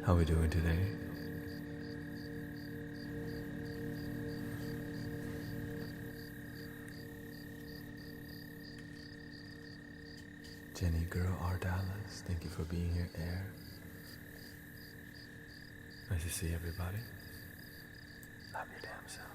How are we doing today? Jenny Girl R. Dallas, thank you for being here, Air. Nice to see everybody. Love your damn self.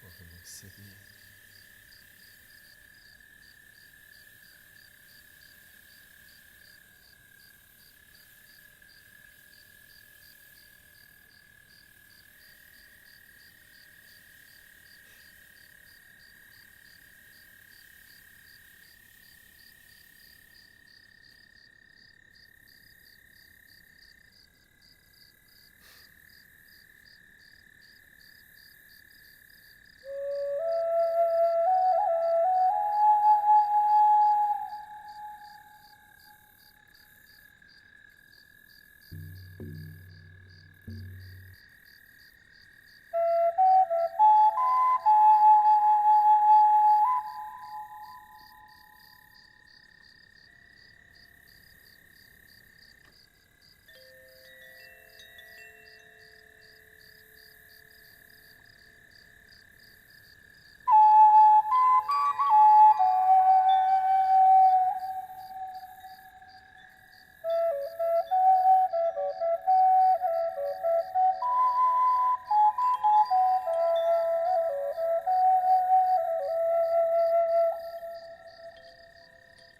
Welcome to Sydney.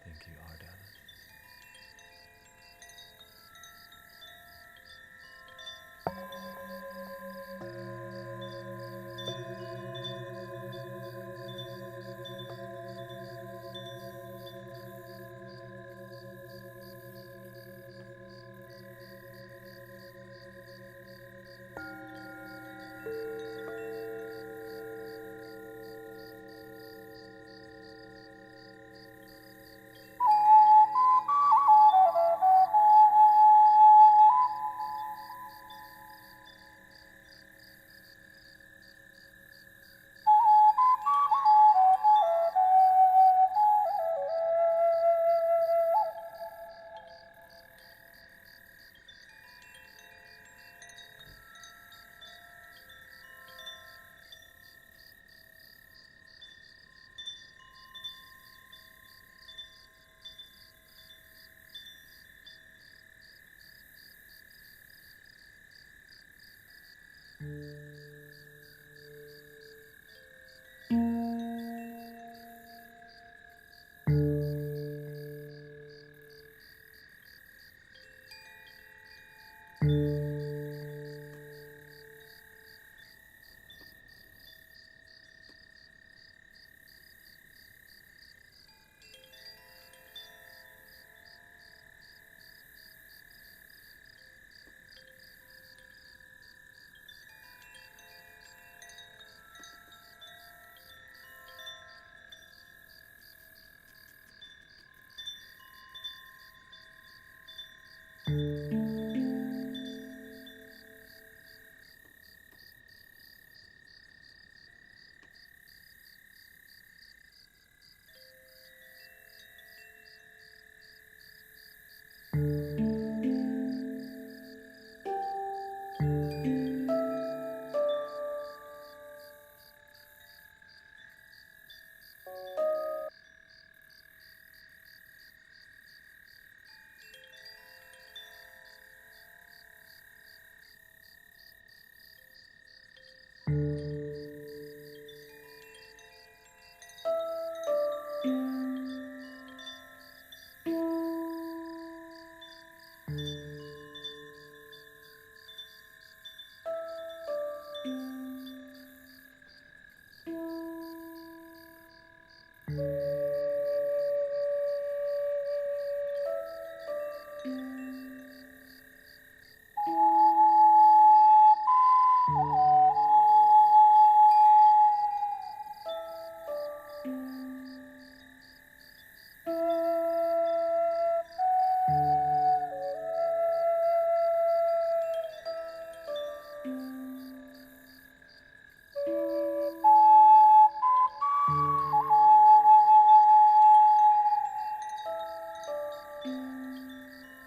Thank you, R. Dallas.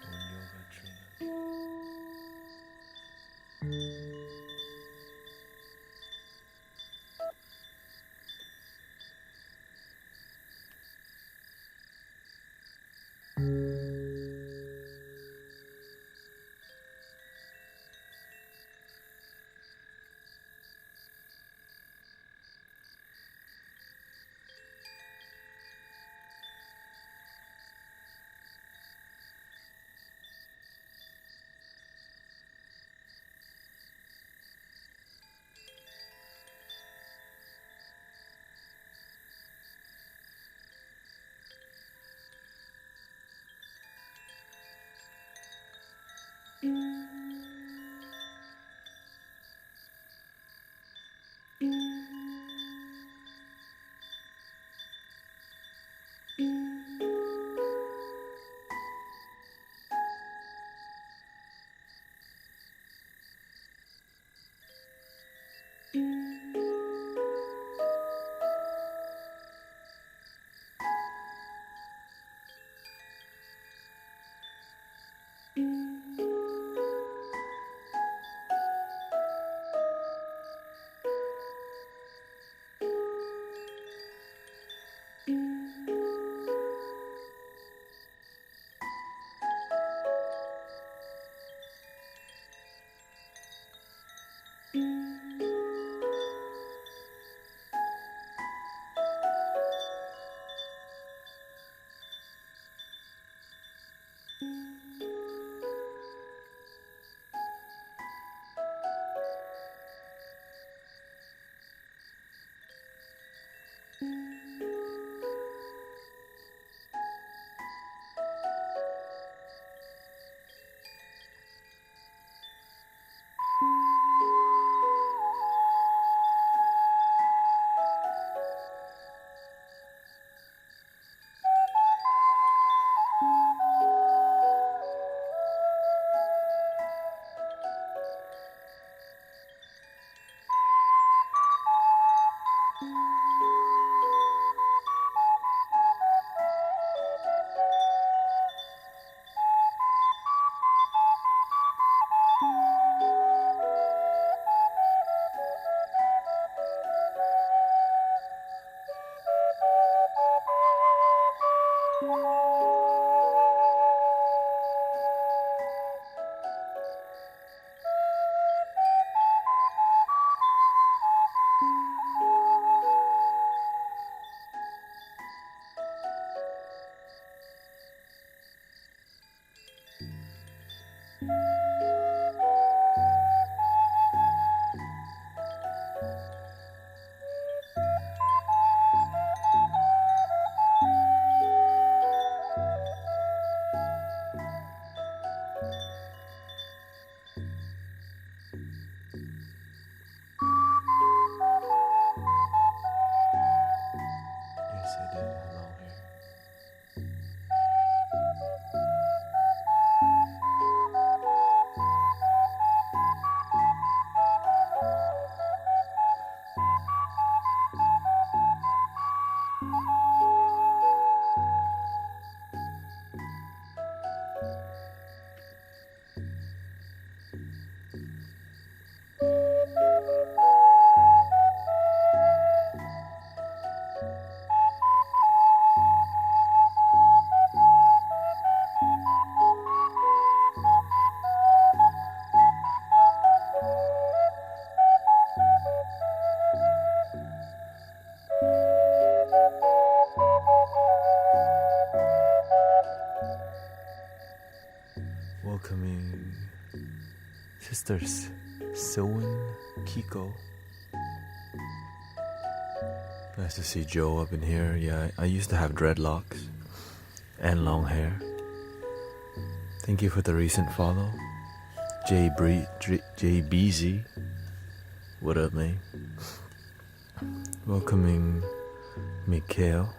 One yoga trina. Welcoming sisters Soen, Kiko. Nice to see Joe up in here. Yeah, I used to have dreadlocks and long hair. Thank you for the recent follow. JBZ. What up, man? Welcoming Mikhail.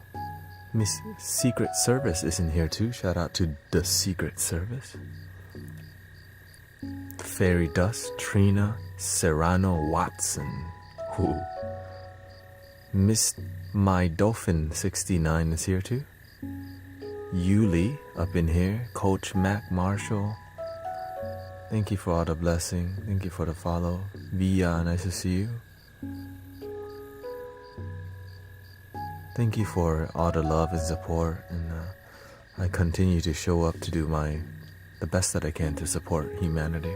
Miss Secret Service is in here too. Shout out to the Secret Service. Fairy Dust, Trina, Serrano Watson. Who? Miss My Dolphin 69 is here too. Yuli up in here. Coach Mac Marshall. Thank you for all the blessing. Thank you for the follow. Via, nice to see you. Thank you for all the love and support, and I continue to show up to do the best that I can to support humanity.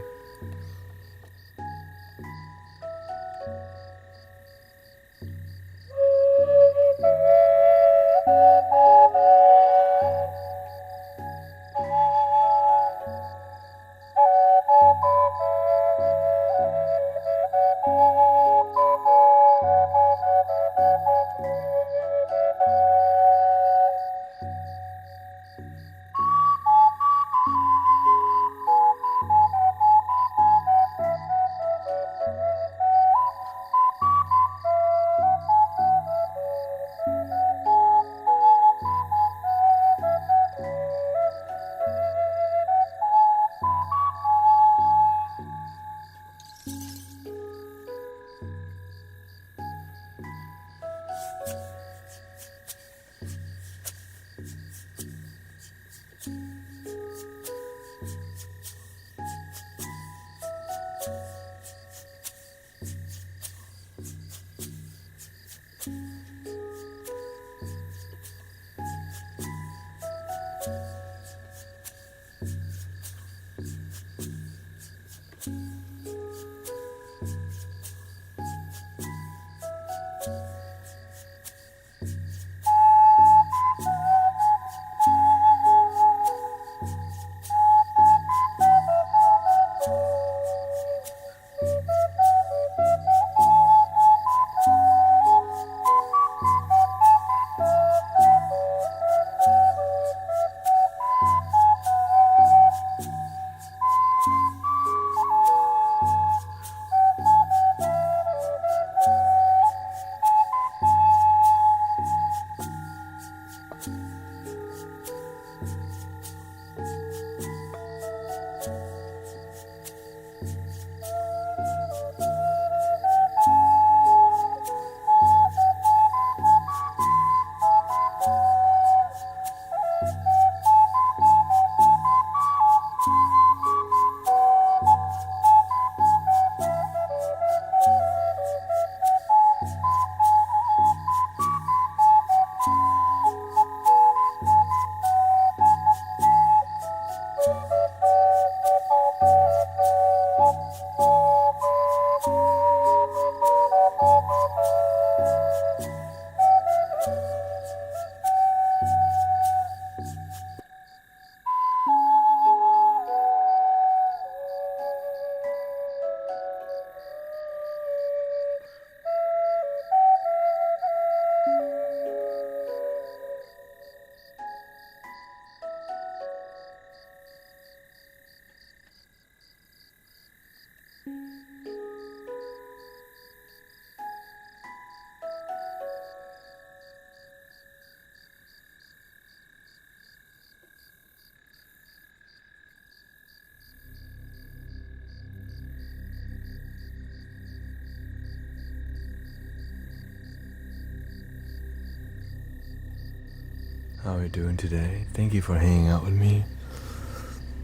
How are you doing today? Thank you for hanging out with me.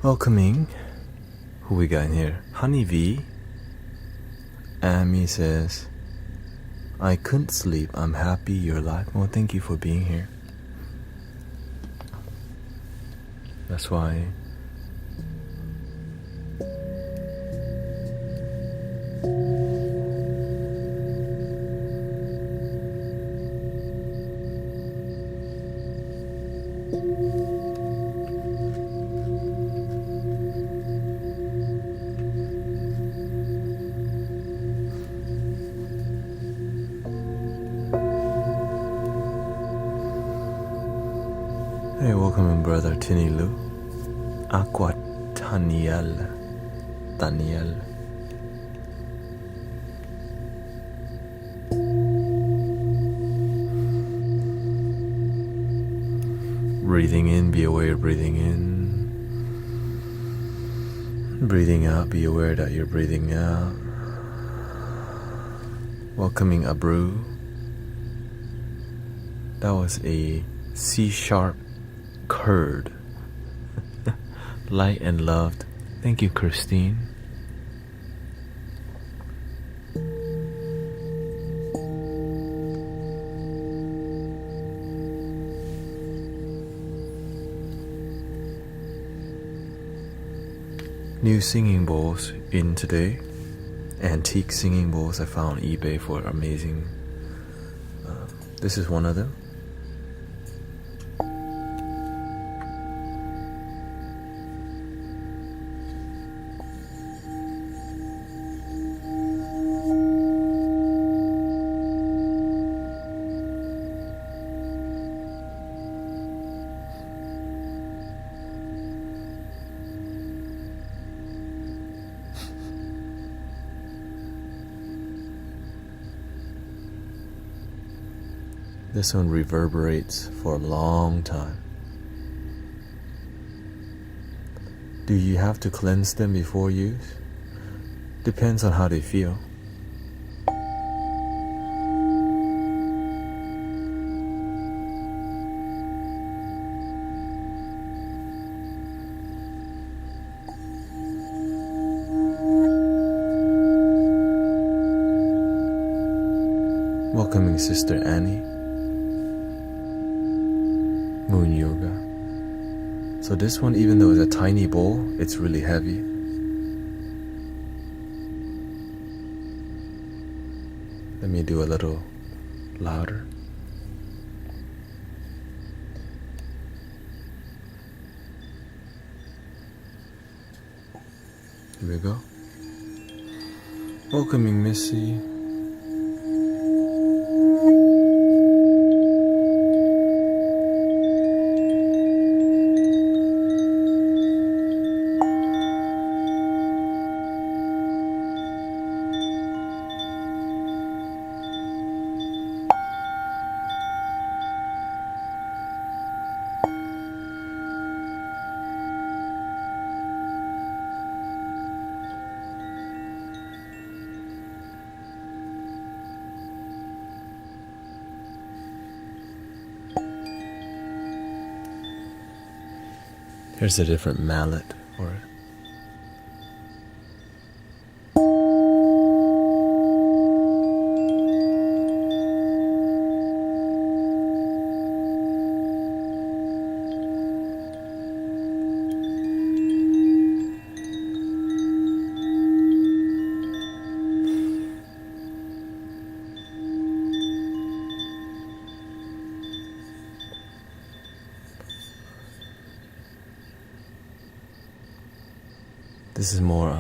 Welcoming. Who we got in here? Honey V. Amy says, I couldn't sleep. I'm happy you're alive. Well, thank you for being here. That's why Hey, welcome brother Tinilu. Aqua Taniel. Daniel. Breathing in, be aware you're breathing in. Breathing out, be aware that you're breathing out. Welcoming Abru. That was a C-sharp curd. Light and loved. Thank you, Christine. New singing bowls in today. Antique singing bowls I found on eBay for amazing. This is one of them. This one reverberates for a long time. Do you have to cleanse them before use? Depends on how they feel. Welcoming Sister Annie. Moon Yoga. So this one, even though it's a tiny bowl, it's really heavy. Let me do a little louder. Here we go. Welcoming Missy. Here's a different mallet for it. This is more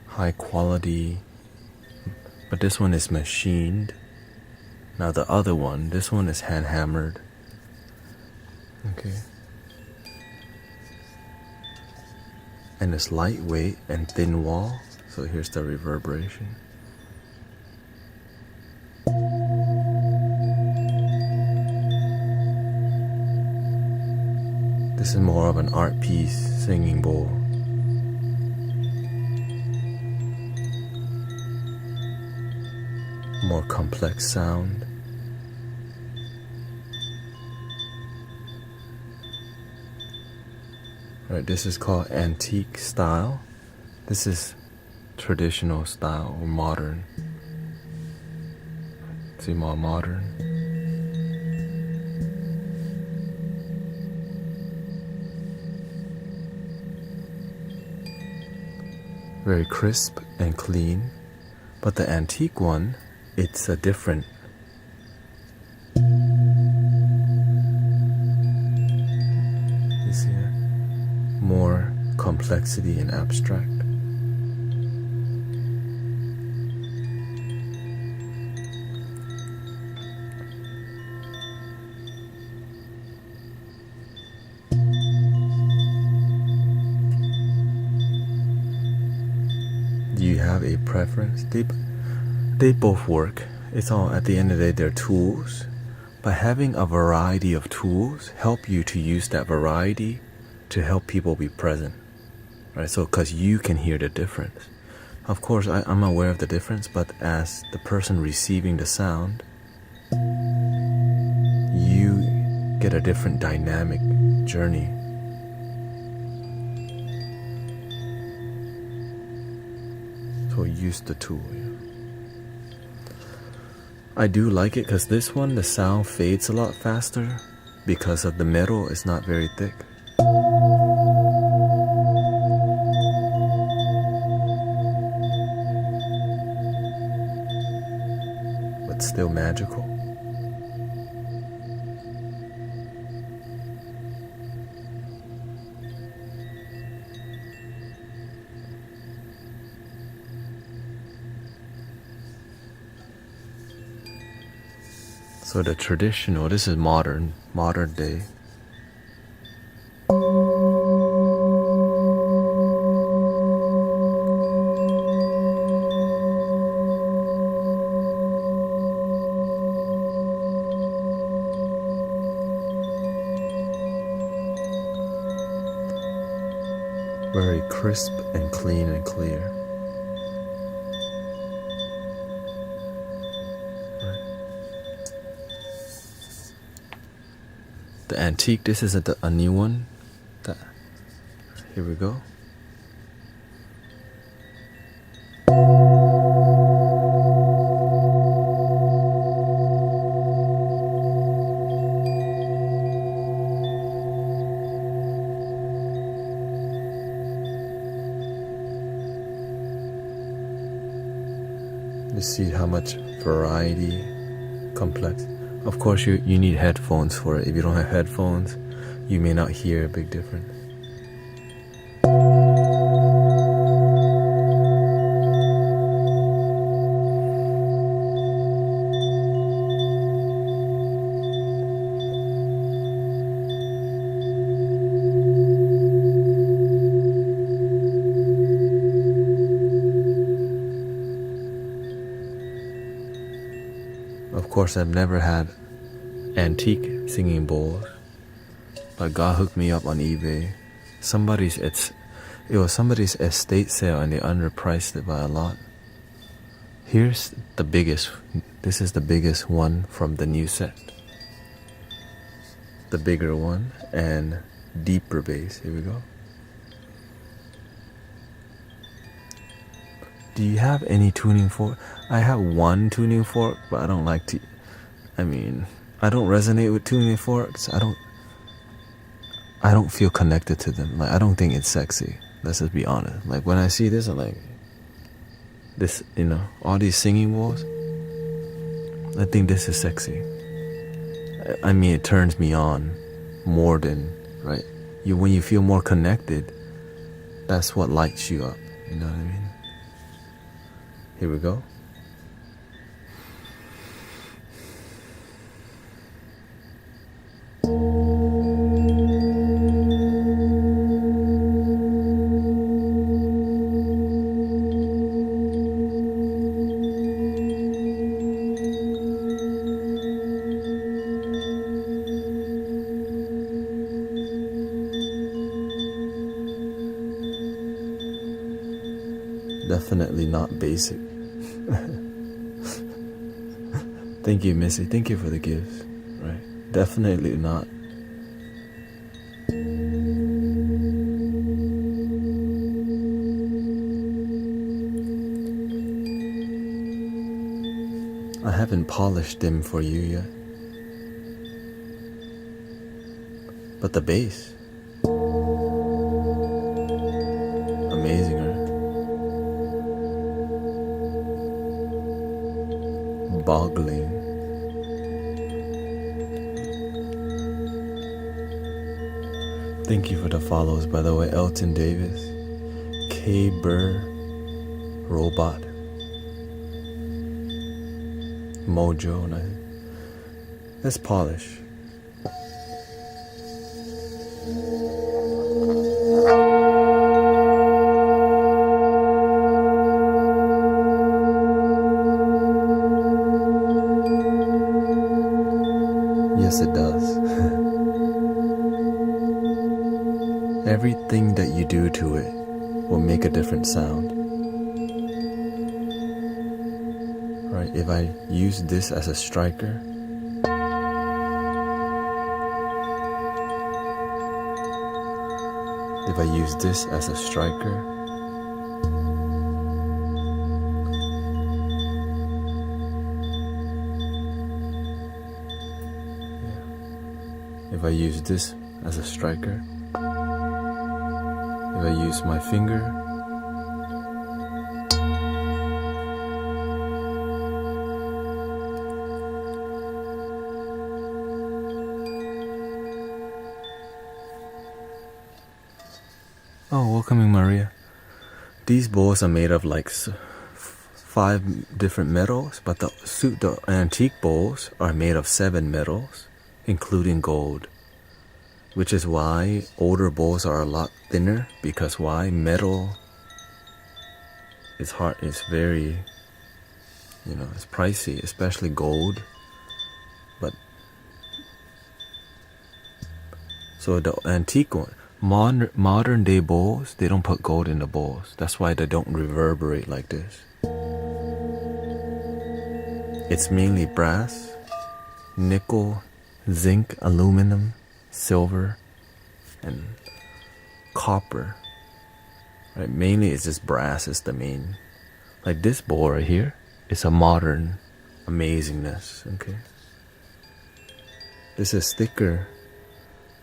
high quality, but this one is machined. Now the other one, this one is hand hammered. Okay. And it's lightweight and thin wall, so here's the reverberation. This is more of an art piece singing bowl. More complex sound. Right, this is called antique style. This is traditional style or modern. See, more modern. Very crisp and clean. But the antique one, it's a different. You see it? More complexity and abstract. have a preference. They both work. It's all, at the end of the day, they're tools. But having a variety of tools help you to use that variety to help people be present, right? So, because you can hear the difference. Of course, I'm aware of the difference, but as the person receiving the sound, you get a different dynamic journey. So use the tool. I do like it because this one, the sound fades a lot faster because of the metal is not very thick. But still magical. So the traditional, this is modern day. Very crisp and clean and clear. The antique, this is a new one. Here we go. You see how much variety, complex. Of course, you need headphones for it. If you don't have headphones, you may not hear a big difference. Of course, I've never had antique singing bowls, but God hooked me up on eBay. It was somebody's estate sale and they underpriced it by a lot. Here's the biggest. This is the biggest one from the new set. The bigger one and deeper bass. Here we go. Do you have any tuning fork? I have one tuning fork, but I don't like to. I don't resonate with tuning forks. I don't feel connected to them. Like, I don't think it's sexy. Let's just be honest. Like, when I see this, I'm like, this, all these singing bowls. I think this is sexy. It turns me on more than, right? When you feel more connected, that's what lights you up. You know what I mean? Here we go. Definitely not basic. Thank you, Missy. Thank you for the gifts. Right? Definitely not. I haven't polished them for you yet. But the bass. Amazing, right? Boggling. Thank you for the follows, by the way. Elton Davis, K. Burr, Robot, Mojo. Let's polish. everything that you do to it will make a different sound. Right? If I use this as a striker, if I use this as a striker, if I use this as a striker, if I use my finger, oh, welcoming Maria. These bowls are made of like 5 different metals, but the antique bowls are made of 7 metals, including gold. Which is why older bowls are a lot thinner, because why? Metal is hard, it's very, it's pricey, especially gold. But so the antique one, modern day bowls, they don't put gold in the bowls. That's why they don't reverberate like this. It's mainly brass, nickel, zinc, aluminum, silver, and copper. Right? Mainly it's just brass is the main. Like this bowl right here, it's a modern amazingness. Okay. This is thicker,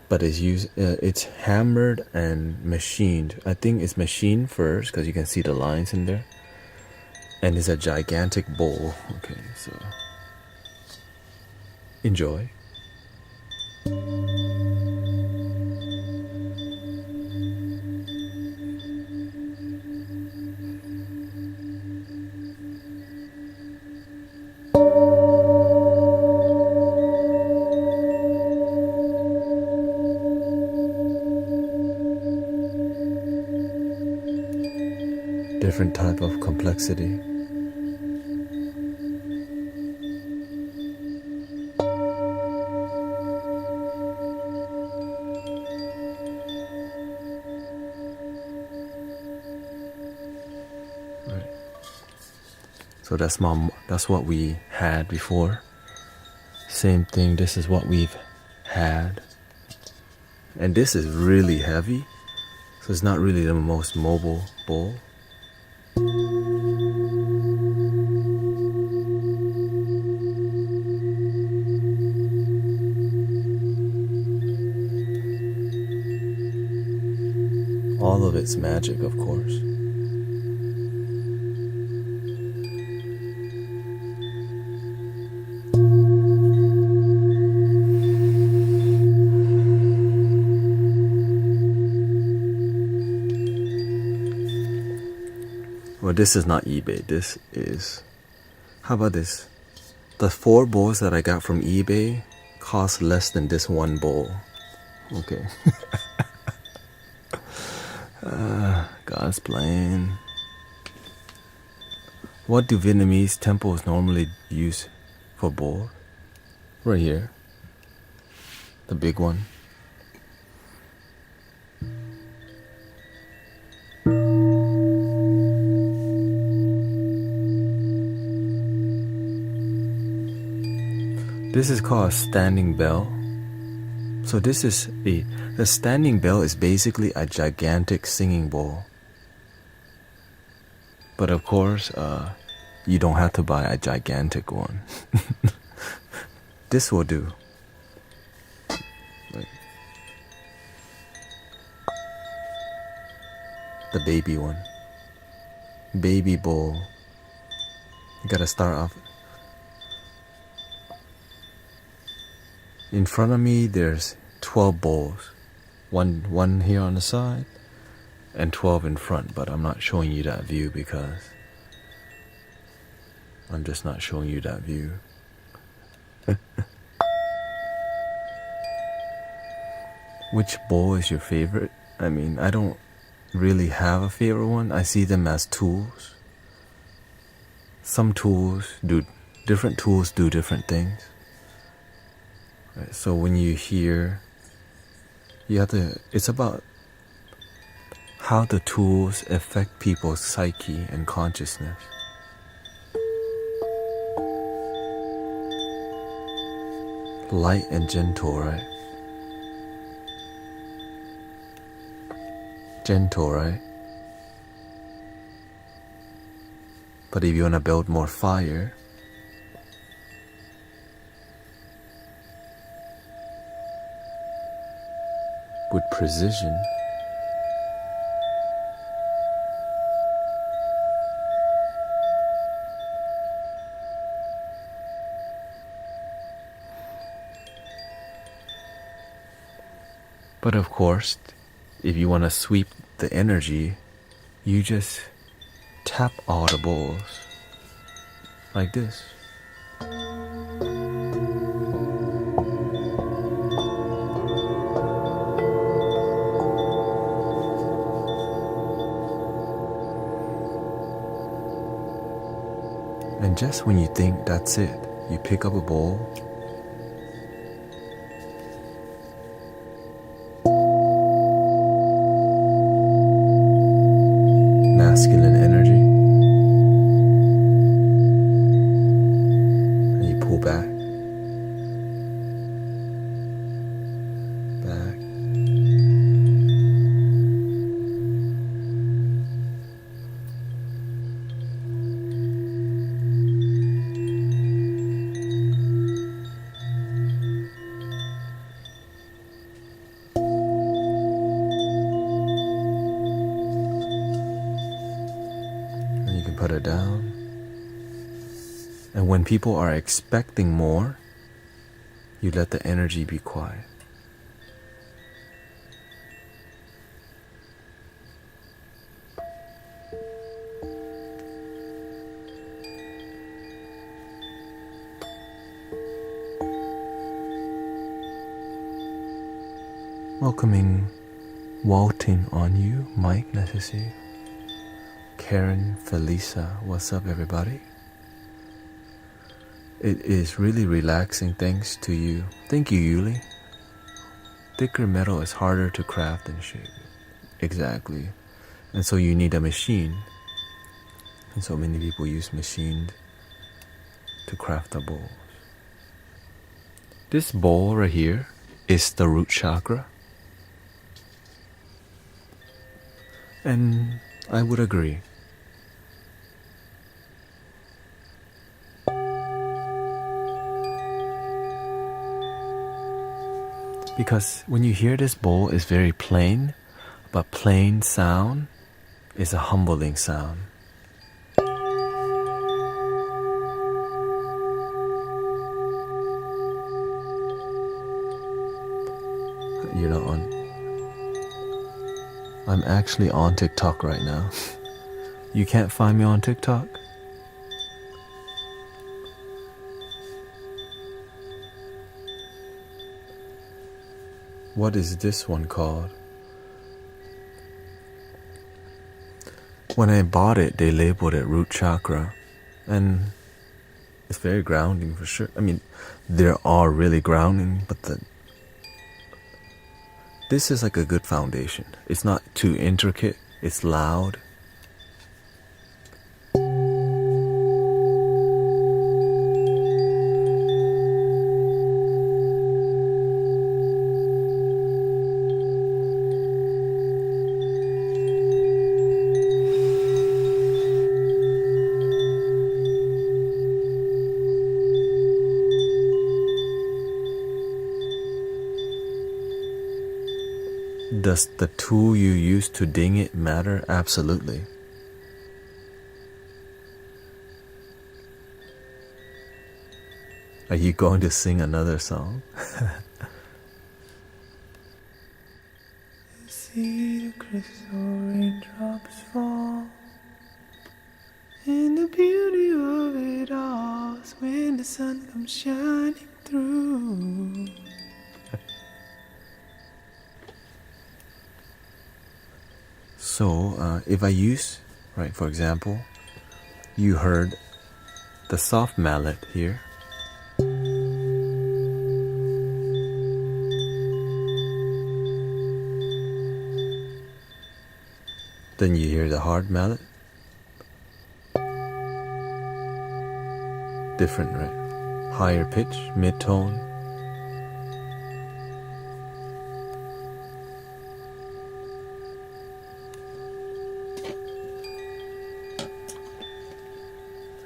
but it's hammered and machined. I think it's machined first because you can see the lines in there. And it's a gigantic bowl. Okay, so enjoy. Different type of complexity. Right. So that's what we had before. Same thing, this is what we've had. And this is really heavy, so it's not really the most mobile bowl. All of it's magic, of course. Well, this is not eBay. This is... How about this? The 4 bowls that I got from eBay cost less than this one bowl. Okay. God's plan. What do Vietnamese temples normally use for bowl? Right here. The big one. This is called a standing bell. So this is the standing bell is basically a gigantic singing bowl. But of course, you don't have to buy a gigantic one. This will do. Right. The baby one. Baby bowl. You gotta start off. In front of me, there's 12 bowls. One here on the side, and 12 in front, but I'm not showing you that view because I'm just not showing you that view. Which bowl is your favorite? I mean, I don't really have a favorite one. I see them as tools. Some tools do different things. Right, so when you hear, you have to, it's about how the tools affect people's psyche and consciousness. Light and gentle, right? Gentle, right? But if you want to build more fire, with precision, but of course, if you want to sweep the energy, you just tap all the bowls like this. And just when you think that's it, you pick up a bowl, masculine energy, and you pull back, back. And you can put it down. And when people are expecting more, you let the energy be quiet. Welcoming, waltzing on you, Mike, nice to see you. Karen, Felisa, what's up everybody? It is really relaxing thanks to you. Thank you, Yuli. Thicker metal is harder to craft and shape. Exactly. And so you need a machine. And so many people use machines to craft the bowls. This bowl right here is the root chakra. And I would agree. Because when you hear this bowl, it's very plain, but plain sound is a humbling sound. You're not on. I'm actually on TikTok right now. You can't find me on TikTok? What is this one called? When I bought it, they labeled it root chakra. And it's very grounding for sure. I mean, there are really grounding, but this is like a good foundation. It's not too intricate. It's loud. Does the tool you use to ding it matter? Absolutely. Are you going to sing another song? See the crystal raindrops fall, and the beauty of it all is when the sun comes shining through. So, if I use, right, for example, you heard the soft mallet here. Then you hear the hard mallet. Different, right? Higher pitch, mid-tone.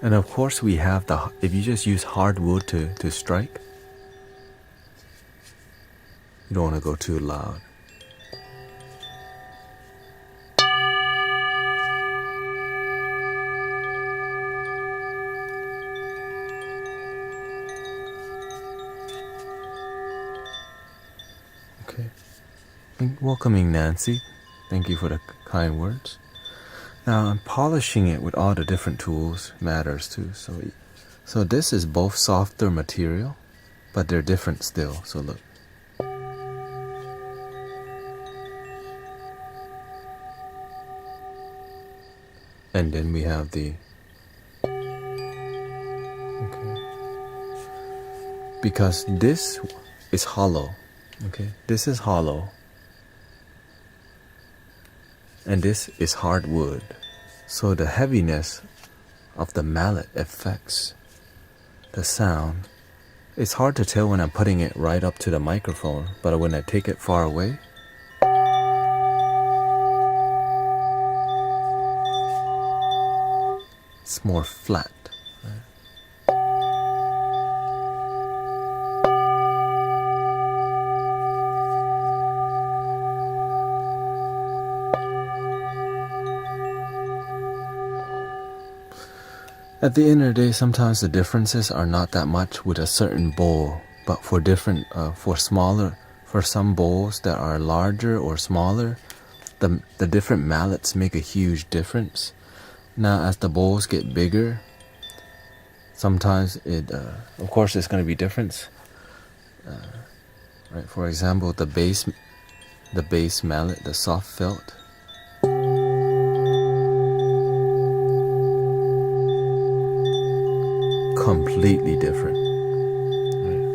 And of course we have if you just use hard wood to strike, you don't want to go too loud. Okay. Welcoming Nancy. Thank you for the kind words. Now I'm polishing it with all the different tools matters too. So this is both softer material, but they're different still. So look. And then we have the, okay, because this is hollow, okay, this is hollow, and this is hardwood, so the heaviness of the mallet affects the sound. It's hard to tell when I'm putting it right up to the microphone, but when I take it far away, it's more flat. At the end of the day, sometimes the differences are not that much with a certain bowl, but for different, for some bowls that are larger or smaller, the different mallets make a huge difference. Now, as the bowls get bigger, sometimes of course, there's going to be difference. Right? For example, the bass mallet, the soft felt. Completely different. Right?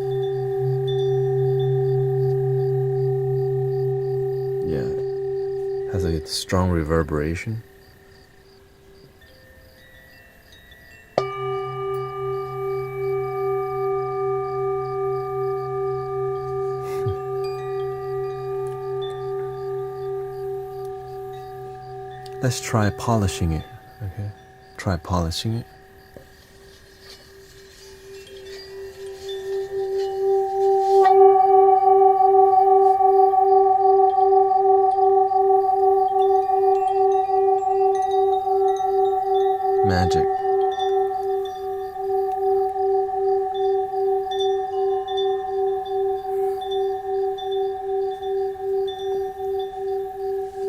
Yeah, has a strong reverberation. Let's try polishing it. Okay, try polishing it. Magic.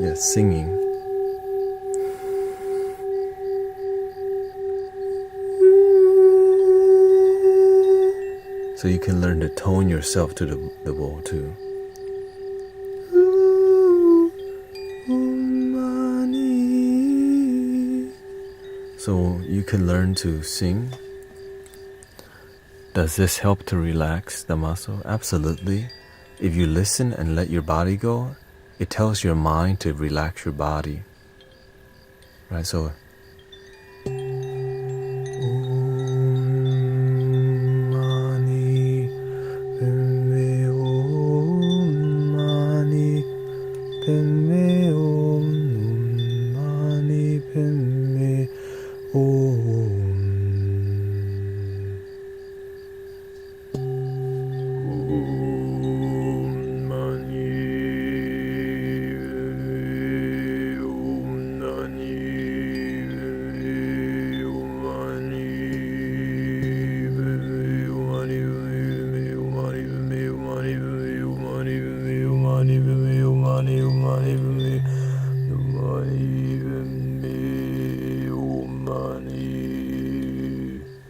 Yes, singing. So you can learn to tone yourself to the bowl too. So you can learn to sing. Does this help to relax the muscle? Absolutely. If you listen and let your body go, it tells your mind to relax your body. Right? So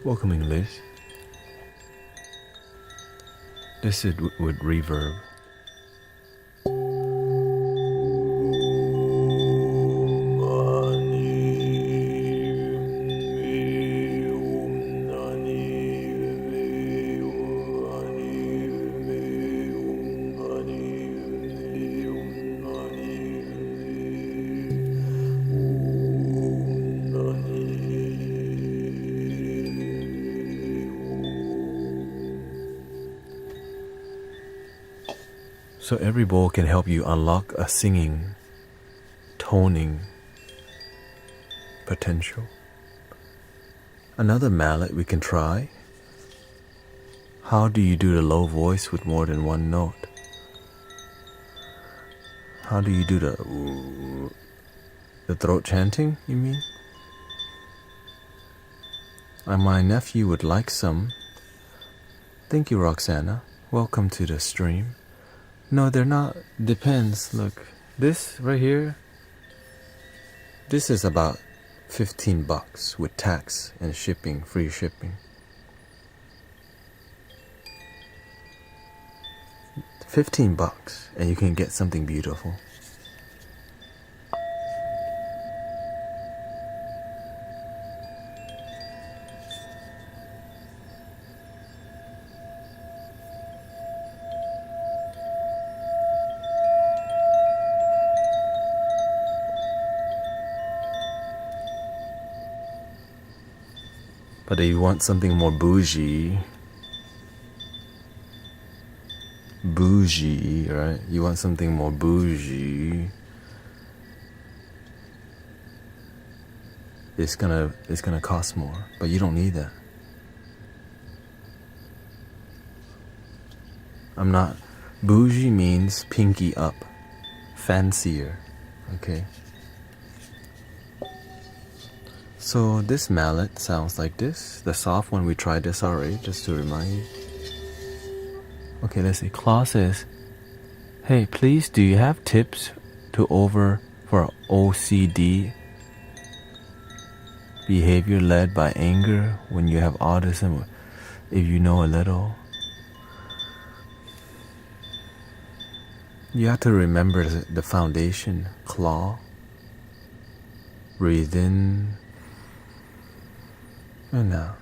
welcoming Liz. This is with reverb. So every bowl can help you unlock a singing, toning potential. Another mallet we can try. How do you do the low voice with more than one note? How do you do the throat chanting, you mean? My nephew would like some. Thank you, Roxana. Welcome to the stream. No, they're not. Depends. Look, this right here, this is about $15 with tax and shipping, free shipping. $15 and you can get something beautiful. But if you want something more bougie, right? You want something more bougie. It's gonna cost more, but you don't need that. Bougie means pinky up, fancier, okay? So this mallet sounds like this. The soft one, we tried this already, just to remind you. Okay, let's see. Claus says, hey, please, do you have tips for OCD, behavior led by anger, when you have autism, if you know a little? You have to remember the foundation. Claw, breathe in and out.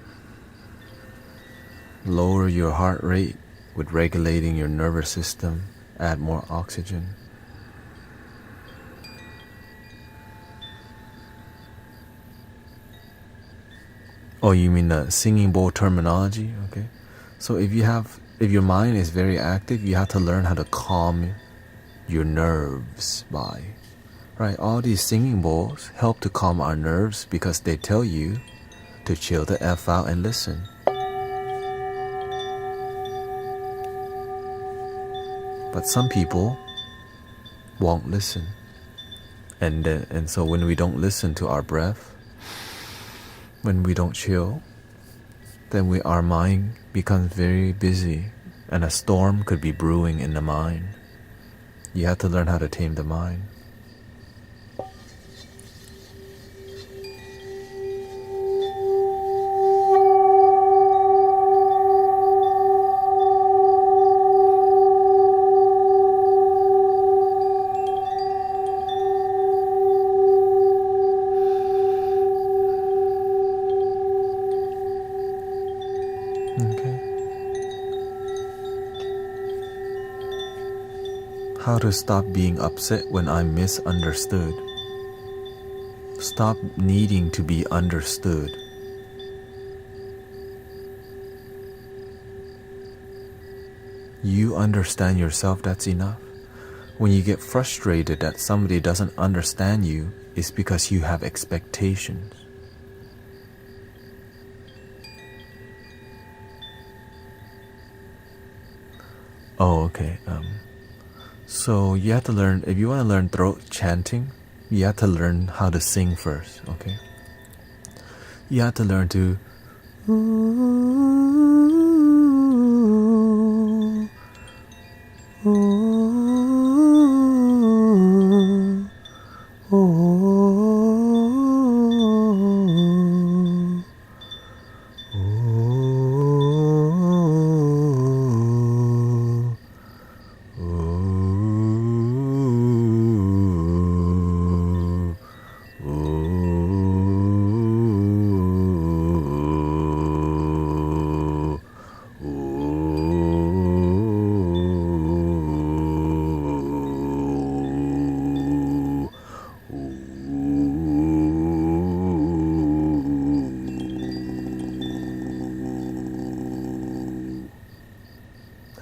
Lower your heart rate with regulating your nervous system. Add more oxygen. Oh, you mean the singing bowl terminology? Okay. So if your mind is very active, you have to learn how to calm your nerves by, right? All these singing bowls help to calm our nerves because they tell you to chill the F out and listen. But some people won't listen. And so when we don't listen to our breath, when we don't chill, then our mind becomes very busy, and a storm could be brewing in the mind. You have to learn how to tame the mind. How to stop being upset when I'm misunderstood. Stop needing to be understood. You understand yourself, that's enough. When you get frustrated that somebody doesn't understand you, it's because you have expectations. Oh, okay. So you have to learn, if you want to learn throat chanting, you have to learn how to sing first, okay? You have to learn to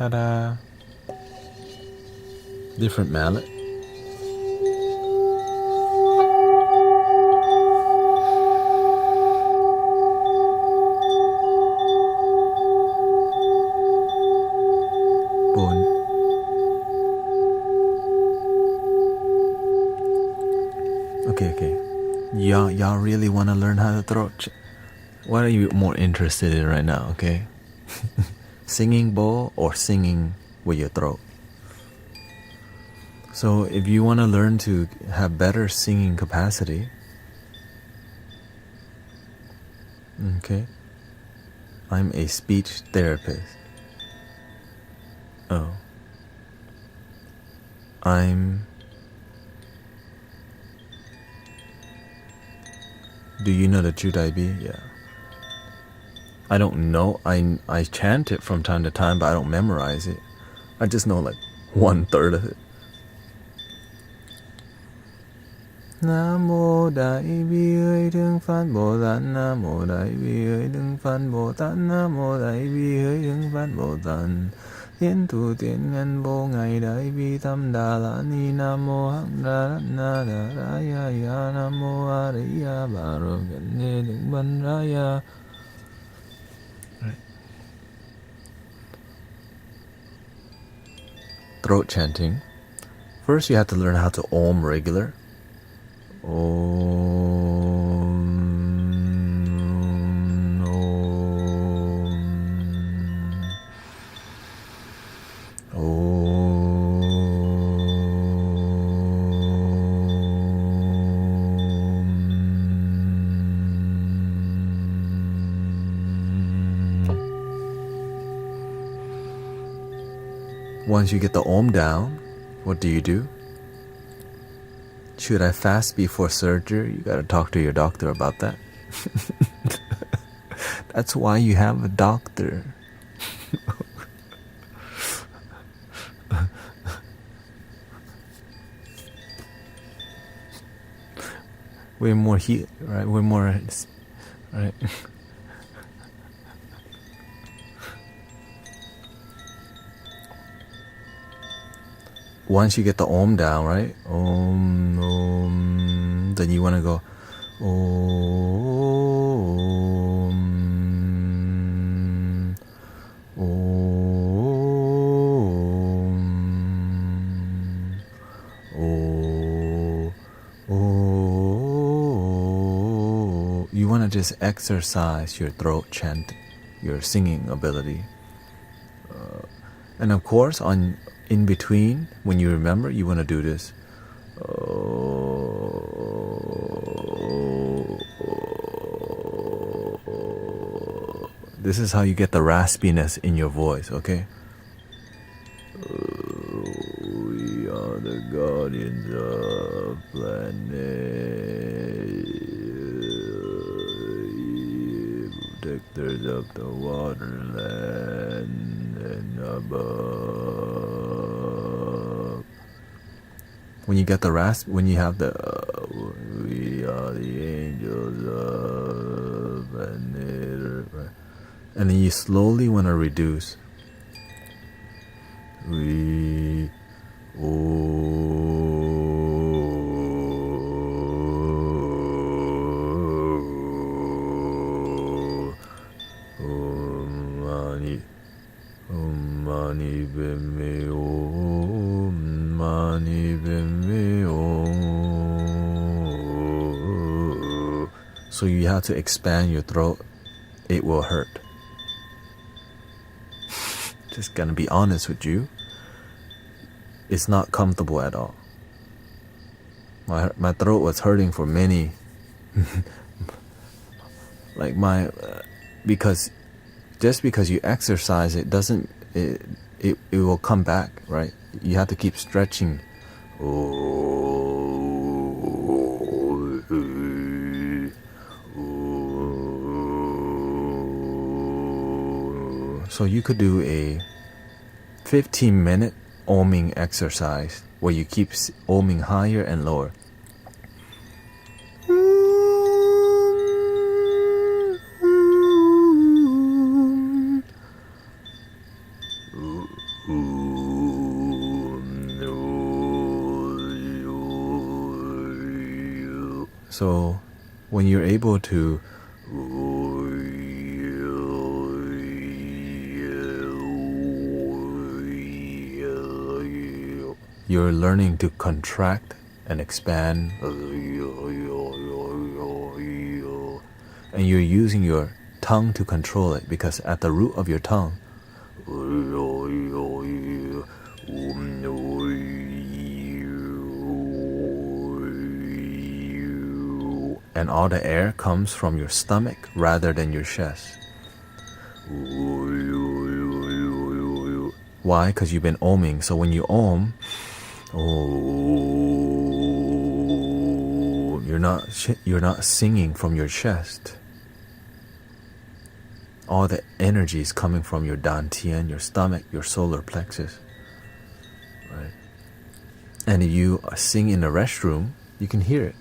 ta-da. Different mallet. Bone. Okay. Y'all really want to learn how to throat? What are you more interested in right now, okay? Singing bowl or singing with your throat? So if you want to learn to have better singing capacity, okay, I'm a speech therapist. Oh. Do you know the Chudaibi? Yeah. I don't know. I chant it from time to time, but I don't memorize it. I just know like 1/3 of it. Namo Dai Vi Hơi Đừng Phan Bồ Tát. Namo Dai Vi Hơi Đừng Phan Bồ Tát. Namo Dai Vi Hơi Đừng Phan Bồ Tát. Hiến thủ tiện nhân vô ngày Đại Vi Tâm Đà La Ni. Namo Hằng Đà Na Đà Ra Ya Ya. Namo A Di Ya Bà Rô Gần Nhê Đừng Văn Ra Ya. Throat chanting. First you have to learn how to Om regular. Once you get the Om down, what do? Should I fast before surgery? You gotta talk to your doctor about that. That's why you have a doctor. We're more heat, right? We're more, right? Once you get the Om down, right? Om, Om. Then you want to go Om, Om, Om, Om. You want to just exercise your throat chanting, your singing ability. And of course, in between, when you remember, you want to do this. This is how you get the raspiness in your voice, okay? We are the guardians of planet, protectors of the waterland and above. When you get the when you have the we are the angels of planet, and then you slowly want to reduce. We Mani Beme Om Mani Beme Om. So you have to expand your throat. It will hurt. Just gonna be honest with you. It's not comfortable at all. My throat was hurting for many like because just because you exercise it doesn't it will come back, right? You have to keep stretching. So you could do a 15-minute oming exercise where you keep oming higher and lower. So when you're able to you're learning to contract and expand, and you're using your tongue to control it, because at the root of your tongue and all the air comes from your stomach rather than your chest. Why? Because you've been oming. So when you om, you're not singing from your chest. All the energy is coming from your dantian, your stomach, your solar plexus, right? And if you sing in a restroom, you can hear it.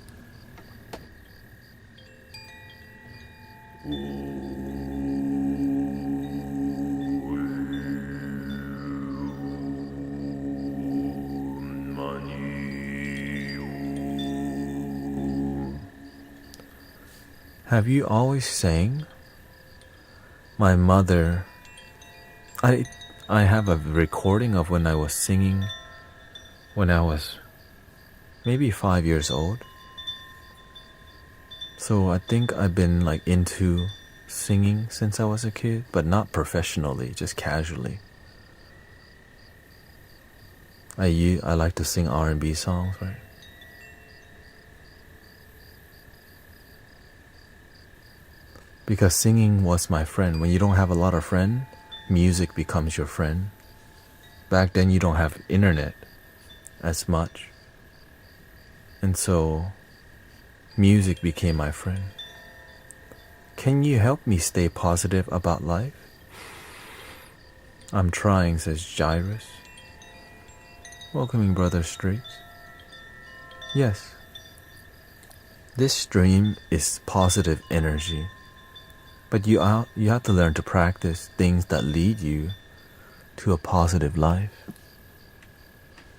Have you always sang? My mother, I have a recording of when I was singing when I was maybe 5 years old. So I think I've been like into singing since I was a kid, but not professionally, just casually. I like to sing R&B songs, right? Because singing was my friend. When you don't have a lot of friends, music becomes your friend. Back then you don't have internet as much. And so music became my friend. Can you help me stay positive about life? I'm trying, says Jairus. Welcoming Brother Streets. Yes. This stream is positive energy. But you have to learn to practice things that lead you to a positive life,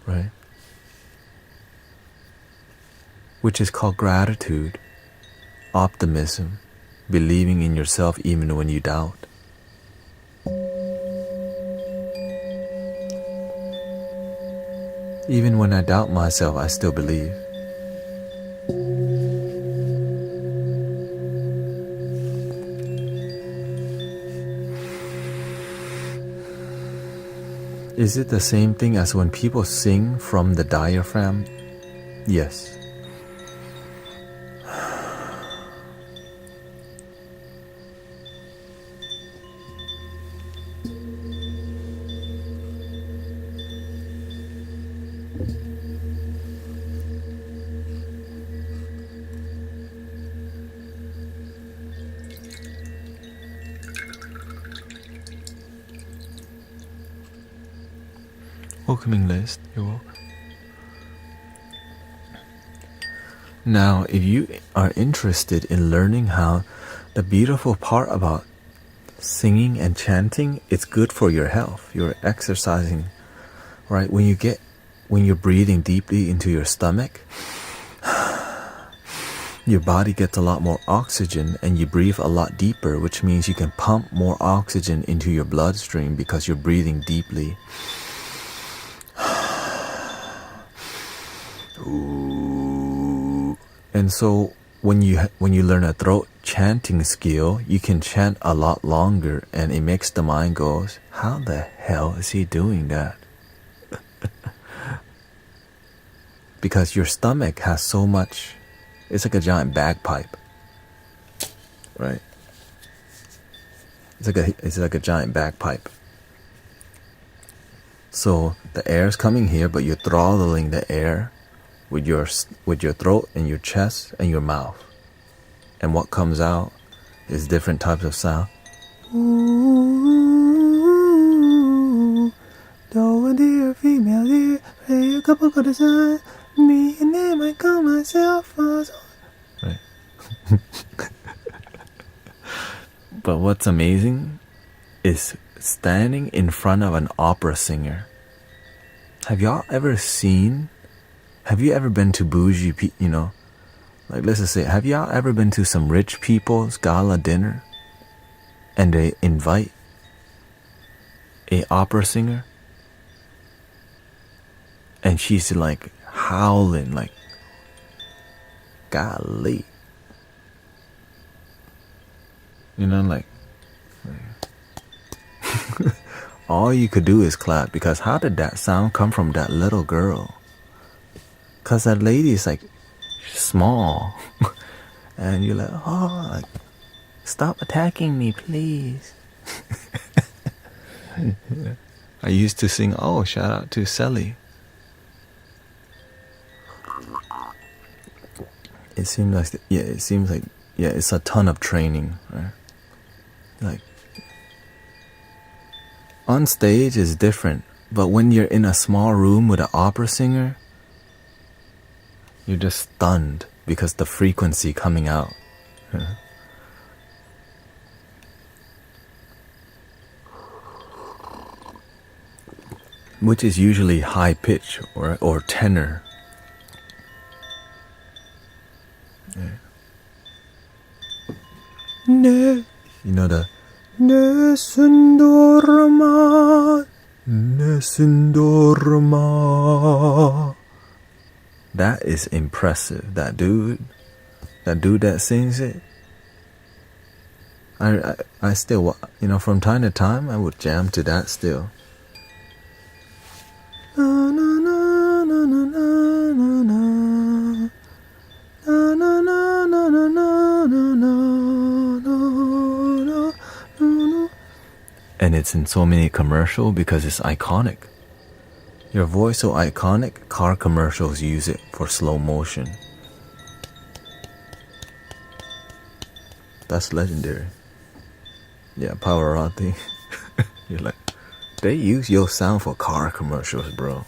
right? Which is called gratitude, optimism, believing in yourself even when you doubt. Even when I doubt myself, I still believe. Is it the same thing as when people sing from the diaphragm? Yes. Welcoming list, you're welcome. Now, if you are interested in learning how the beautiful part about singing and chanting, it's good for your health. You're exercising, right? When you're breathing deeply into your stomach, your body gets a lot more oxygen and you breathe a lot deeper, which means you can pump more oxygen into your bloodstream because you're breathing deeply. And so when you learn a throat chanting skill, you can chant a lot longer, and it makes the mind goes, how the hell is he doing that? Because your stomach has so much, it's like a giant bagpipe, right? It's like a giant bagpipe. So the air is coming here, but you're throttling the air with your throat and your chest and your mouth. And what comes out is different types of sound. Ooh, though a dear female dear, play a couple of the sun, me and them I call myself. Right. But what's amazing is standing in front of an opera singer. Have you ever been to bougie, Like, let's just say, have y'all ever been to some rich people's gala dinner and they invite a opera singer and she's like howling, like, golly, you know, like all you could do is clap, because how did that sound come from that little girl? Because that lady is like small and you're like, oh, like, stop attacking me, please. I used to sing, oh, shout out to Sally. It seems like, it's a ton of training, right? Like, on stage is different, but when you're in a small room with an opera singer, you're just stunned because the frequency coming out. Yeah. Which is usually high pitch or tenor. Yeah. Ne, you know the Nesundorma, Nesundorma. That is impressive. That dude that sings it. I still, you know, from time to time I would jam to that still. Na na na na na na na na na na na na na na. And it's in so many commercials because it's iconic. Your voice so iconic, car commercials use it for slow motion. That's legendary. Yeah, Pavarotti. You're like, they use your sound for car commercials, bro.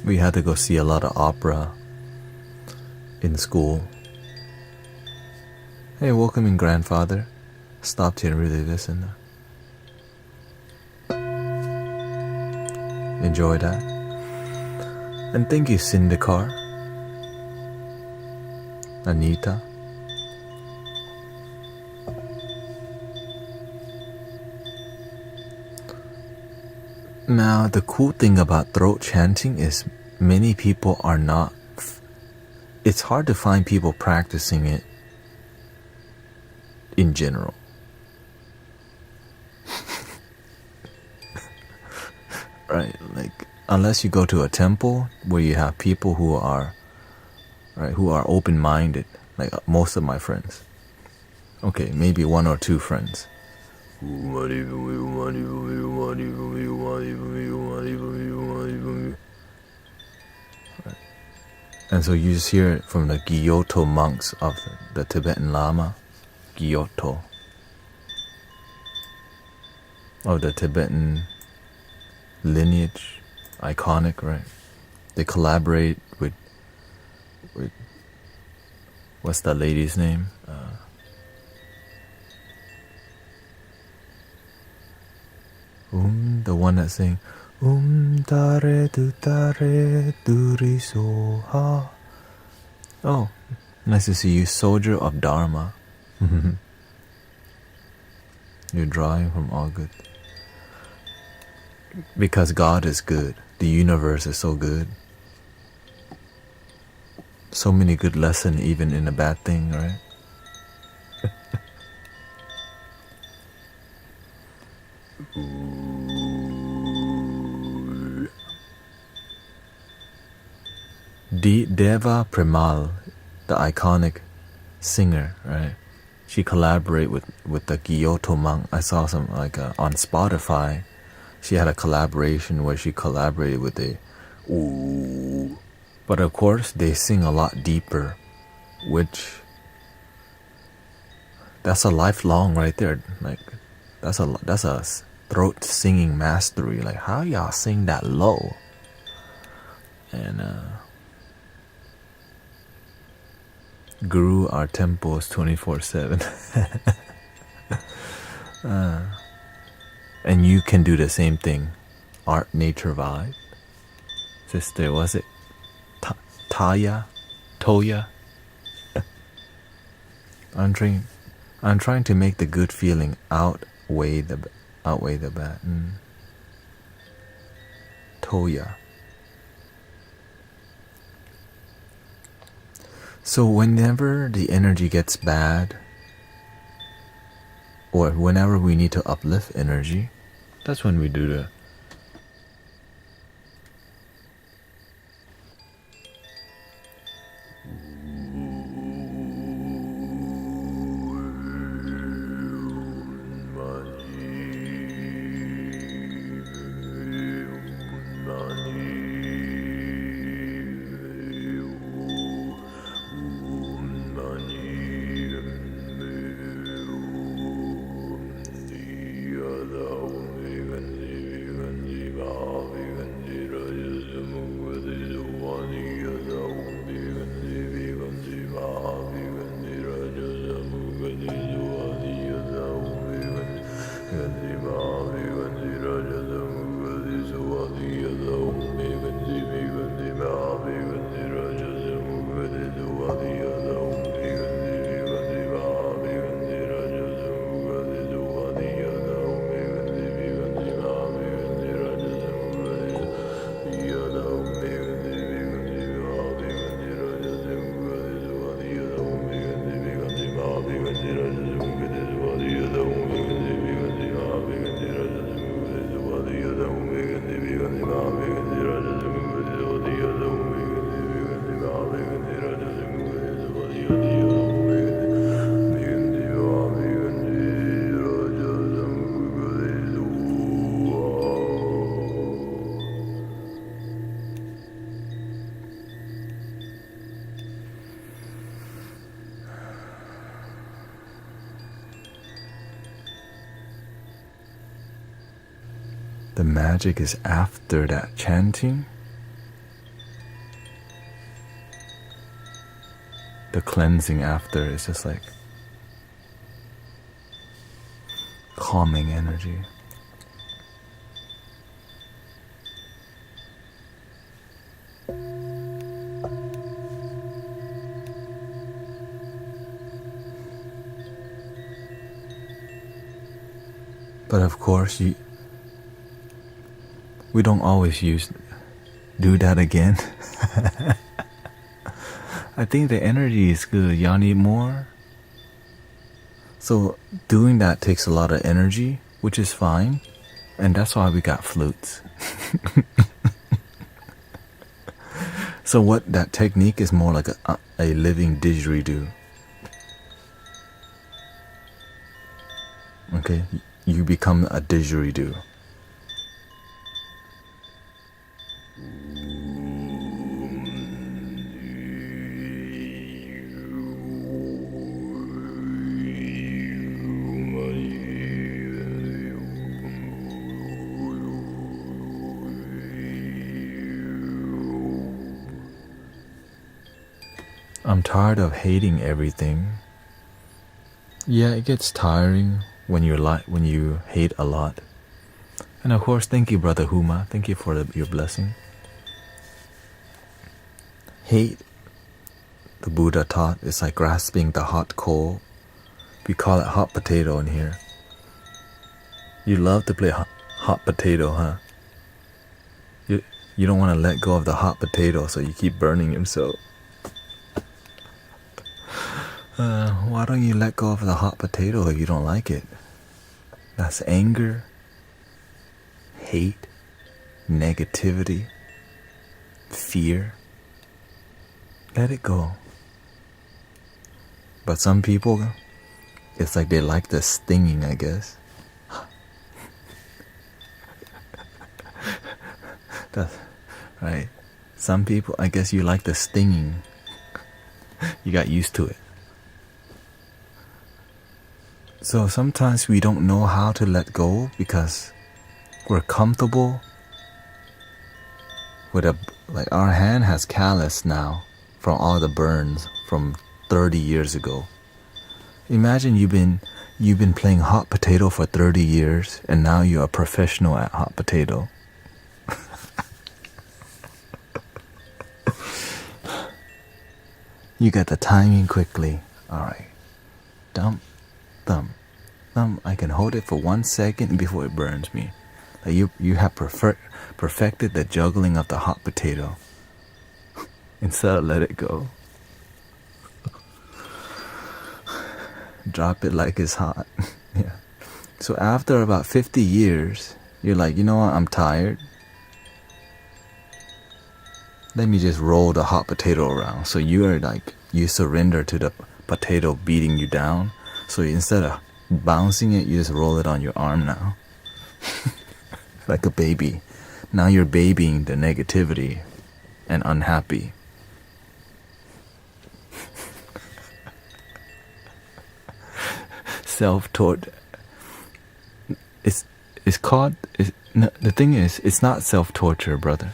We had to go see a lot of opera in school. Hey, welcome in, grandfather. Stopped here and really listened. Enjoy that. And thank you, Cindercar, Anita. Now, the cool thing about throat chanting is many people are not. It's hard to find people practicing it in general. Right, like, unless you go to a temple where you have people who are open-minded, like most of my friends. Okay, maybe one or two friends. And so you just hear it from the Gyotto monks of the Tibetan Lama, Gyotto, of the Tibetan lineage, iconic, right? They collaborate with what's that lady's name? The one that sang tare duri soha. Oh, nice to see you, soldier of Dharma. You're drawing from all good. Because God is good. The universe is so good. So many good lessons even in a bad thing, right? Deva Premal, the iconic singer, right? She collaborated with the Gyotto monk. I saw some on Spotify. She had a collaboration where she collaborated with a ooh. But of course they sing a lot deeper, which that's a lifelong right there. Like that's a throat singing mastery. Like, how y'all sing that low? And Guru, our temples 24/7. And you can do the same thing. Art, nature, vibe. Sister, was it Toya? I'm trying to make the good feeling outweigh the bad. Toya. So whenever the energy gets bad, or whenever we need to uplift energy, that's when we do the magic is after that chanting. The cleansing after is just like calming energy. But of course, we don't always do that again. I think the energy is good. Y'all need more? So doing that takes a lot of energy, which is fine. And that's why we got flutes. So what that technique is more like a living didgeridoo. Okay, you become a didgeridoo. I'm tired of hating everything. Yeah, it gets tiring when you hate a lot. And of course, thank you, Brother Huma. Thank you for your blessing. Hate, the Buddha taught, is like grasping the hot coal. We call it hot potato in here. You love to play hot potato, huh? You don't want to let go of the hot potato, so you keep burning yourself. Why don't you let go of the hot potato if you don't like it? That's anger, hate, negativity, fear. Let it go. But some people, it's like they like the stinging, I guess. That's right. Some people, I guess you like the stinging. You got used to it. So sometimes we don't know how to let go because we're comfortable with like our hand has callus now from all the burns from 30 years ago. Imagine you've been playing hot potato for 30 years and now you're a professional at hot potato. You get the timing quickly. Alright. Thumb, thumb, thumb. I can hold it for 1 second before it burns me. Like you have perfected the juggling of the hot potato. Instead of let it go. Drop it like it's hot. Yeah. So after about 50 years, you're like, you know what, I'm tired. Let me just roll the hot potato around. So you surrender to the potato beating you down. So instead of bouncing it, you just roll it on your arm now. Like a baby. Now you're babying the negativity and unhappy. Self-torture. It's called. The thing is, it's not self-torture, brother.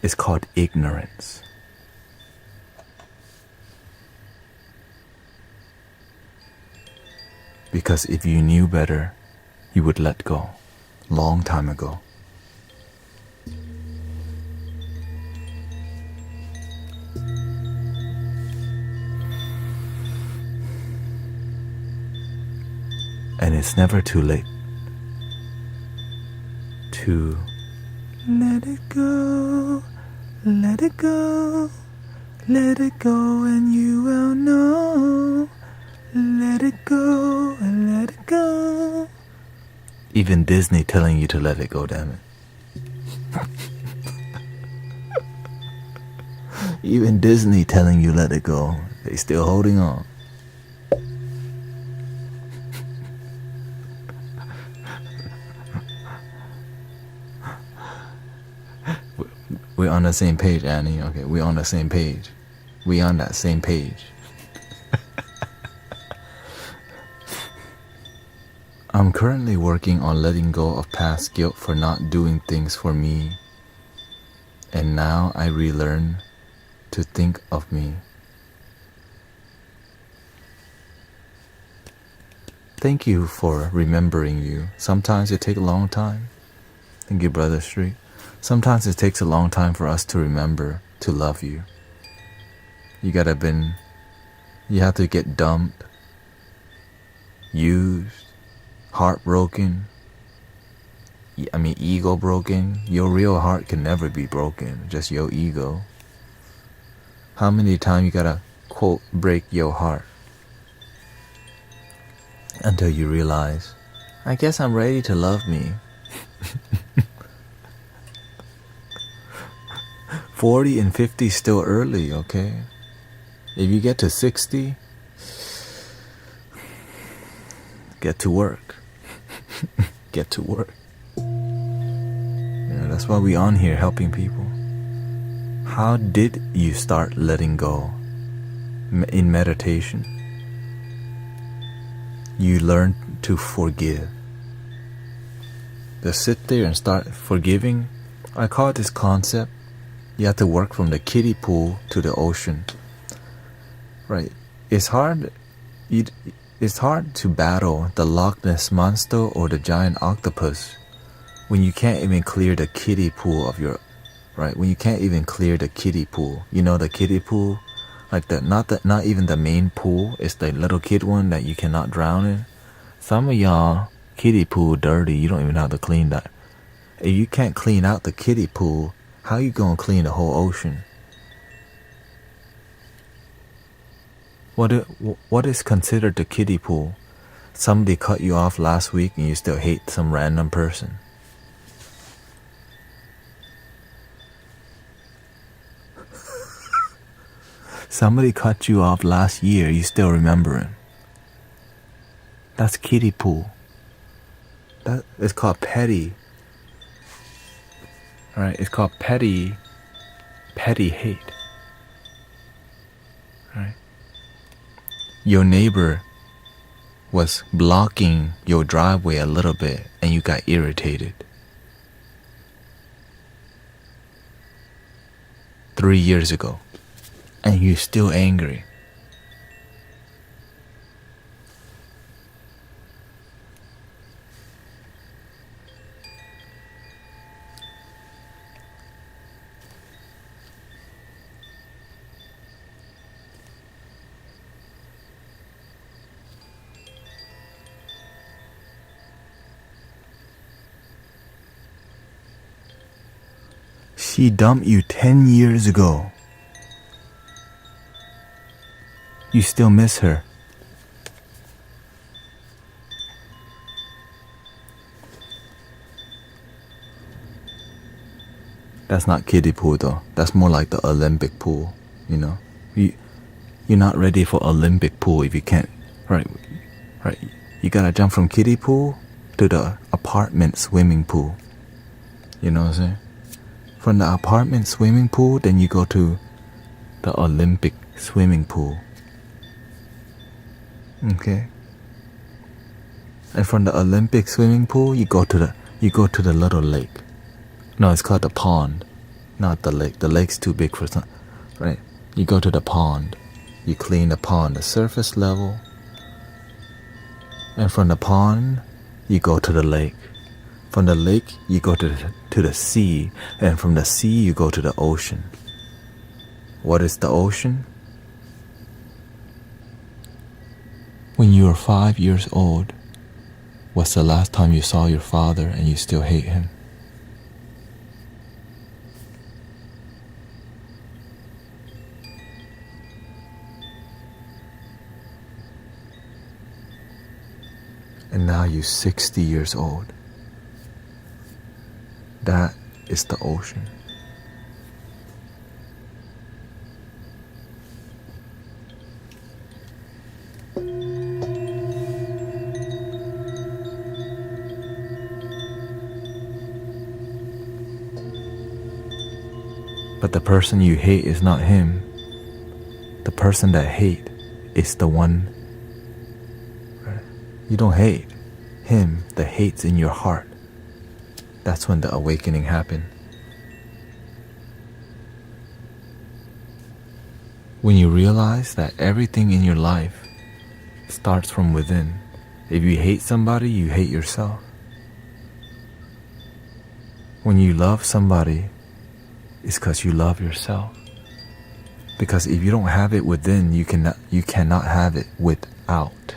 It's called ignorance. Because if you knew better, you would let go. Long time ago. And it's never too late to let it go, let it go, let it go, and you will know. Let it go, let it go. Even Disney telling you to let it go, damn it. Even Disney telling you let it go. They still holding on. We're on the same page, Annie. Okay, we're on the same page. We on that same page. I'm currently working on letting go of past guilt for not doing things for me. And now I relearn to think of me. Thank you for remembering you. Sometimes it takes a long time. Thank you, Brother Street. Sometimes it takes a long time for us to remember to love you. You have to get dumped, used, heartbroken, ego broken. Your real heart can never be broken, just your ego. How many times you gotta, quote, break your heart? Until you realize, I guess I'm ready to love me. 40 and 50 is still early, okay? If you get to 60, get to work. Get to work. Yeah, that's why we on here helping people. How did you start letting go? In meditation, you learn to forgive. Just sit there and start forgiving. I call this concept, you have to work from the kiddie pool to the ocean. Right. It's hard to battle the Loch Ness monster or the giant octopus when you can't even clear the kiddie pool of your, right? When you can't even clear the kiddie pool. You know the kiddie pool? Like not even the main pool. It's the little kid one that you cannot drown in. Some of y'all kiddie pool dirty. You don't even have to clean that. If you can't clean out the kiddie pool, how you gonna clean the whole ocean? What is considered the kiddie pool? Somebody cut you off last week and you still hate some random person. Somebody cut you off last year, you still remember him. That's kiddie pool. That is called petty. Alright, it's called petty hate. Right? Your neighbor was blocking your driveway a little bit and you got irritated. 3 years ago, and you're still angry. She dumped you 10 years ago. You still miss her. That's not kiddie pool though. That's more like the Olympic pool, you know. You're not ready for Olympic pool if you can't, right? You gotta jump from kiddie pool to the apartment swimming pool. You know what I'm saying? From the apartment swimming pool, then you go to the Olympic swimming pool. Okay. And from the Olympic swimming pool, you go to the little lake. No, it's called the pond, not the lake. The lake's too big for some, right? You go to the pond. You clean the pond, the surface level. And from the pond, you go to the lake. From the lake, you go to the sea. And from the sea, you go to the ocean. What is the ocean? When you were 5 years old, what's the last time you saw your father and you still hate him? And now you're 60 years old. That is the ocean. But the person you hate is not him. The person that hate is the one. You don't hate him. The hate's in your heart. That's when the awakening happened. When you realize that everything in your life starts from within. If you hate somebody, you hate yourself. When you love somebody, it's because you love yourself. Because if you don't have it within, you cannot have it without.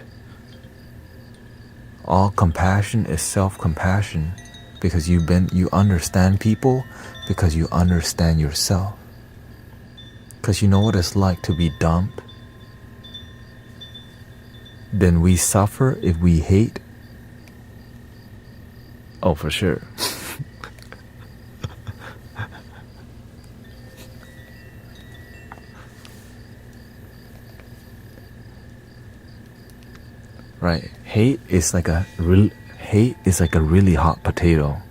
All compassion is self-compassion because you understand people because you understand yourself. Because you know what it's like to be dumped. Then we suffer if we hate. Oh, for sure. Right, hate is like a really hot potato.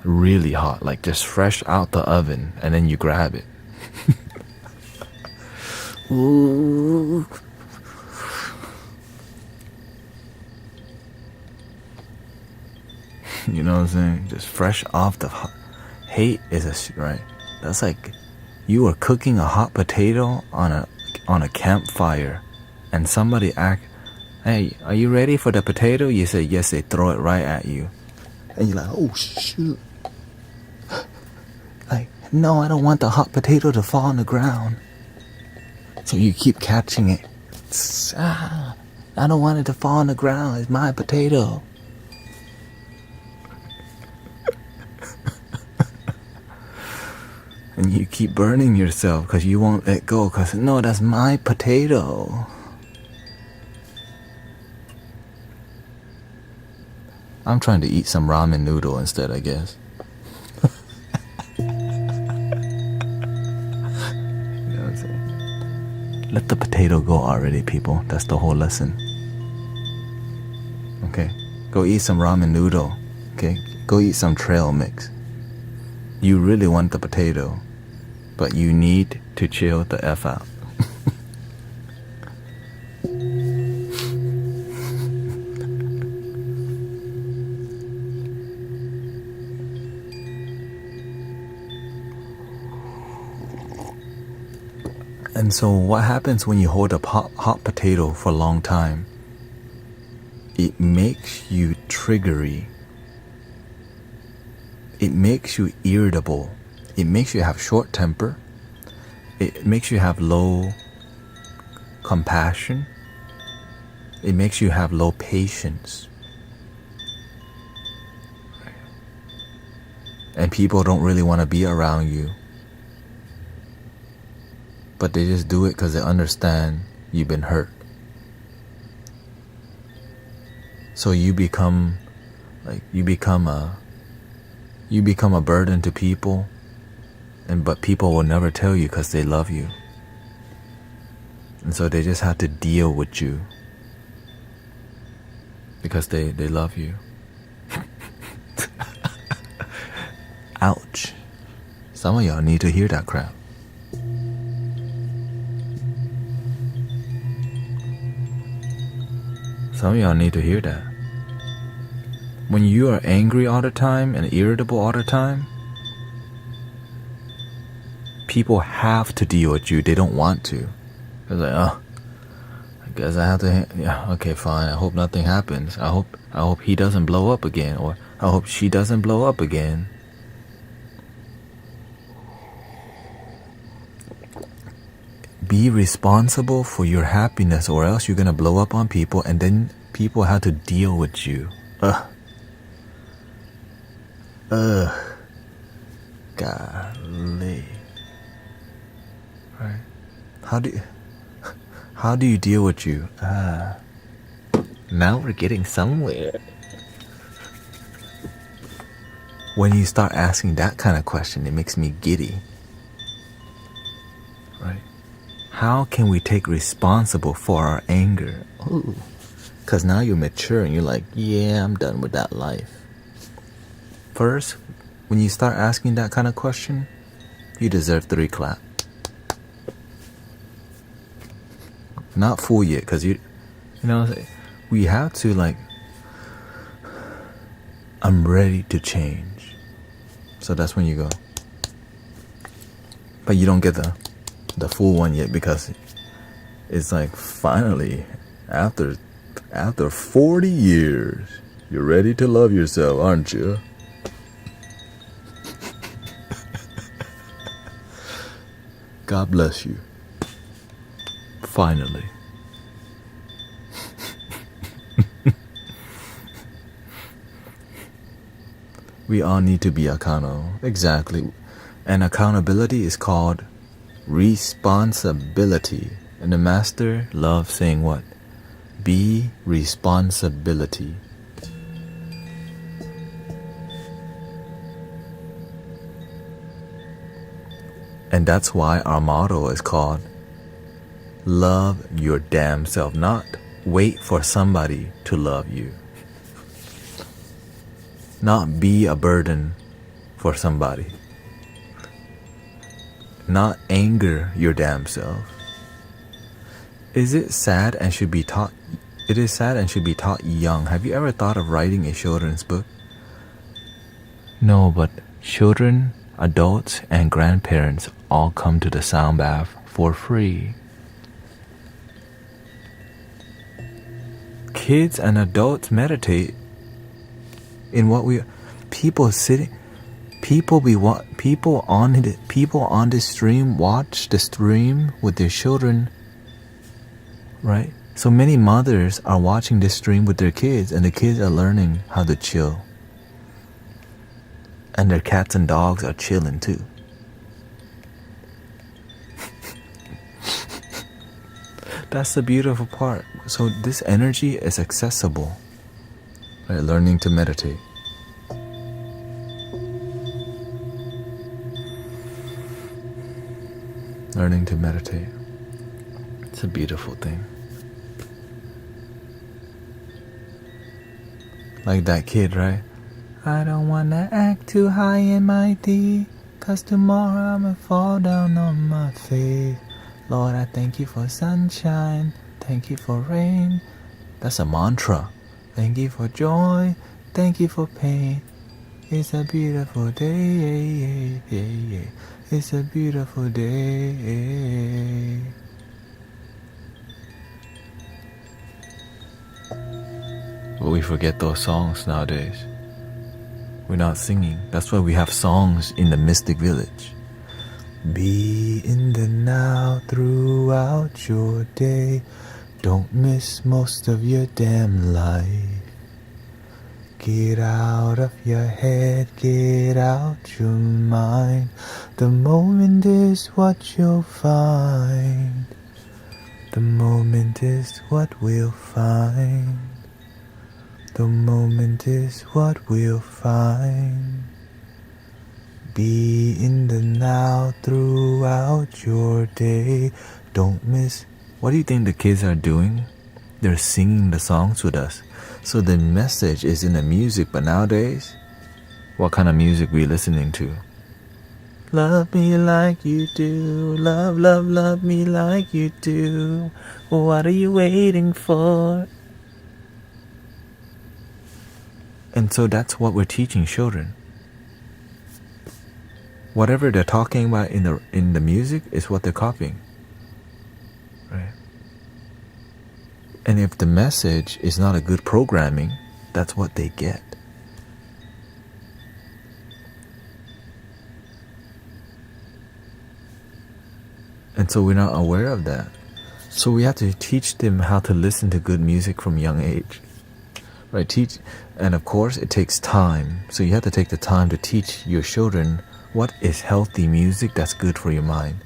Really hot, like just fresh out the oven, and then you grab it. Ooh. You know what I'm saying? Just fresh off the hot. Hate is right. That's like you were cooking a hot potato on a campfire. And somebody hey, are you ready for the potato? You say yes, they throw it right at you. And you're like, oh shoot. Like, no, I don't want the hot potato to fall on the ground. So you keep catching it. I don't want it to fall on the ground. It's my potato. And you keep burning yourself because you won't let go. Because, no, that's my potato. I'm trying to eat some ramen noodle instead, I guess. You know what I'm saying? Let the potato go already, people. That's the whole lesson. Okay? Go eat some ramen noodle. Okay? Go eat some trail mix. You really want the potato, but you need to chill the F out. And so what happens when you hold a hot potato for a long time? It makes you triggery. It makes you irritable. It makes you have short temper. It makes you have low compassion. It makes you have low patience. And people don't really want to be around you. But they just do it because they understand you've been hurt. So you become a burden to people, but people will never tell you because they love you. And so they just have to deal with you because they love you. Ouch. Some of y'all need to hear that crap. Some of y'all need to hear that. When you are angry all the time and irritable all the time, people have to deal with you. They don't want to. It's like, I guess I have to. Yeah, okay, fine. I hope nothing happens. I hope he doesn't blow up again, or I hope she doesn't blow up again. Be responsible for your happiness, or else you're gonna blow up on people, and then people have to deal with you. Golly. Right? How do you deal with you? Now we're getting somewhere. When you start asking that kind of question, it makes me giddy. Right? How can we take responsible for our anger? Because now you're mature and you're like, yeah, I'm done with that life. First, when you start asking that kind of question, you deserve 3 claps. Not full yet, because you know, we have to I'm ready to change. So that's when you go. But you don't get the full one yet, because it's like, finally, after 40 years, you're ready to love yourself, aren't you? God bless you. Finally. We all need to be accountable. Exactly. And accountability is called responsibility. And the master loves saying what? Be responsibility. And that's why our motto is called love your damn self, not wait for somebody to love you. Not be a burden for somebody. Not anger your damn self. It is sad and should be taught young. Have you ever thought of writing a children's book? No, but children, adults, and grandparents all come to the sound bath for free. Kids and adults meditate in what people on the stream watch the stream with their children, right? So many mothers are watching this stream with their kids, and the kids are learning how to chill. And their cats and dogs are chilling too. That's the beautiful part. So this energy is accessible. Right? Learning to meditate. Learning to meditate. It's a beautiful thing. Like that kid, right? I don't wanna act too high and mighty, 'cause tomorrow I'ma fall down on my face. Lord, I thank you for sunshine, thank you for rain. That's a mantra. Thank you for joy, thank you for pain. It's a beautiful day, It's a beautiful day. But we forget those songs nowadays. We're not singing. That's why we have songs in the mystic village. Be in the now throughout your day. Don't miss most of your damn life. Get out of your head, get out your mind. The moment is what you'll find. The moment is what we'll find. The moment is what we'll find. Be in the now throughout your day. Don't miss. What do you think the kids are doing? They're singing the songs with us. So the message is in the music, but nowadays, what kind of music we listening to? Love me like you do. Love, love, love me like you do. What are you waiting for? And so that's what we're teaching children. Whatever they're talking about in the music is what they're copying. Right? And if the message is not a good programming, that's what they get. And so we're not aware of that. So we have to teach them how to listen to good music from a young age. Right? And of course it takes time. So you have to take the time to teach your children what is healthy music that's good for your mind.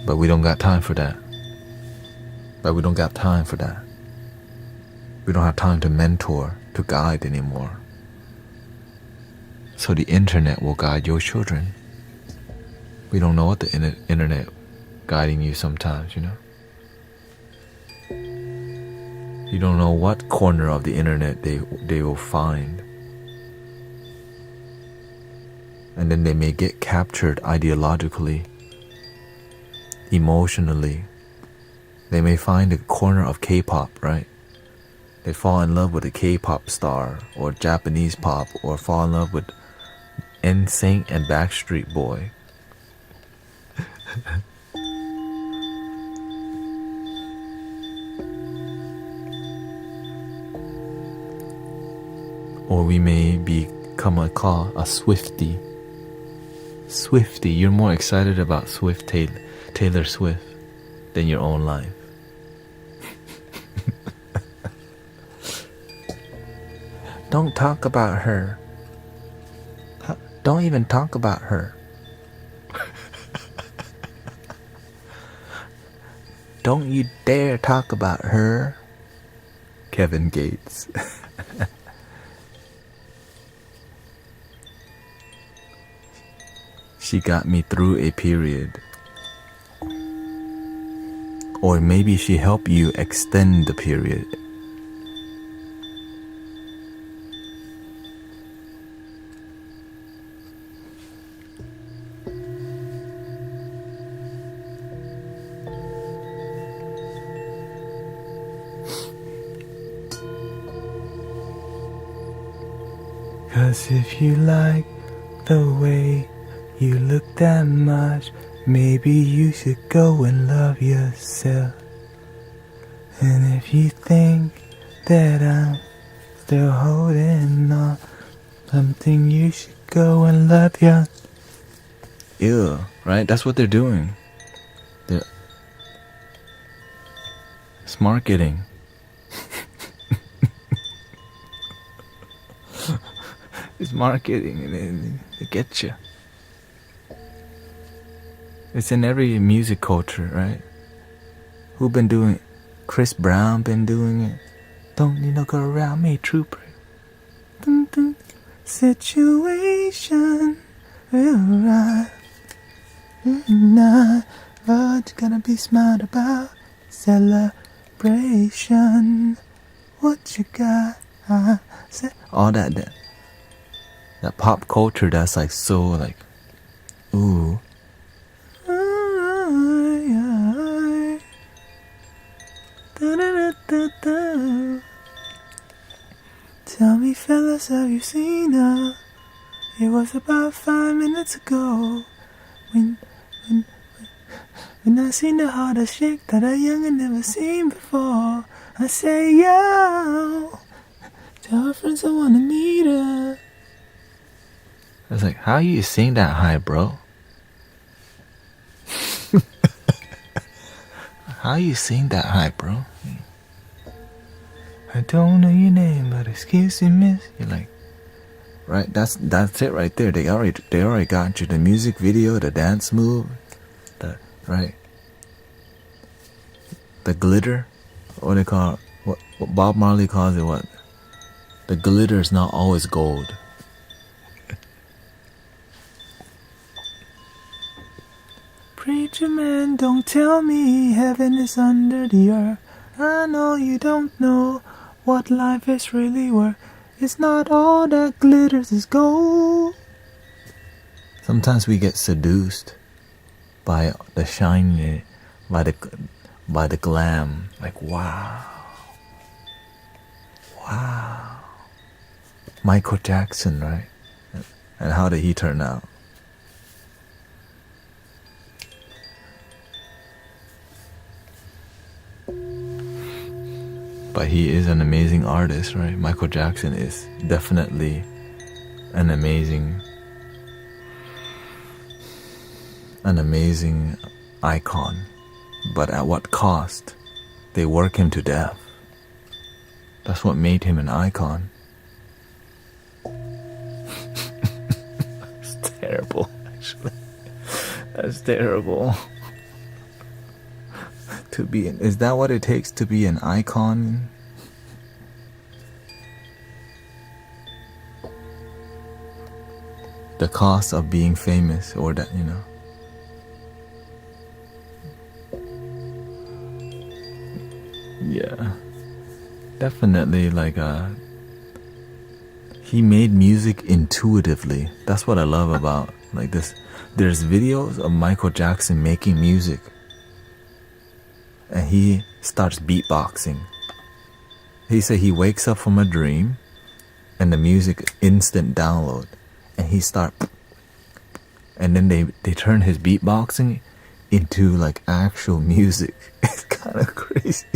But we don't got time for that. We don't have time to mentor, to guide anymore. So the internet will guide your children. We don't know what the internet guiding you sometimes, you know. You don't know what corner of the internet they will find. And then they may get captured ideologically, emotionally. They may find a corner of K-pop, right? They fall in love with a K-pop star or Japanese pop, or fall in love with NSYNC and Backstreet Boy. Or we may become a Swiftie. Swiftie, you're more excited about Taylor Swift than your own life. Don't talk about her. Don't even talk about her. Don't you dare talk about her. Kevin Gates. She got me through a period. Or maybe she helped you extend the period. Cause if you like the way you look that much, maybe you should go and love yourself. And if you think that I'm still holding on something, you should go and love yourself. Ew, right? That's what they're doing. It's marketing. It's marketing, and they get you. It's in every music culture, right? Who been doing it? Chris Brown been doing it. Don't need no go around me, trooper. Dun, dun. Situation will rise. Not what you gotta be smart about. Celebration. What you got? All that pop culture that's like so like, ooh. Tell me if fellas, have you seen her? It was about 5 minutes ago when I seen the hardest shake that a youngin' never seen before. I say, yo, tell her friends I wanna meet her. I was like, how you sing that high, bro? How you sing that high, bro? I don't know your name, but excuse me, miss. You're like, right? That's it right there. They already got you the music video, the dance move, right? The glitter, what they call it, what Bob Marley calls it, what? The glitter is not always gold. Preacher man, don't tell me heaven is under the earth. I know you don't know what life is really worth. It's not all that glitters is gold. Sometimes we get seduced by the shiny, by the glam. Like, wow. Michael Jackson, right? And how did he turn out? But he is an amazing artist, right? Michael Jackson is definitely an amazing icon. But at what cost? They work him to death. That's what made him an icon. That's terrible, actually. That's terrible. Is that what it takes to be an icon? The cost of being famous, or that, you know. Yeah, definitely. Like, he made music intuitively. That's what I love about like this. There's videos of Michael Jackson making music, and he starts beatboxing. He said he wakes up from a dream, and the music instant download, and he and then they turn his beatboxing into like actual music. It's kind of crazy.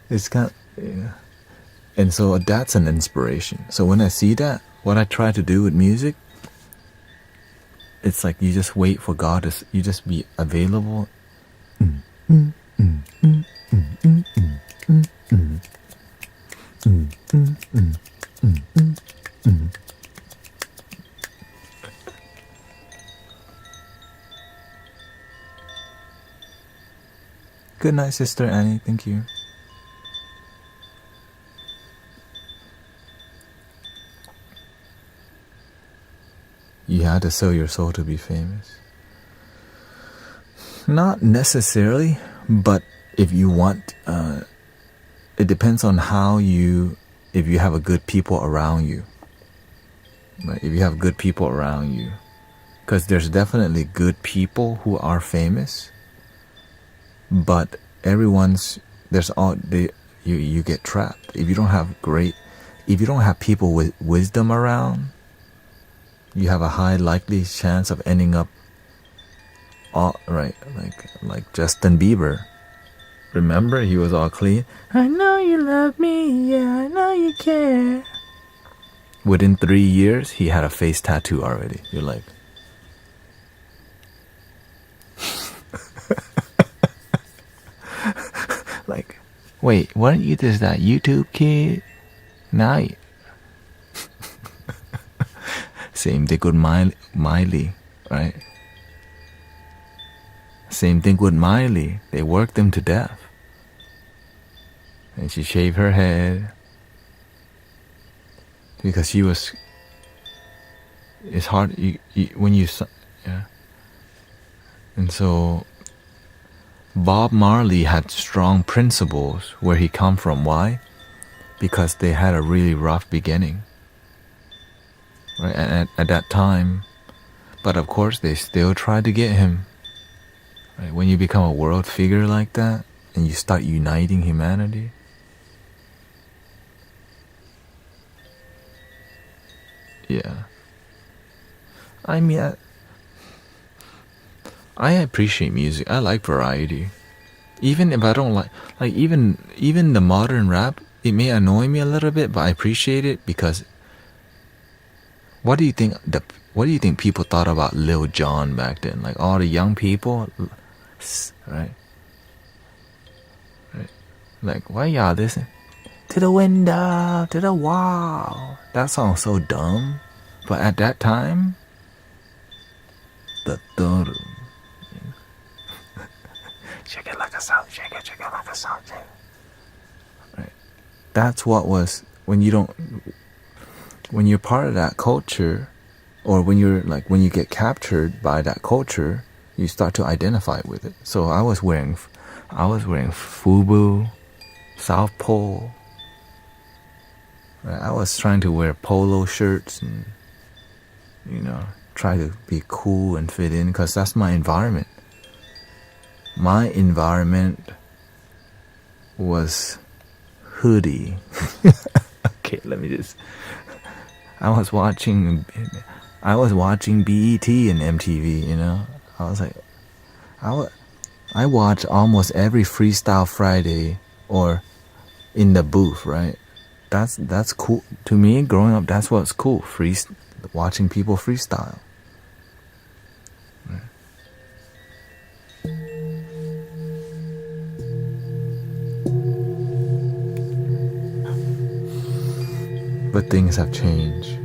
It's kind of, yeah. And so that's an inspiration. So when I see that, what I try to do with music, it's like you just wait for God to, you just be available. Good night, Sister Annie. Thank you. You had to sell your soul to be famous. Not necessarily, but if you want, it depends on if you have a good people around you. Right? If you have good people around you. Because there's definitely good people who are famous, but you get trapped. If you don't have people with wisdom around, you have a high likely chance of ending up like Justin Bieber. Remember, he was all clean. I know you love me, yeah, I know you care. Within 3 years, he had a face tattoo already. You're like, like, wait, weren't you just that YouTube kid? Now you... Same thing with Miley, right? Same thing with Miley. They worked him to death. And she shaved her head. Because she was... It's hard when you... Yeah. And so... Bob Marley had strong principles where he come from. Why? Because they had a really rough beginning. Right, at that time. But of course they still tried to get him. Right? When you become a world figure like that and you start uniting humanity, Yeah. I mean, I appreciate music. I like variety. Even if I don't like even the modern rap, it may annoy me a little bit, but I appreciate it because what do you think people thought about Lil Jon back then? Like all the young people, right? Right? Like, why y'all listen to the window, to the wall? That sounds so dumb, but at that time, the third. Shake it like a salt, shake it like a salt. Right. That's what was when you're part of that culture, or when you get captured by that culture, you start to identify with it. So I was wearing FUBU, South Pole. Right? I was trying to wear polo shirts and try to be cool and fit in because that's my environment. My environment was hoodie. Okay, let me just. I was watching BET and MTV. I was like, I watch almost every Freestyle Friday or in the booth, right? That's cool to me. Growing up, that's what's cool. Watching people freestyle. But things have changed.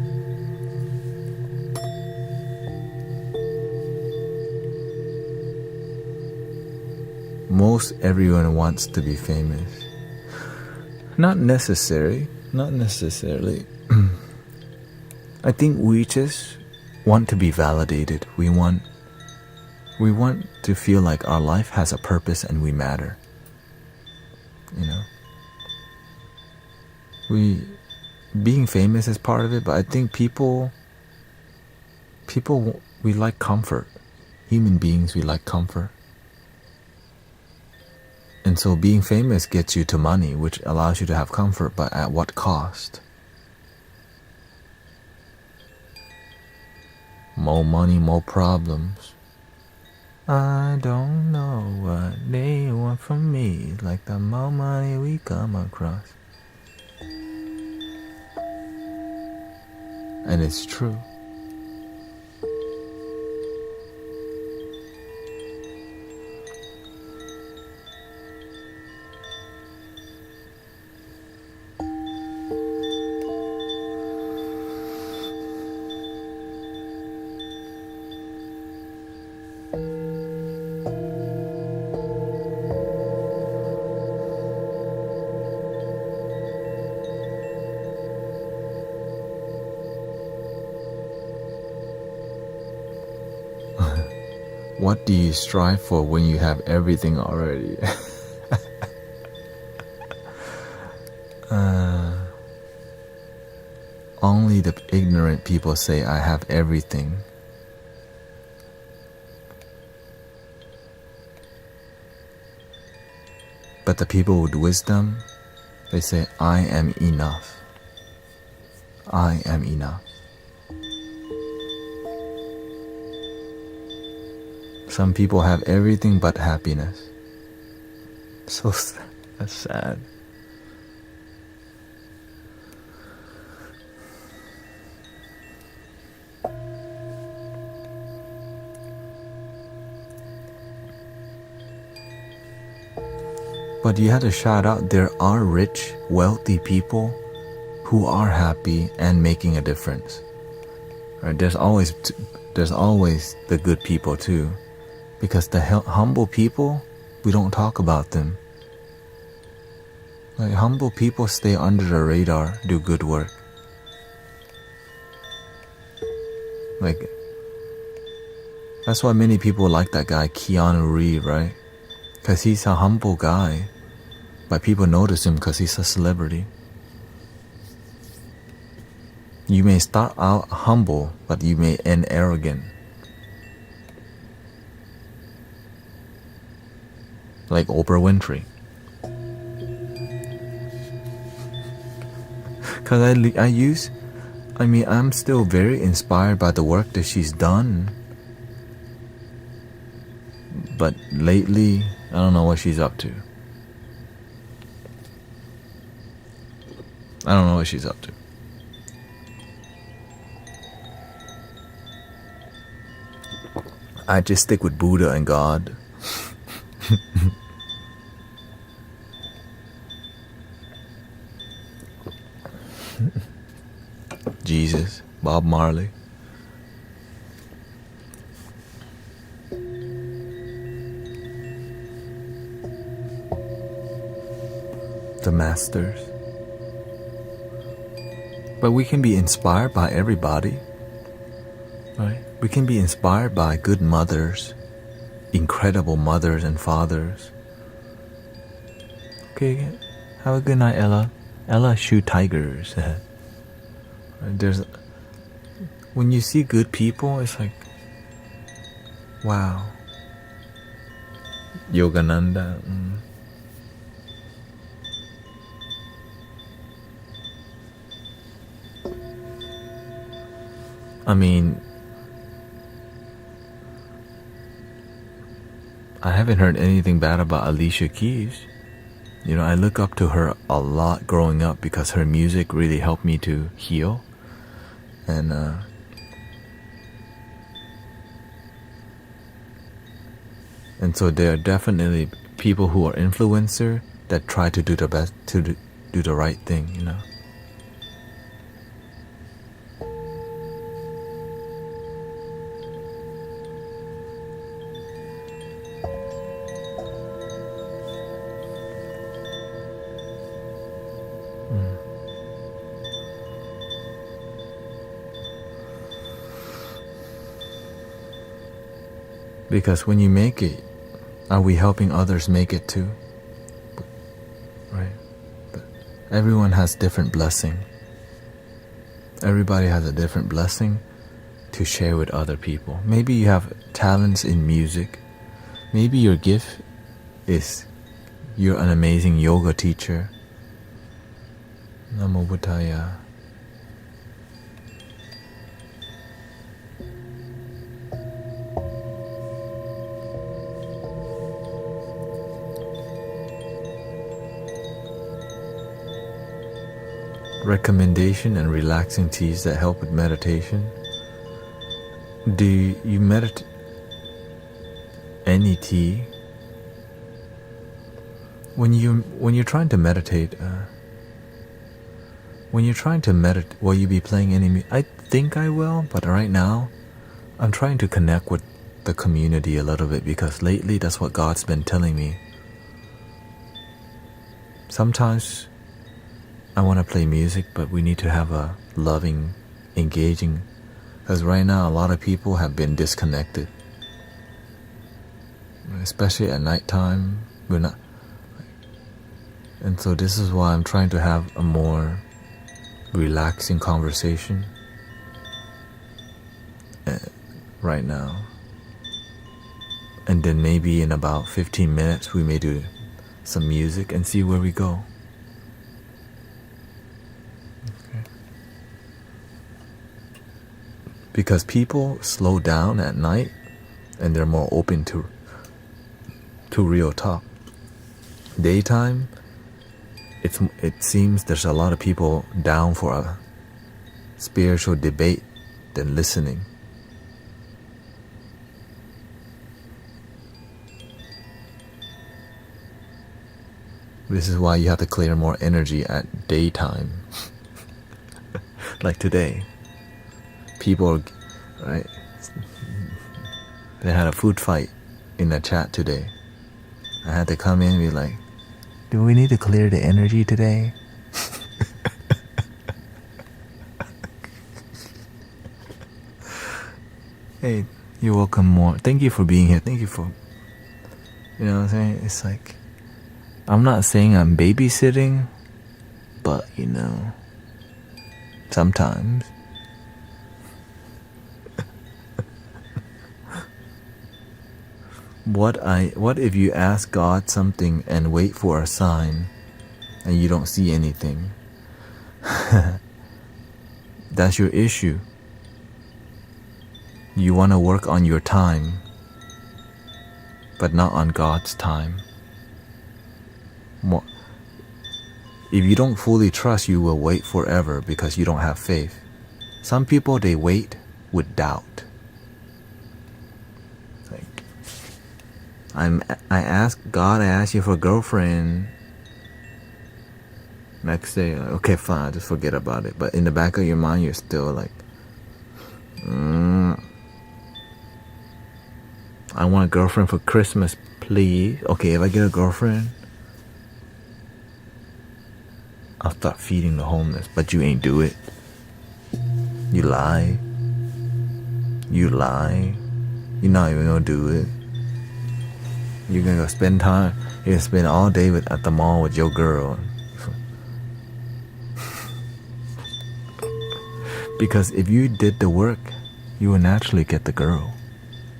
Most everyone wants to be famous. Not necessarily. I think we just want to be validated. We want to feel like our life has a purpose and we matter. Being famous is part of it, but I think people, we like comfort. Human beings, we like comfort. And so being famous gets you to money, which allows you to have comfort, but at what cost? More money, more problems. I don't know what they want from me, like the more money we come across. And it's true. What do you strive for when you have everything already? Only the ignorant people say I have everything. But the people with wisdom, they say I am enough. I am enough. Some people have everything but happiness. So that's sad. But you have to shout out, there are rich, wealthy people who are happy and making a difference. Right? There's always the good people too. Because the humble people, we don't talk about them. Like humble people stay under the radar, do good work. Like, that's why many people like that guy Keanu Reeves, right? Because he's a humble guy, but people notice him because he's a celebrity. You may start out humble, but you may end arrogant. Like Oprah Winfrey. Because I mean, I'm still very inspired by the work that she's done. But lately, I don't know what she's up to. I don't know what she's up to. I just stick with Buddha and God. Jesus, Bob Marley. The masters. But we can be inspired by everybody, right? We can be inspired by good mothers, incredible mothers and fathers. Okay, have a good night, Ella. Ella shoot tigers. When you see good people, it's like, wow. Yogananda. I mean, I haven't heard anything bad about Alicia Keys. You know, I look up to her a lot growing up because her music really helped me to heal. And so there are definitely people who are influencer that try to do the best, to do the right thing, you know. Because when you make it, are we helping others make it too? Right? But everyone has different blessing. Everybody has a different blessing to share with other people. Maybe you have talents in music. Maybe your gift is you're an amazing yoga teacher. Namo Buddhaya. Recommendation and relaxing teas that help with meditation. Do you meditate? Any tea? When you're trying to meditate, will you be playing any music? I think I will, but right now, I'm trying to connect with the community a little bit because lately that's what God's been telling me. Sometimes I want to play music, but we need to have a loving, engaging, because right now a lot of people have been disconnected. Especially at nighttime, we're not. And so this is why I'm trying to have a more relaxing conversation right now. And then maybe in about 15 minutes we may do some music and see where we go. Because people slow down at night and they're more open to real talk. Daytime, it seems there's a lot of people down for a spiritual debate than listening. This is why you have to clear more energy at daytime. Like today. People, right? They had a food fight in the chat today. I had to come in and be like, do we need to clear the energy today? Hey, you're welcome more. Thank you for being here. Thank you for, you know what I'm saying? It's like, I'm not saying I'm babysitting, but you know, sometimes. What if you ask God something and wait for a sign and you don't see anything? That's your issue. You want to work on your time, but not on God's time. If you don't fully trust, you will wait forever because you don't have faith. Some people, they wait with doubt. I ask God, I ask you for a girlfriend. Next day, okay, fine, just forget about it. But in the back of your mind, you're still like, I want a girlfriend for Christmas, please. Okay, if I get a girlfriend, I'll start feeding the homeless. But you ain't do it. You lie. You're not even gonna do it. You're gonna go spend time. You're gonna spend all day at the mall with your girl. Because if you did the work, you will naturally get the girl.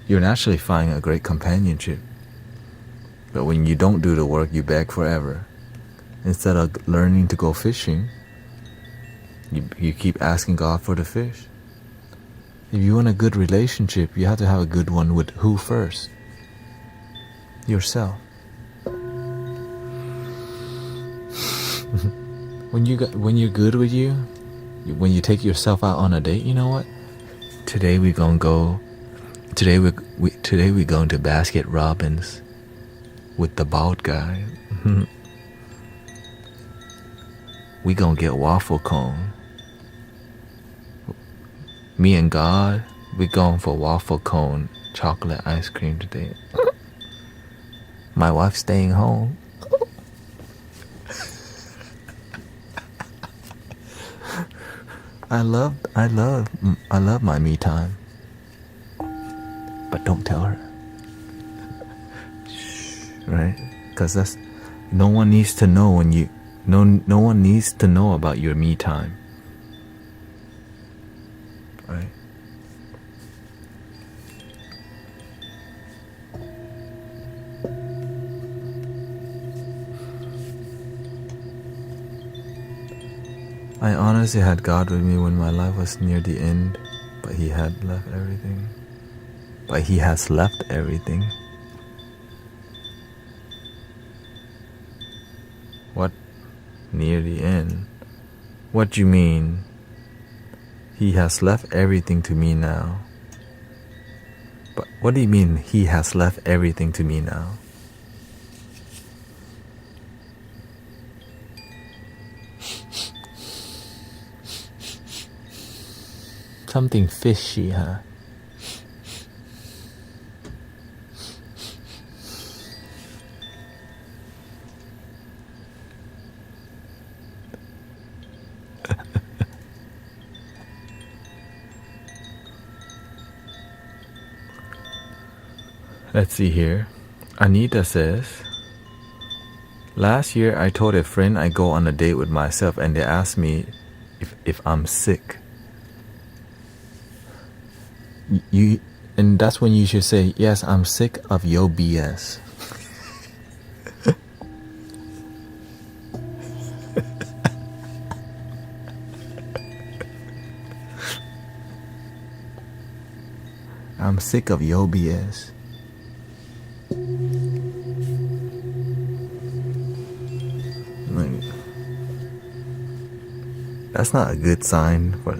You'll naturally find a great companionship. But when you don't do the work, you beg forever. Instead of learning to go fishing, you keep asking God for the fish. If you want a good relationship, you have to have a good one with who first? Yourself. When you're good with you, when you take yourself out on a date, you know what? Today we're going to Basket Robbins with the bald guy. We gonna get waffle cone. Me and God, we going for waffle cone chocolate ice cream today. My wife's staying home. I love my me time. But don't tell her. Right? Because that's no one needs to know when you no one needs to know about your me time. Right? I honestly had God with me when my life was near the end, but He has left everything. What? Near the end? What do you mean? He has left everything to me now. But what do you mean He has left everything to me now? Something fishy, huh? Let's see here. Anita says, last year I told a friend I go on a date with myself and they asked me if I'm sick. And that's when you should say, yes, I'm sick of your BS. I'm sick of your BS. That's not a good sign for.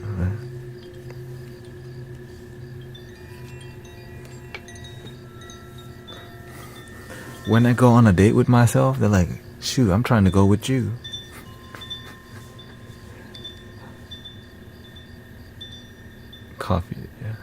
When I go on a date with myself, they're like, shoot, I'm trying to go with you. Coffee, yeah.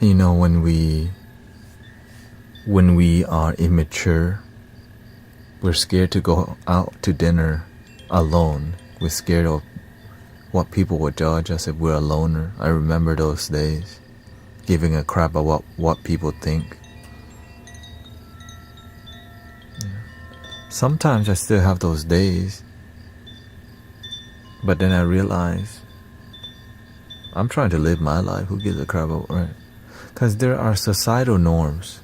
You know, when we are immature, we're scared to go out to dinner alone. We're scared of what people would judge us if we're a loner. I remember those days, giving a crap about what people think. Yeah. Sometimes I still have those days, But then I realized I'm trying to live my life. Who gives a crap about, right? Because there are societal norms.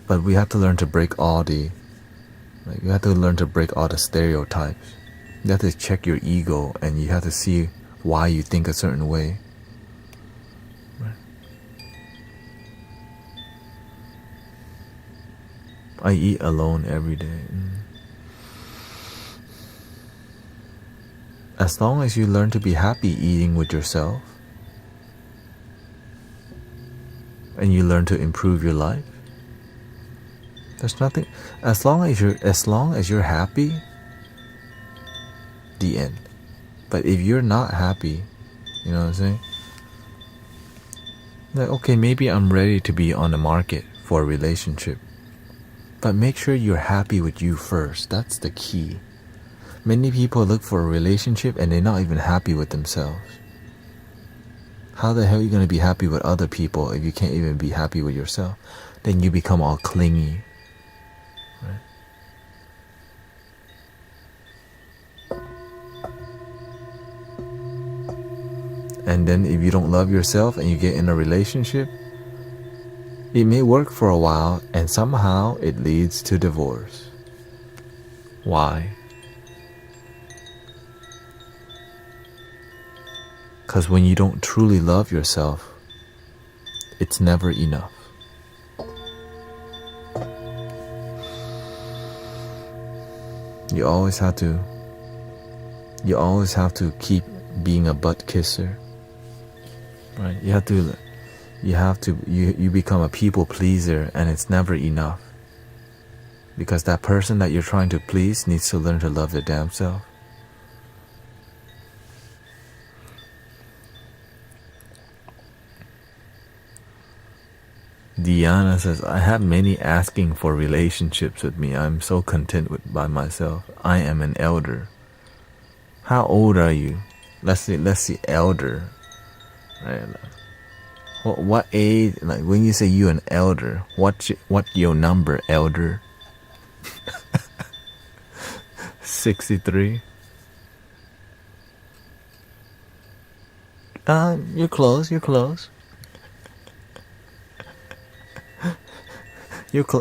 But we have to learn to break all the, like, you have to learn to break all the stereotypes. You have to check your ego, and you have to see why you think a certain way. Right? I eat alone every day. As long as you learn to be happy eating with yourself, and you learn to improve your life, there's nothing. As long as you're happy, the end. But if you're not happy, you know what I'm saying? Like, okay, maybe I'm ready to be on the market for a relationship. But make sure you're happy with you first. That's the key. Many people look for a relationship and they're not even happy with themselves. How the hell are you going to be happy with other people if you can't even be happy with yourself? Then you become all clingy. Right? And then if you don't love yourself and you get in a relationship, it may work for a while and somehow it leads to divorce. Why? Because when you don't truly love yourself, it's never enough. You always have to keep being a butt kisser. Right? You become a people pleaser, and it's never enough. Because that person that you're trying to please needs to learn to love their damn self. Diana says, I have many asking for relationships with me. I'm so content by myself. I am an elder. How old are you? Let's see, elder. Right? What age? Like when you say you an elder, what your number, elder? 63. You're close. You're close.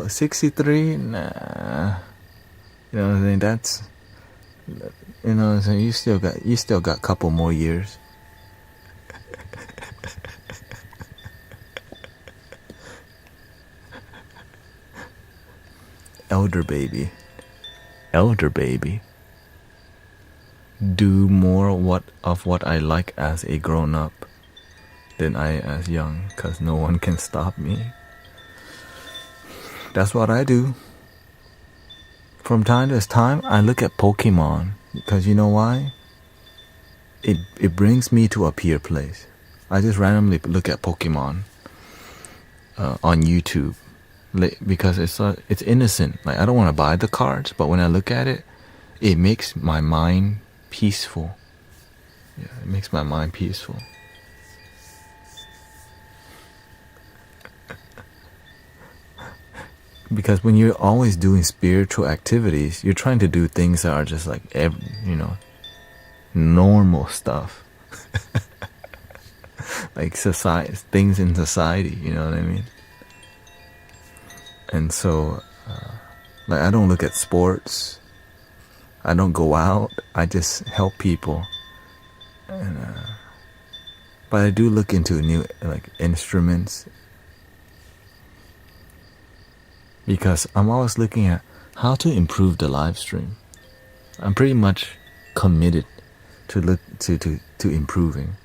63? Nah. You know what I'm saying? That's, you know what I'm saying? You still got a couple more years. Elder baby. Do more of what I like as a grown-up than I as young, because no one can stop me. That's what I do. From time to time, I look at Pokemon, because you know why? It brings me to a peer place. I just randomly look at Pokemon on YouTube, because it's innocent. Like, I don't want to buy the cards, but when I look at it, it makes my mind peaceful. Yeah, it makes my mind peaceful. Because when you're always doing spiritual activities, you're trying to do things that are just like, normal stuff. Like society, things in society, you know what I mean? And so, like, I don't look at sports. I don't go out. I just help people. And, but I do look into new, like, instruments. Because I'm always looking at how to improve the live stream. I'm pretty much committed to improving,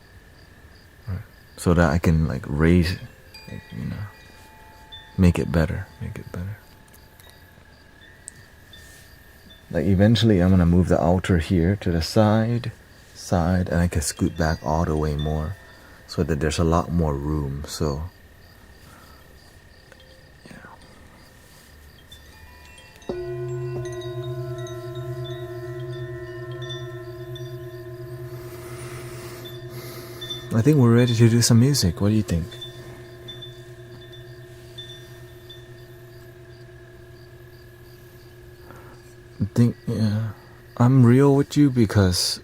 right? So that I can, like, raise, like, make it better. Like, eventually I'm gonna move the altar here to the side, and I can scoot back all the way more, so that there's a lot more room. So I think we're ready to do some music. What do you think? I think, yeah, I'm real with you because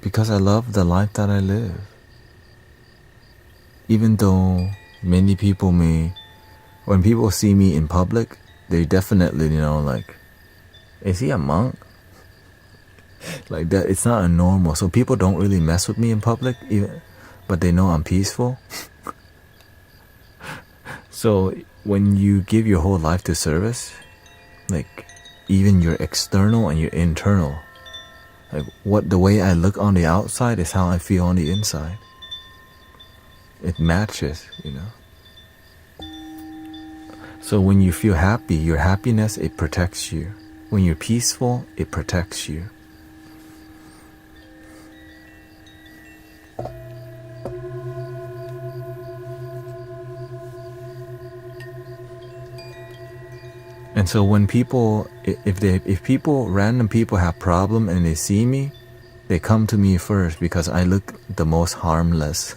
because I love the life that I live. Even though many people when people see me in public, they definitely, like, is he a monk? Like that, it's not a normal. So people don't really mess with me in public, but they know I'm peaceful. So when you give your whole life to service, like even your external and your internal, like the way I look on the outside is how I feel on the inside. It matches, So when you feel happy, your happiness, it protects you. When you're peaceful, it protects you. And so when people, random people have problem and they see me, they come to me first because I look the most harmless.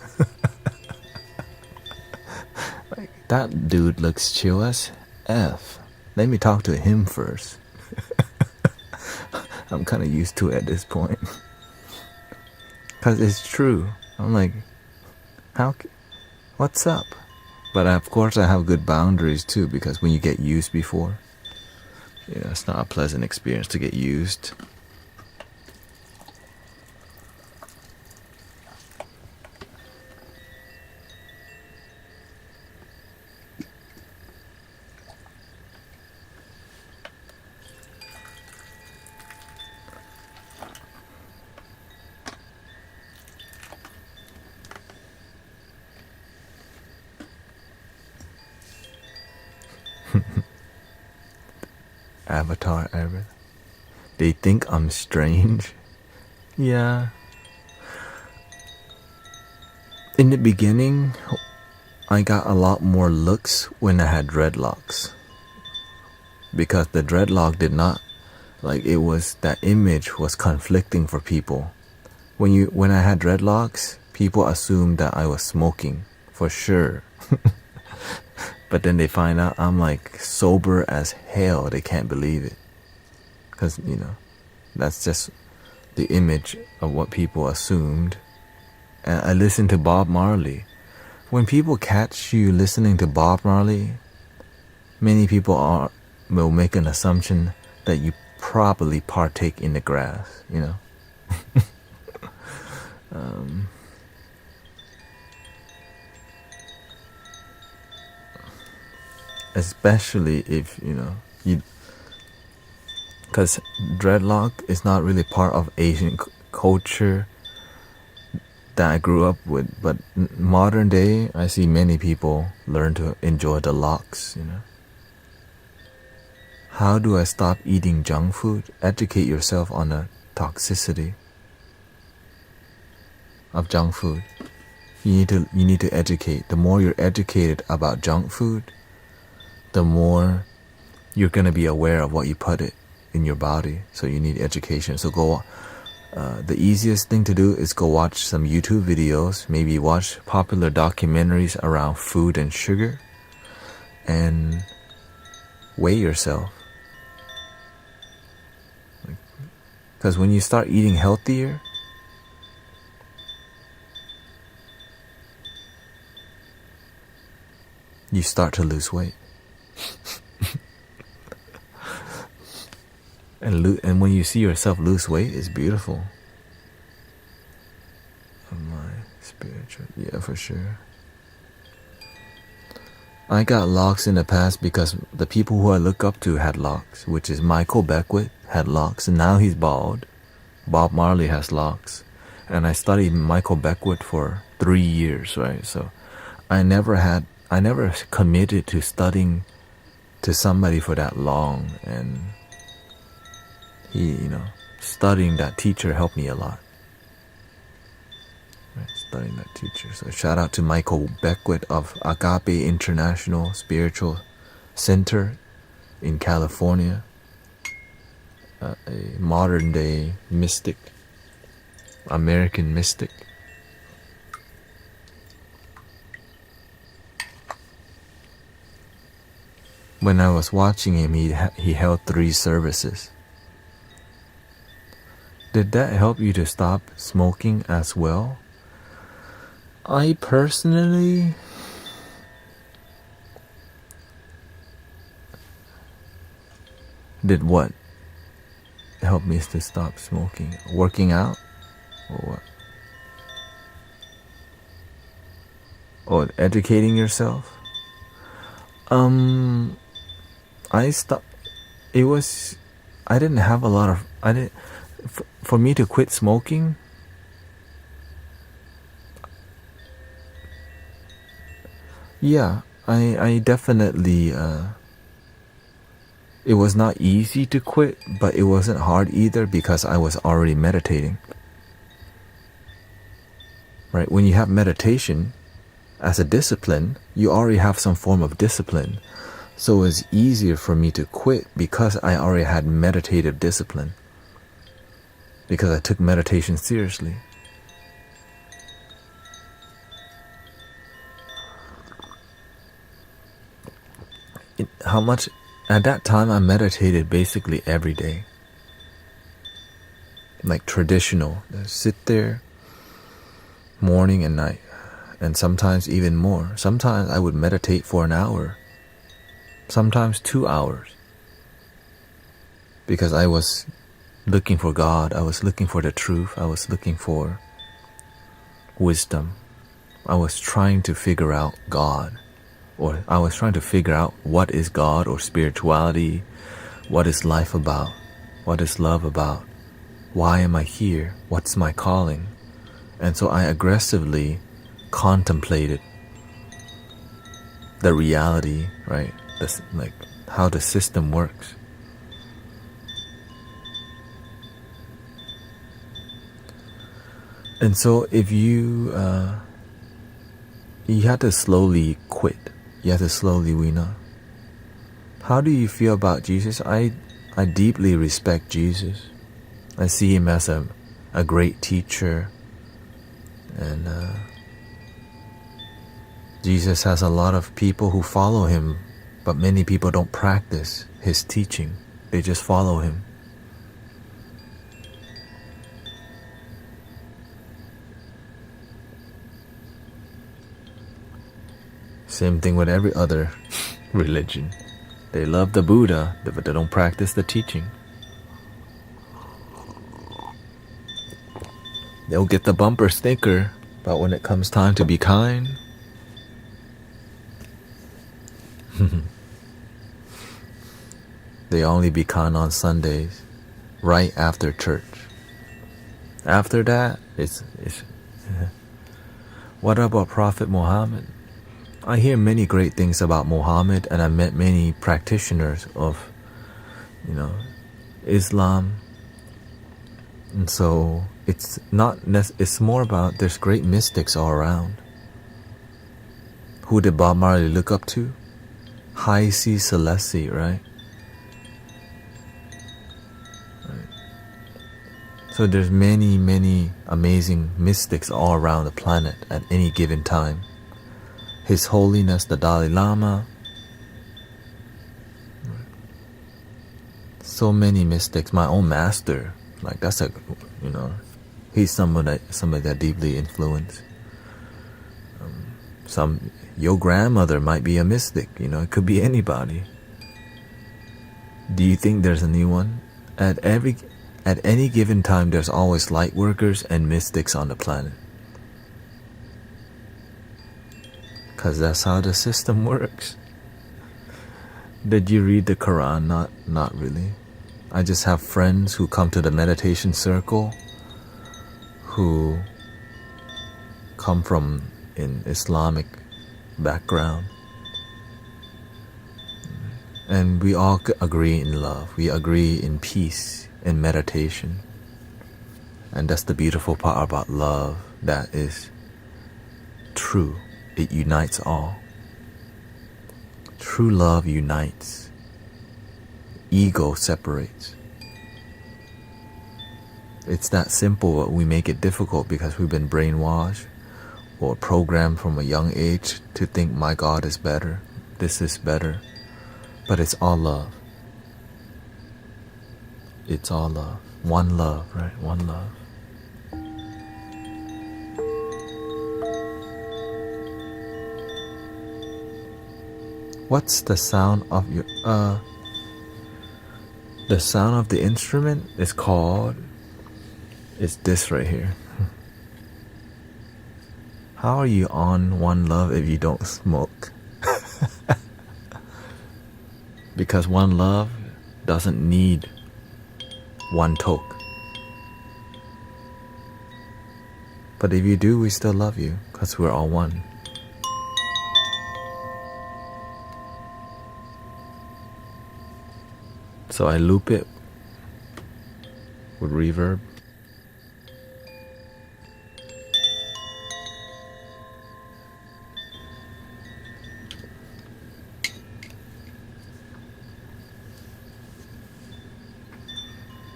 Like, that dude looks chill as F. Let me talk to him first. I'm kind of used to it at this point. Because it's true. I'm like, what's up? But of course I have good boundaries too, because when you get used before, it's not a pleasant experience to get used. Avatar error. They think I'm strange. Yeah. In the beginning, I got a lot more looks when I had dreadlocks. Because the dreadlock did not, that image was conflicting for people. When I had dreadlocks, people assumed that I was smoking, for sure. But then they find out I'm like sober as hell. They can't believe it. Because, that's just the image of what people assumed. And I listened to Bob Marley. When people catch you listening to Bob Marley, many people will make an assumption that you probably partake in the grass, especially if, because dreadlock is not really part of Asian culture that I grew up with, but modern day, I see many people learn to enjoy the locks, How do I stop eating junk food? Educate yourself on the toxicity of junk food. You need to educate. The more you're educated about junk food, the more you're gonna be aware of what you put it in your body. So you need education. So the easiest thing to do is go watch some YouTube videos. Maybe watch popular documentaries around food and sugar, and weigh yourself. Because when you start eating healthier, you start to lose weight. And when you see yourself lose weight, it's beautiful. My spiritual, yeah, for sure. I got locks in the past because the people who I look up to had locks, which is Michael Beckwith had locks, and now he's bald. Bob Marley has locks. And I studied Michael Beckwith for 3 years, right? So I never committed to studying to somebody for that long, and he, studying that teacher helped me a lot. Right, studying that teacher. So shout out to Michael Beckwith of Agape International Spiritual Center in California. A modern day mystic, American mystic. When I was watching him, he held 3 services. Did that help you to stop smoking as well? I personally... Did what help me to stop smoking? Working out? Or what? Or educating yourself? I stopped. It was... I didn't have a lot of... For me to quit smoking... Yeah, I definitely... it was not easy to quit, but it wasn't hard either because I was already meditating. Right? When you have meditation as a discipline, you already have some form of discipline. So it's easier for me to quit because I already had meditative discipline. Because I took meditation seriously. How much... At that time, I meditated basically every day. Like traditional. Sit there, morning and night. And sometimes even more. Sometimes I would meditate for an hour. Sometimes 2 hours. Because I was looking for God. I was looking for the truth. I was looking for wisdom. I was trying to figure out God. Or I was trying to figure out what is God or spirituality, what is life about, what is love about, why am I here, what's my calling. And so I aggressively contemplated the reality, right? This, like how the system works. And so if you had to slowly quit. You have to slowly wean off. How do you feel about Jesus? I deeply respect Jesus. I see him as a great teacher. And Jesus has a lot of people who follow him, but many people don't practice his teaching. They just follow him. Same thing with every other religion. They love the Buddha, but they don't practice the teaching. They'll get the bumper sticker, but when it comes time to be kind, they only be kind on Sundays, right after church. After that, it's What about Prophet Muhammad? I hear many great things about Muhammad, and I met many practitioners of, Islam. And so it's more about there's great mystics all around. Who did Bob Marley look up to? High C Celestia, right? So there's many, many amazing mystics all around the planet at any given time. His Holiness the Dalai Lama. So many mystics. My own master, like that's he's somebody that deeply influenced. Your grandmother might be a mystic. It could be anybody. Do you think there's a new one? At any given time, there's always light workers and mystics on the planet. Because that's how the system works. Did you read the Quran? Not really. I just have friends who come to the meditation circle who come from an Islamic background. And we all agree in love. We agree in peace and meditation. And that's the beautiful part about love. That is true. It unites all. True love unites. Ego separates. It's that simple, but we make it difficult because we've been brainwashed or programmed from a young age to think my God is better, this is better. But it's all love. It's all love. One love, right? One love. What's the sound of your the sound of the instrument is called, it's this right here. How are you on one love if you don't smoke? Because one love doesn't need one toke. But if you do, we still love you because we're all one. So I loop it with reverb.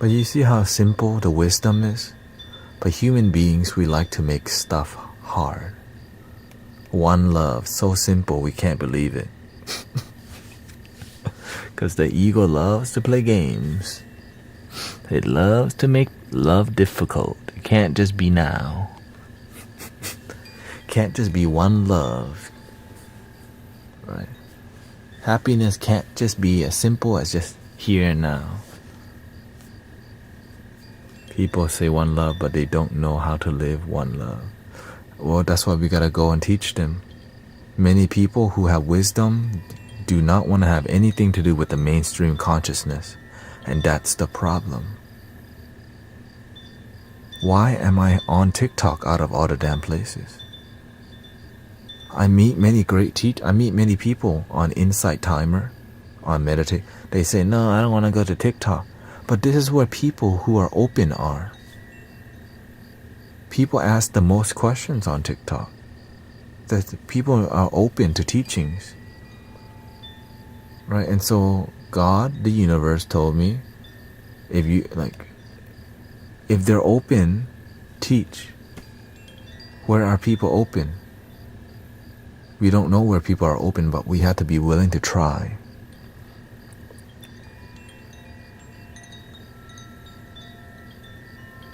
But you see how simple the wisdom is? But human beings, we like to make stuff hard. One love, so simple we can't believe it. Because the ego loves to play games. It loves to make love difficult. It can't just be now. Can't just be one love. Right? Happiness can't just be as simple as just here and now. People say one love, but they don't know how to live one love. Well, that's why we gotta go and teach them. Many people who have wisdom do not want to have anything to do with the mainstream consciousness. And that's the problem. Why am I on TikTok out of all the damn places? I meet many people on Insight Timer, on Meditate. They say, no, I don't want to go to TikTok. But this is where people who are open are. People ask the most questions on TikTok. That people are open to teachings. Right? And so God, the universe, told me, if they're open, teach. Where are people open? We don't know where people are open, but we have to be willing to try.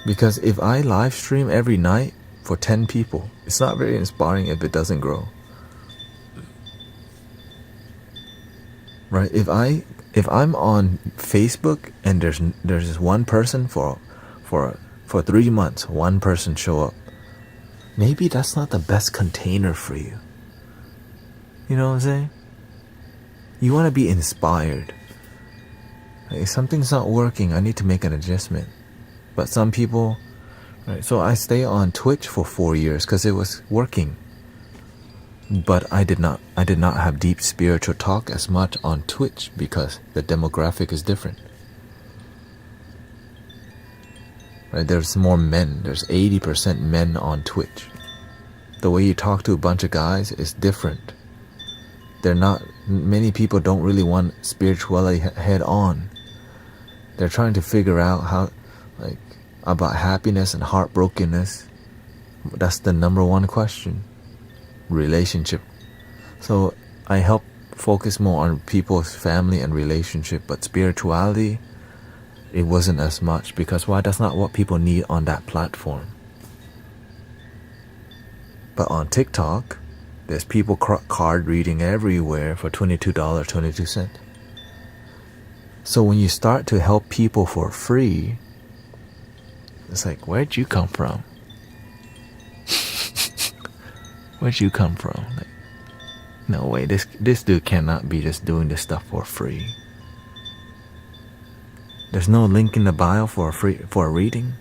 Because if I live stream every night for 10 people, it's not very inspiring if it doesn't grow. Right? If I'm on Facebook and there's just one person for 3 months, one person show up, maybe that's not the best container for you. You know what I'm saying? You want to be inspired. If something's not working, I need to make an adjustment. But some people, right? So I stay on Twitch for 4 years because it was working. But I did not have deep spiritual talk as much on Twitch because the demographic is different. Right? There's more men. There's 80% men on Twitch. The way you talk to a bunch of guys is different. Many people don't really want spirituality head on. They're trying to figure out how, about happiness and heartbrokenness. That's the number one question. Relationship. So I help focus more on people's family and relationship, but spirituality, it wasn't as much because why? That's not what people need on that platform. But on TikTok, there's people card reading everywhere for $22.22. So when you start to help people for free, it's like, where'd you come from? Where'd you come from? No way, this dude cannot be just doing this stuff for free. There's no link in the bio for a reading.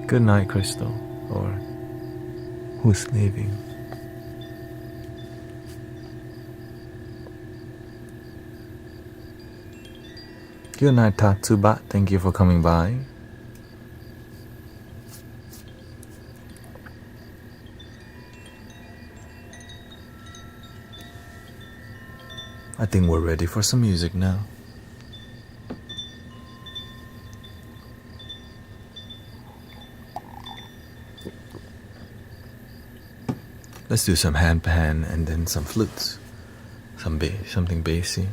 Good night, Crystal. Or who's leaving? Good night, Tatsuba. Thank you for coming by. I think we're ready for some music now. Let's do some handpan and then some flutes. Something bassy.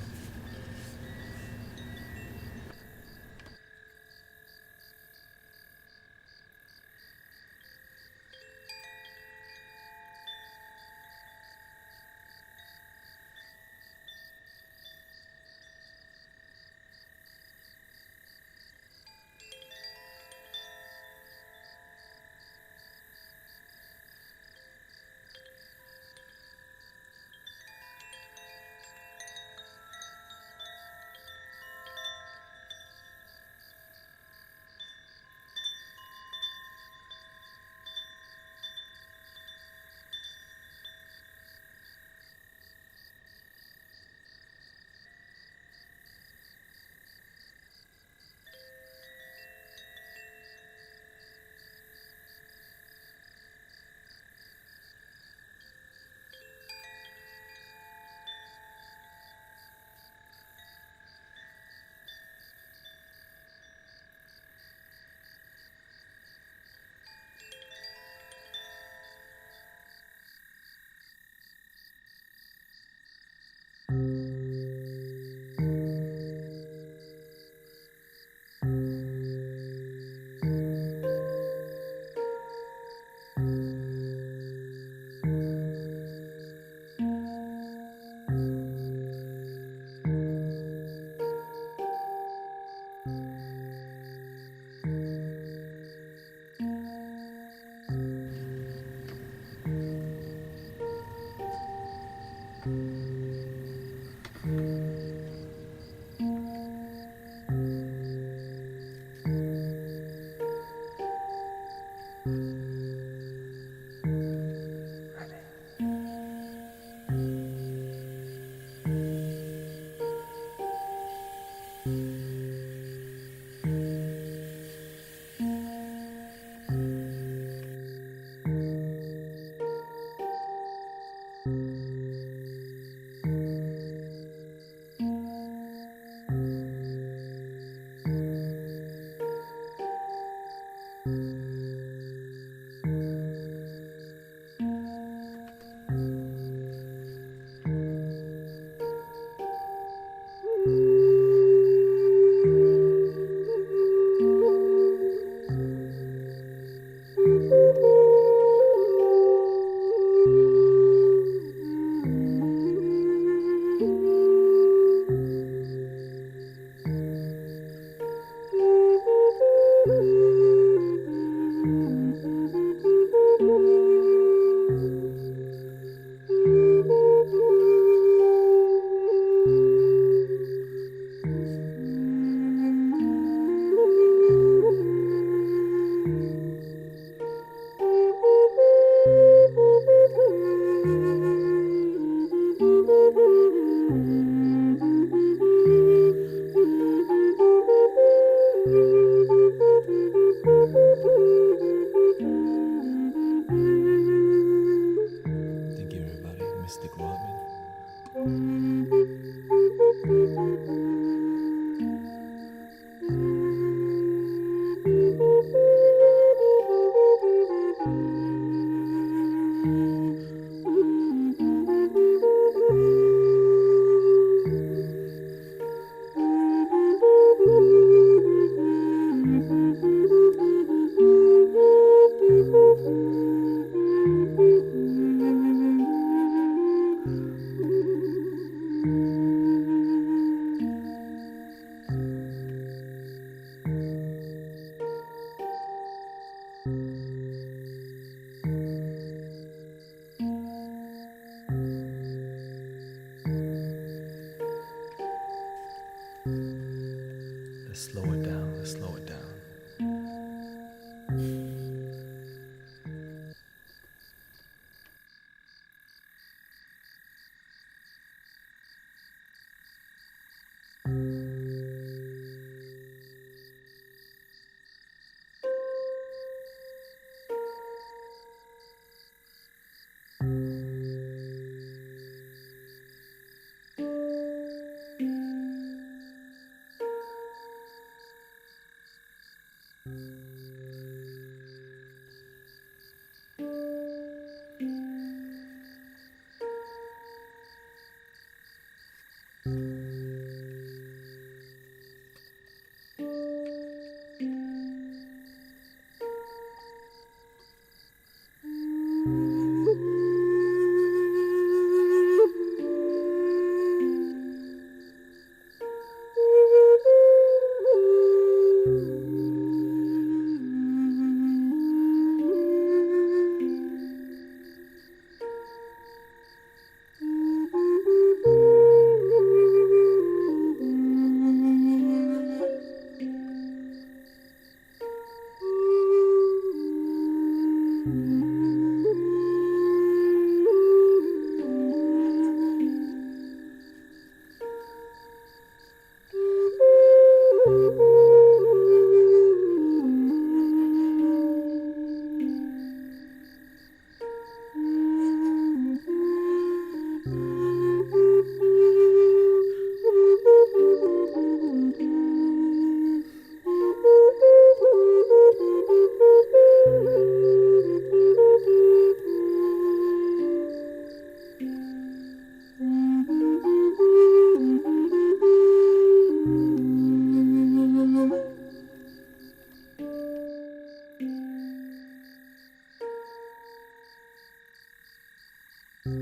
You're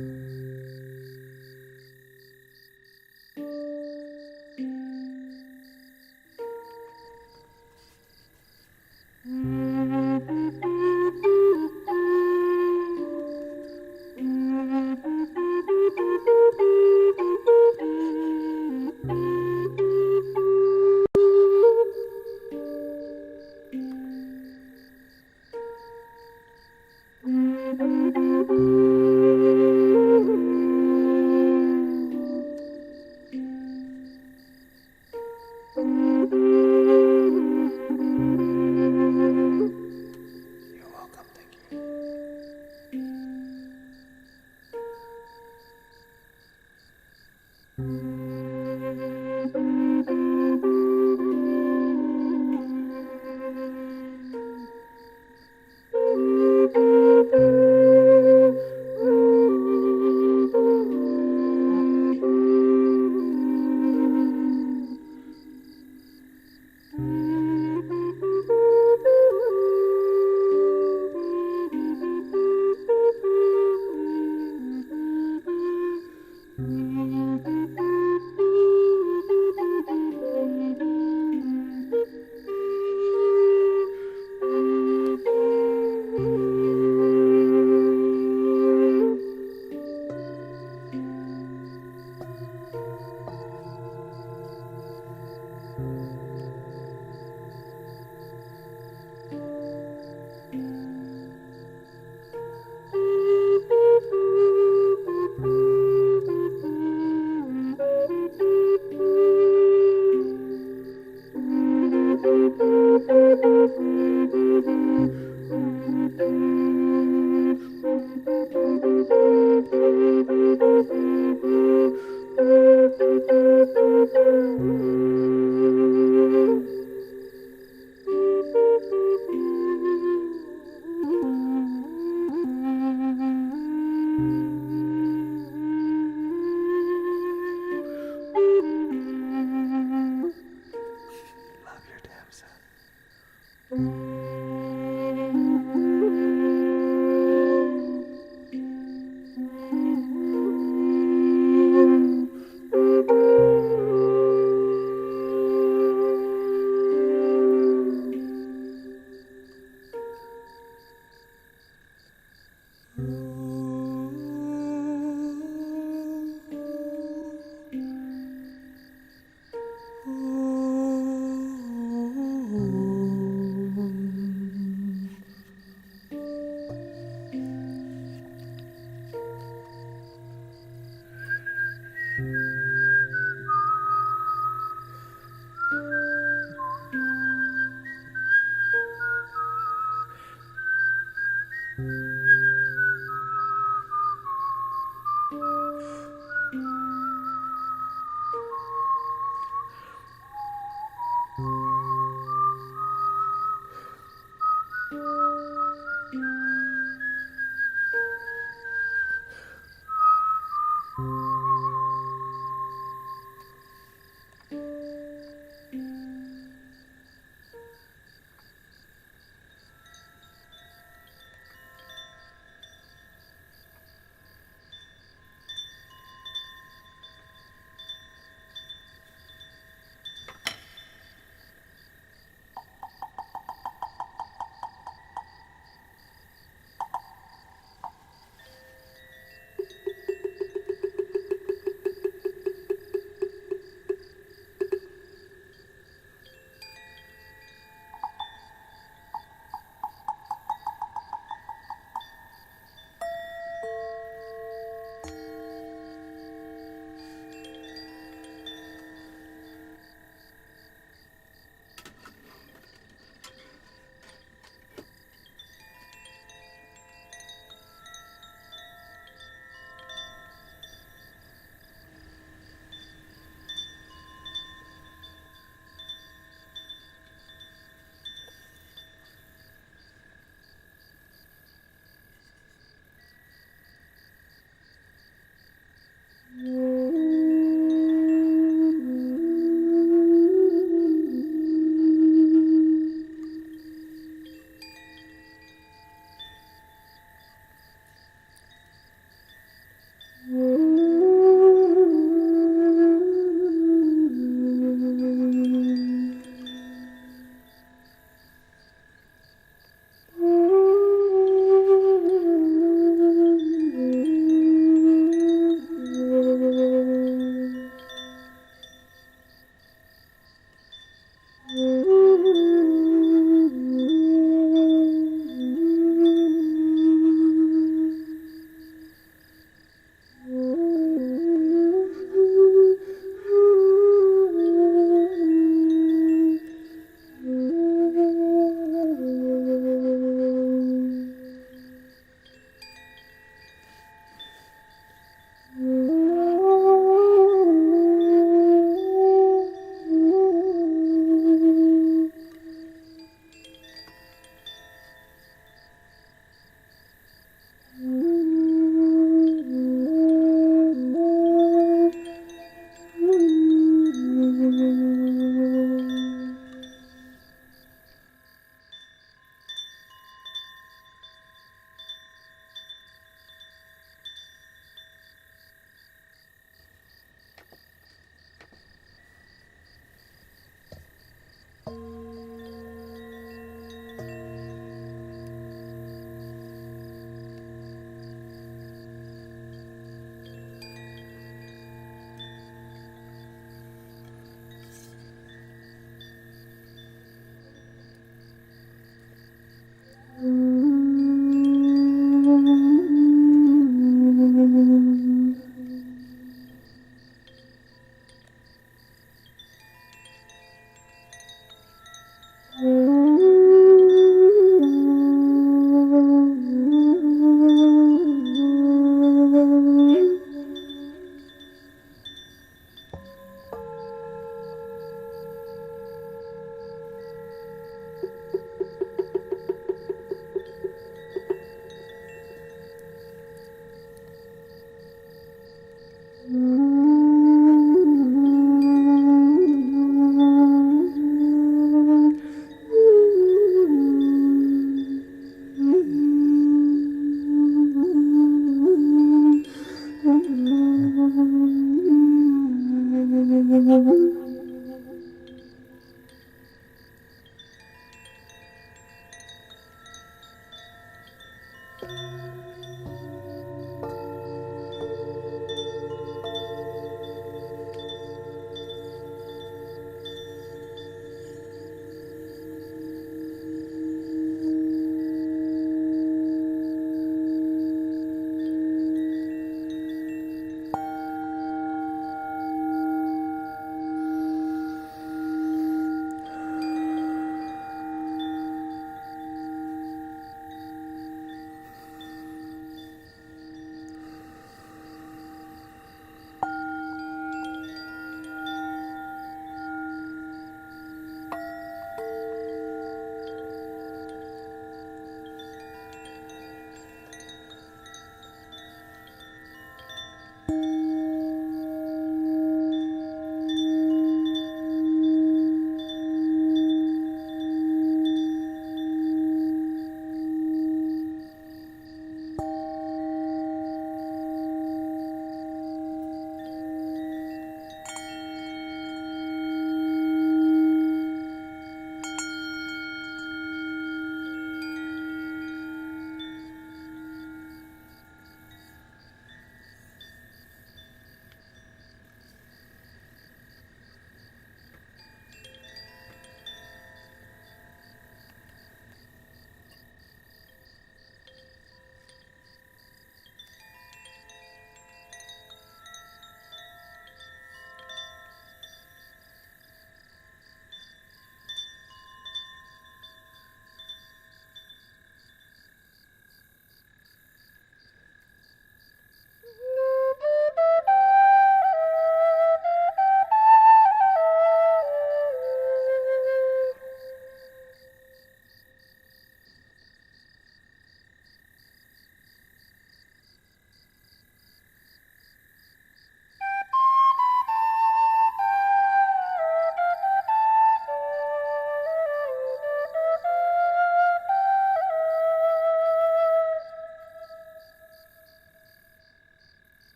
welcome, thank you. Love your damn self.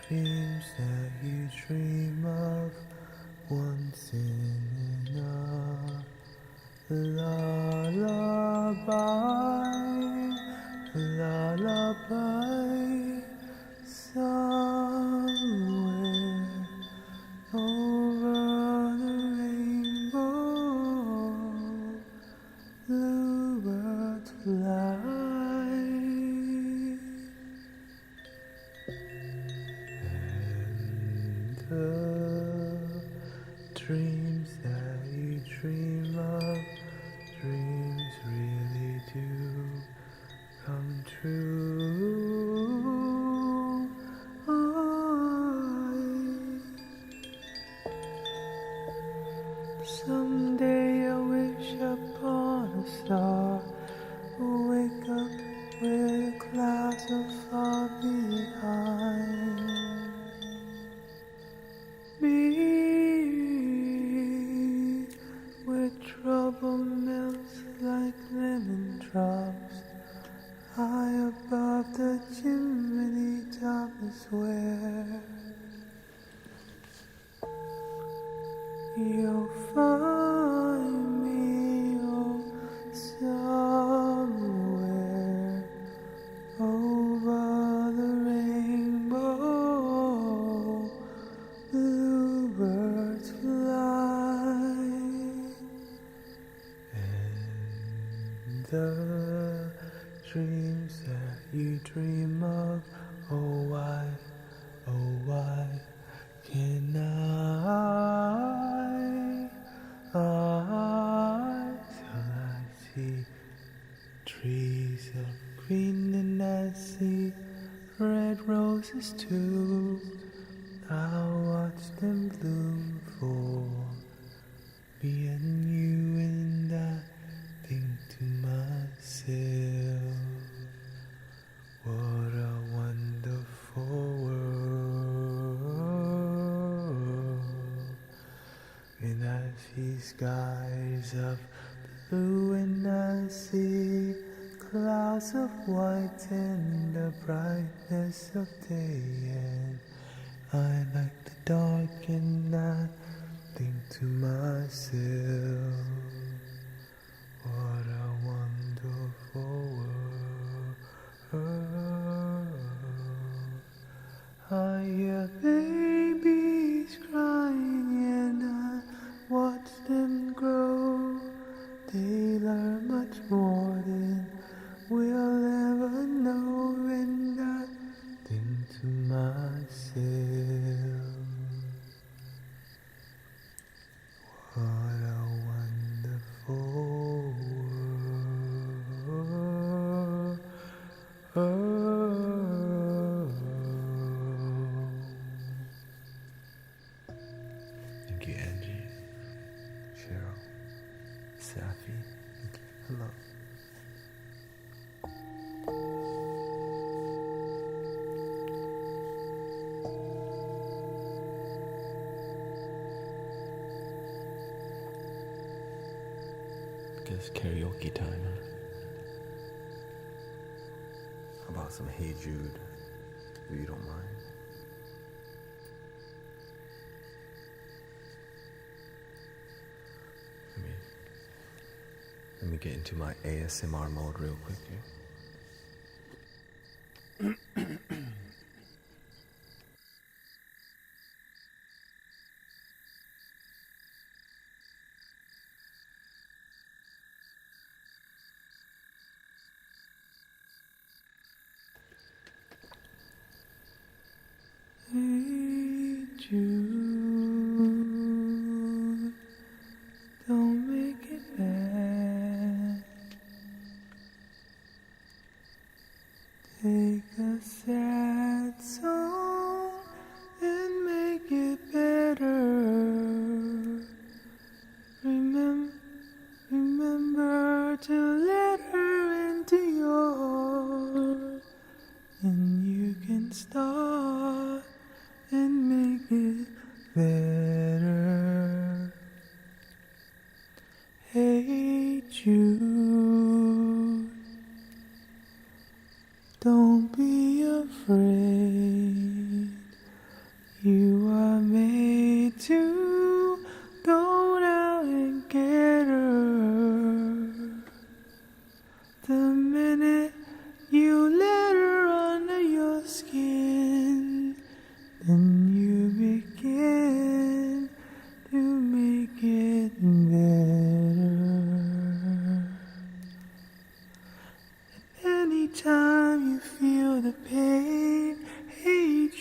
dreams that you dream of once in a lullaby, lullaby, somewhere over the rainbow, bluebirds fly, and the dreams that you dream of, dreams really do come true. Someday I'll wish upon a star, wake up with clouds so far behind me, where trouble melts like lemon drops, high above the chimney top is where you'll find me, oh, somewhere over the rainbow, bluebirds fly, and the dreams that you dream of, oh why can till I see trees of green and I see red roses too. I'll watch them bloom for me and you, and I think to myself, what a wonderful world. And I see skies of blue and I see clouds of white and the brightness of day, and I like the dark and I think to myself, what a wonderful world. I hear babies crying and I watch them grow. They learn much more than we'll ever know, and I think to myself, what a wonderful world. Thank you, Angie, Cheryl, Safi. Hello. Guess karaoke time, huh? How about some Hey Jude, if you don't mind? Let me get into my ASMR mode real quick here. Hey Jude, don't make it bad. Take a sad song and make it better. Remember to let her into your heart, and you can start and make it better. Hey Jude, don't be afraid.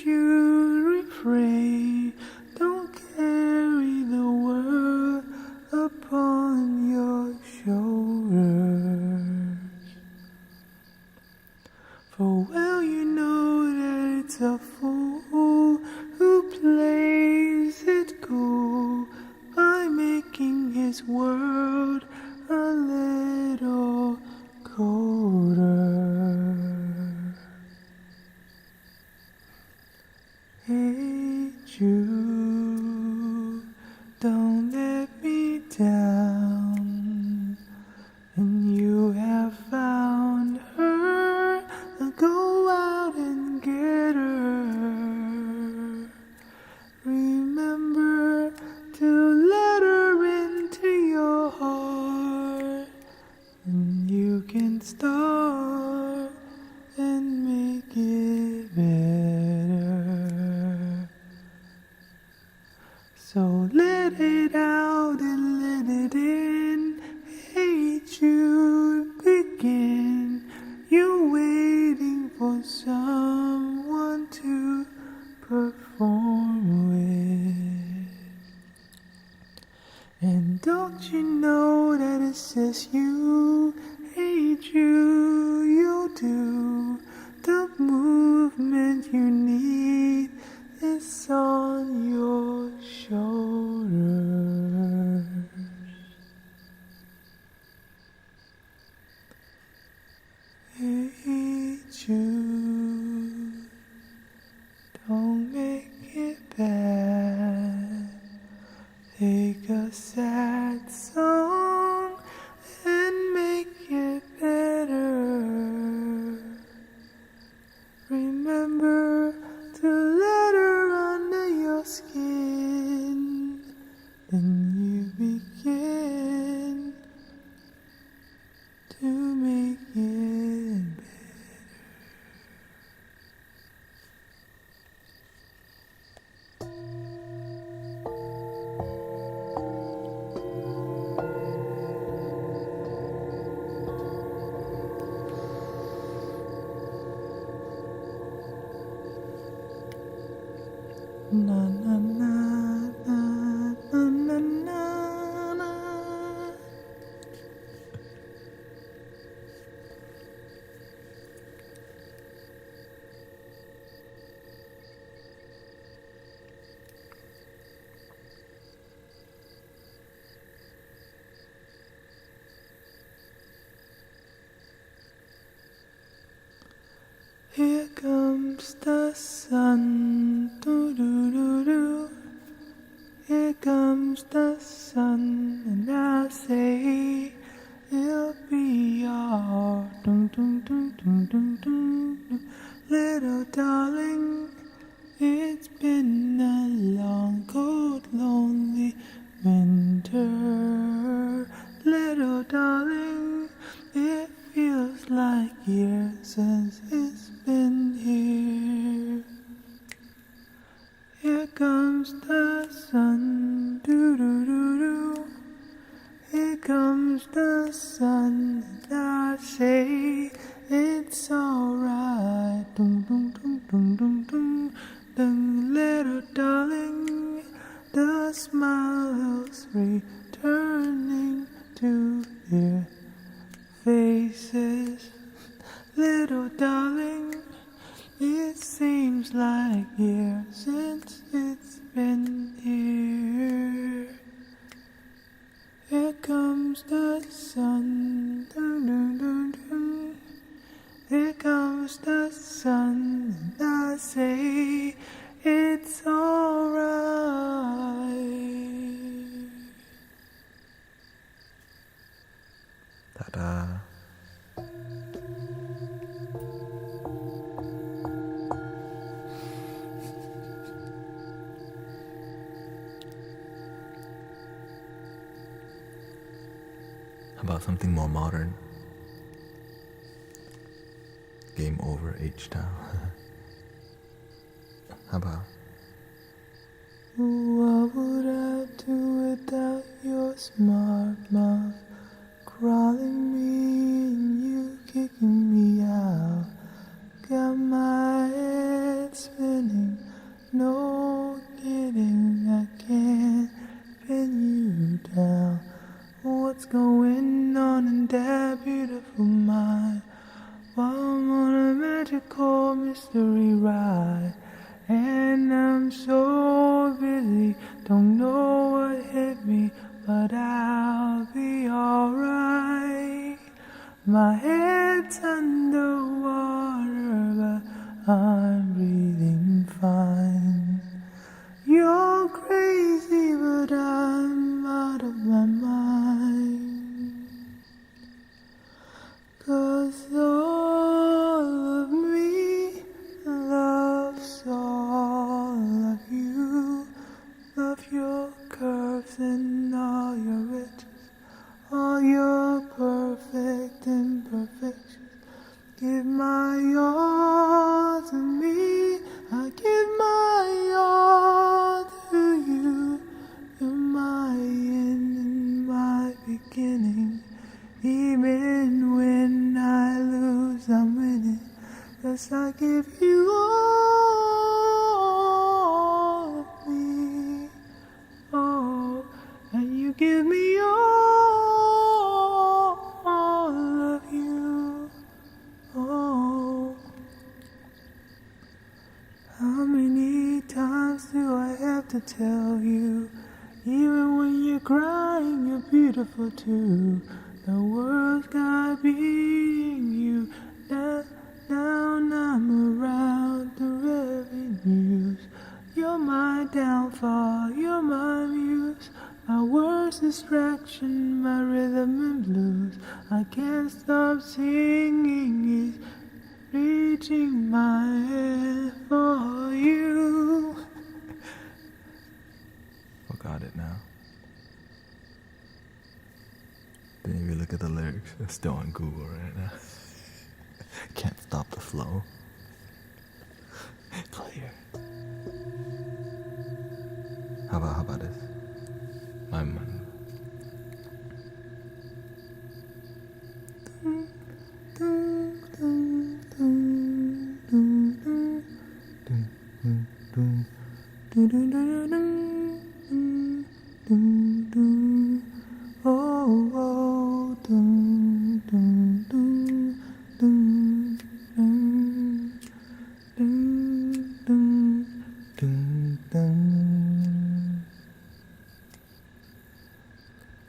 should refrain. Don't carry the world upon your shoulders. For well you know that it's a fool who plays it cool by making his world a little colder. Hey Jude, don't let me down. And you have found her, go out and get her. Remember to let her into your heart, and you can start and make it better. So let it out and let it in. Hey Jude, begin. You're waiting for someone to perform with. And don't you know that it's just you? Hey Jude, you'll do the movement you need. It's on your shoulders. Hey Jude, don't make it bad. Take a sad song and make it better. Remember to let her under your skin. Then you begin to make it better. Na na na na na na na na. Here comes the sun, doo-doo-doo-doo. Here comes the sun, and I say it'll be all dum dum dum dum dum dum. Little darling, it's been a long, cold, lonely winter. Little darling, it feels like years since it's been here. Here comes the sun, doo-doo-doo-doo. Here comes the sun, and I say it's alright. Dum dum dum dum dum dum. Dum, little darling, the smiles returning to their faces. Little darling, it seems like years since it's been here. Here comes the sun, dun, dun, dun, dun. Here comes the sun, and I say it's alright. Ta-da. About something more modern. Game over, H-Town. How about? What would I do without your smart mouth? Crawling me and you kicking me out. Got my head spinning, sky. And I'm so busy, don't know what hit me, but I'll be alright. My head's underwater, but I'm breathing fine. You're crazy, but I'm out of my mind. 'Cause all of me loves all of you. Love your curves and all your riches, all your perfect imperfections. Give my all to me, I give my all to you. You're my end and my beginning. Even when I lose, I'm winning. 'Cause I give you all of me, oh, and you give me all of you, oh. How many times do I have to tell you? Even when you're crying, you're beautiful too. The world's got beating you down. I'm around through every news. You're my downfall, you're my muse. My worst distraction, my rhythm and blues. I can't stop singing, it's reaching my hand for you. Forgot it now. Didn't even look at the lyrics. It's still on Google right now. Can't stop the flow. Clear. How about this? I'm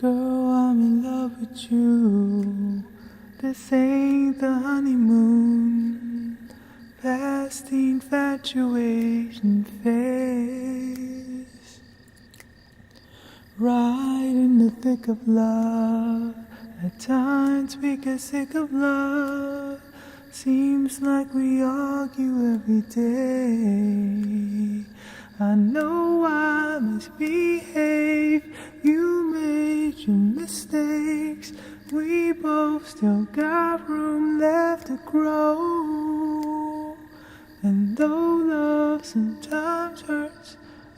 Girl, I'm in love with you. This ain't the honeymoon, past the infatuation phase. Right in the thick of love, at times we get sick of love. Seems like we argue every day. I know I misbehave, you made your mistakes. We both still got room left to grow. And though love sometimes hurts,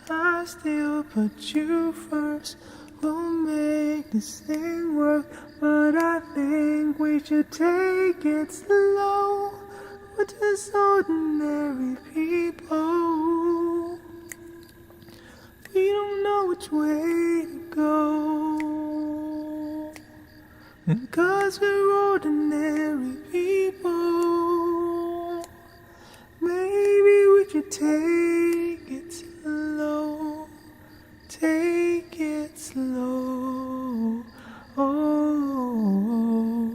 I still put you first. We'll make this thing work, but I think we should take it slow. We're just ordinary people. We don't know which way to go. And 'cause we're ordinary people, maybe we should take it slow. Take it slow. Oh,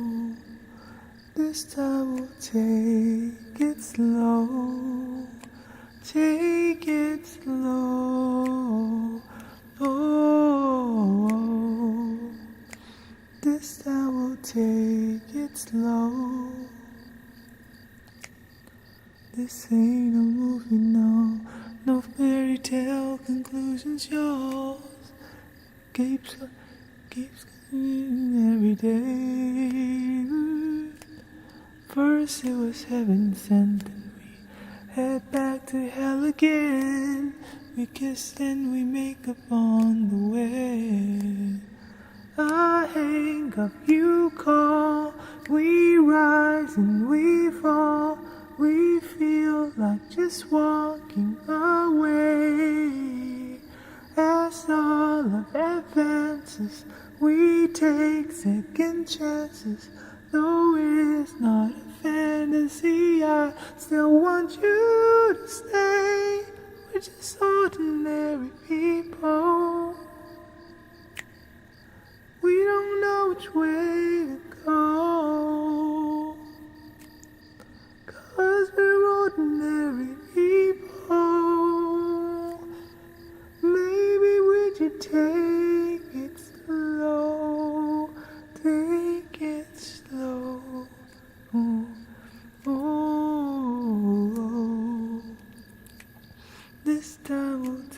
this time we'll take it slow. Take it slow. Oh, this time we'll take it slow. This ain't a movie, no. No fairy tale conclusions, yours keeps coming every day. First it was heaven sent, and we head back to hell again. We kiss and we make up on the way. I hang up, you call. We rise and we fall. We feel like just walking away. As all of advances, we take second chances. Though it's not a fantasy, I still want you to stay.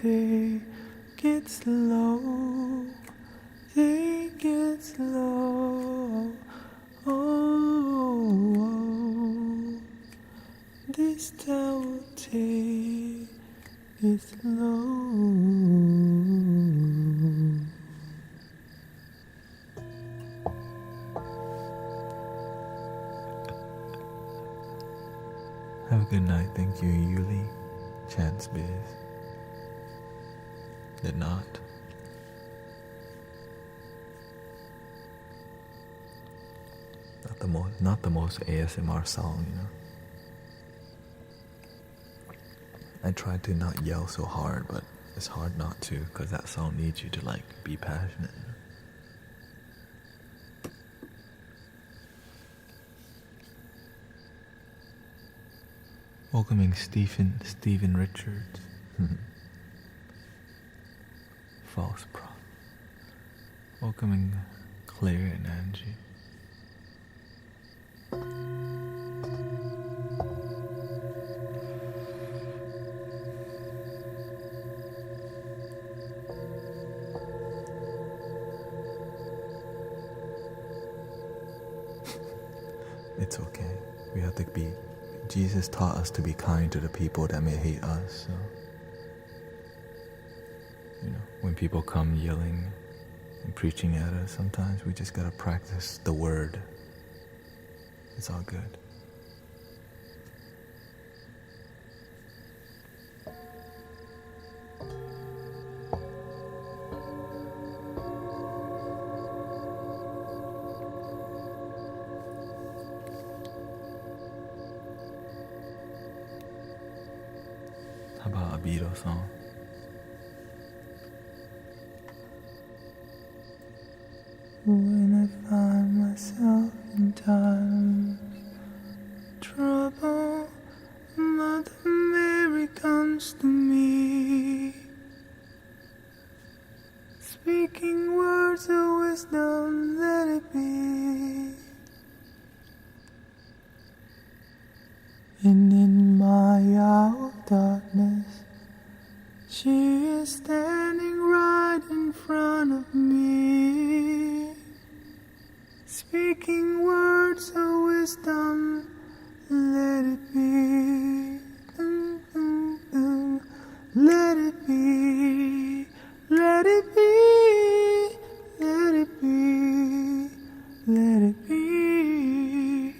take it slow, take it slow. Oh, this time will take it slow. Have a good night. Thank you, Yuli. Chance Biz. Did not. Not the most ASMR song, you know. I tried to not yell so hard, but it's hard not to, because that song needs you to like be passionate. You know? Welcoming Stephen Richards. False prop. Welcoming Claire and Angie. It's okay. We have to be. Jesus taught us to be kind to the people that may hate us. So, you know, when people come yelling and preaching at us, sometimes we just gotta practice the word. It's all good. How about a Beatles song? When I find myself in times of trouble, Mother Mary comes to me, speaking words of wisdom, let it be. And in my hour of darkness, she is standing right in front of me, speaking words of wisdom, let it be. Let it be, let it be, let it be, let it be.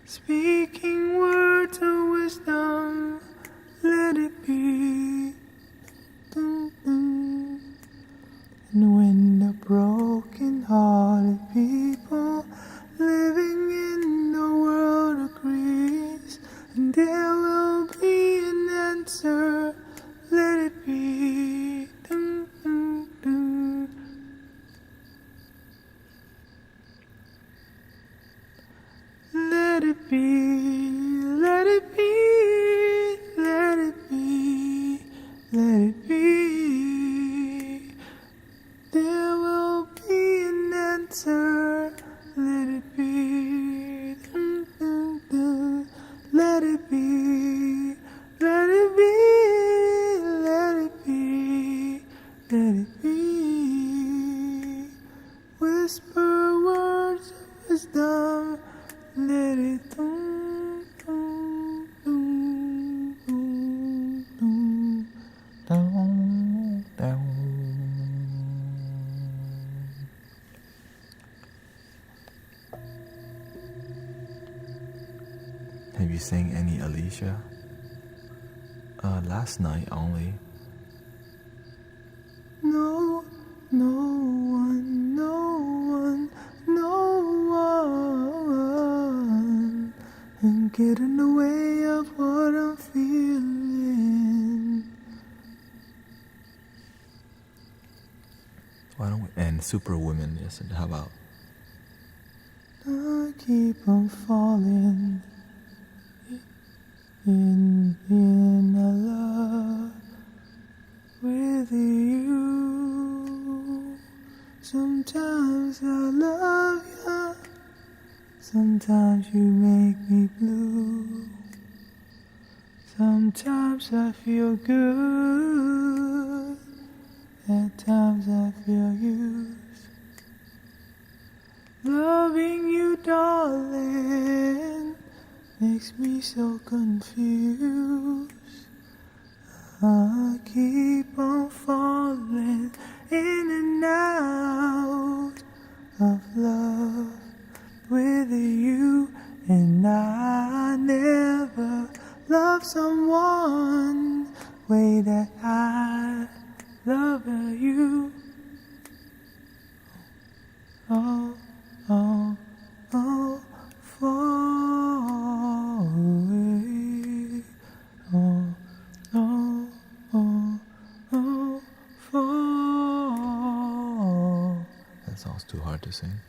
Speaking words of wisdom, let it be. And when the broken-hearted people living in the world agrees, and there will be an answer, let it be. Let it be, let it be, let it be, let it be. There will be an answer, let it be. Let it be, let it be, let it be, let it be. Whisper words of wisdom, let it Have you sang any Alicia? Last night only. No, no one, no one, no one can get in the way of what I'm feeling. Why don't we end Superwoman? Yes, how about? I keep on falling in a love with you. Sometimes I love you, sometimes you make me blue. Sometimes I feel good, At times I feel used. Loving you, darling, makes me so confused. I keep on falling in and out of love with you, and I never loved someone way that I love you. Oh, oh, oh, fall away. Oh, oh, oh, oh, fall. That sounds too hard to sing.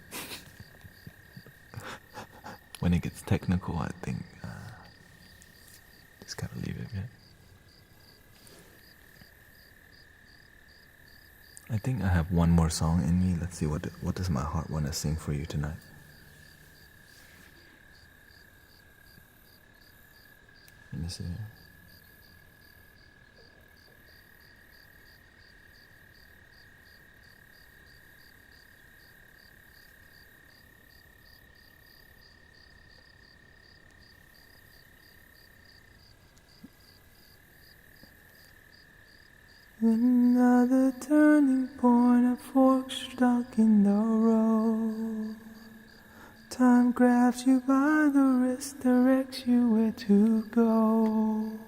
When it gets technical, I think just gotta leave it, man. I think I have one more song in me. Let's see what does my heart want to sing for you tonight. Let me see. Another turning point, a fork stuck in the road. Time grabs you by the wrist, directs you where to go.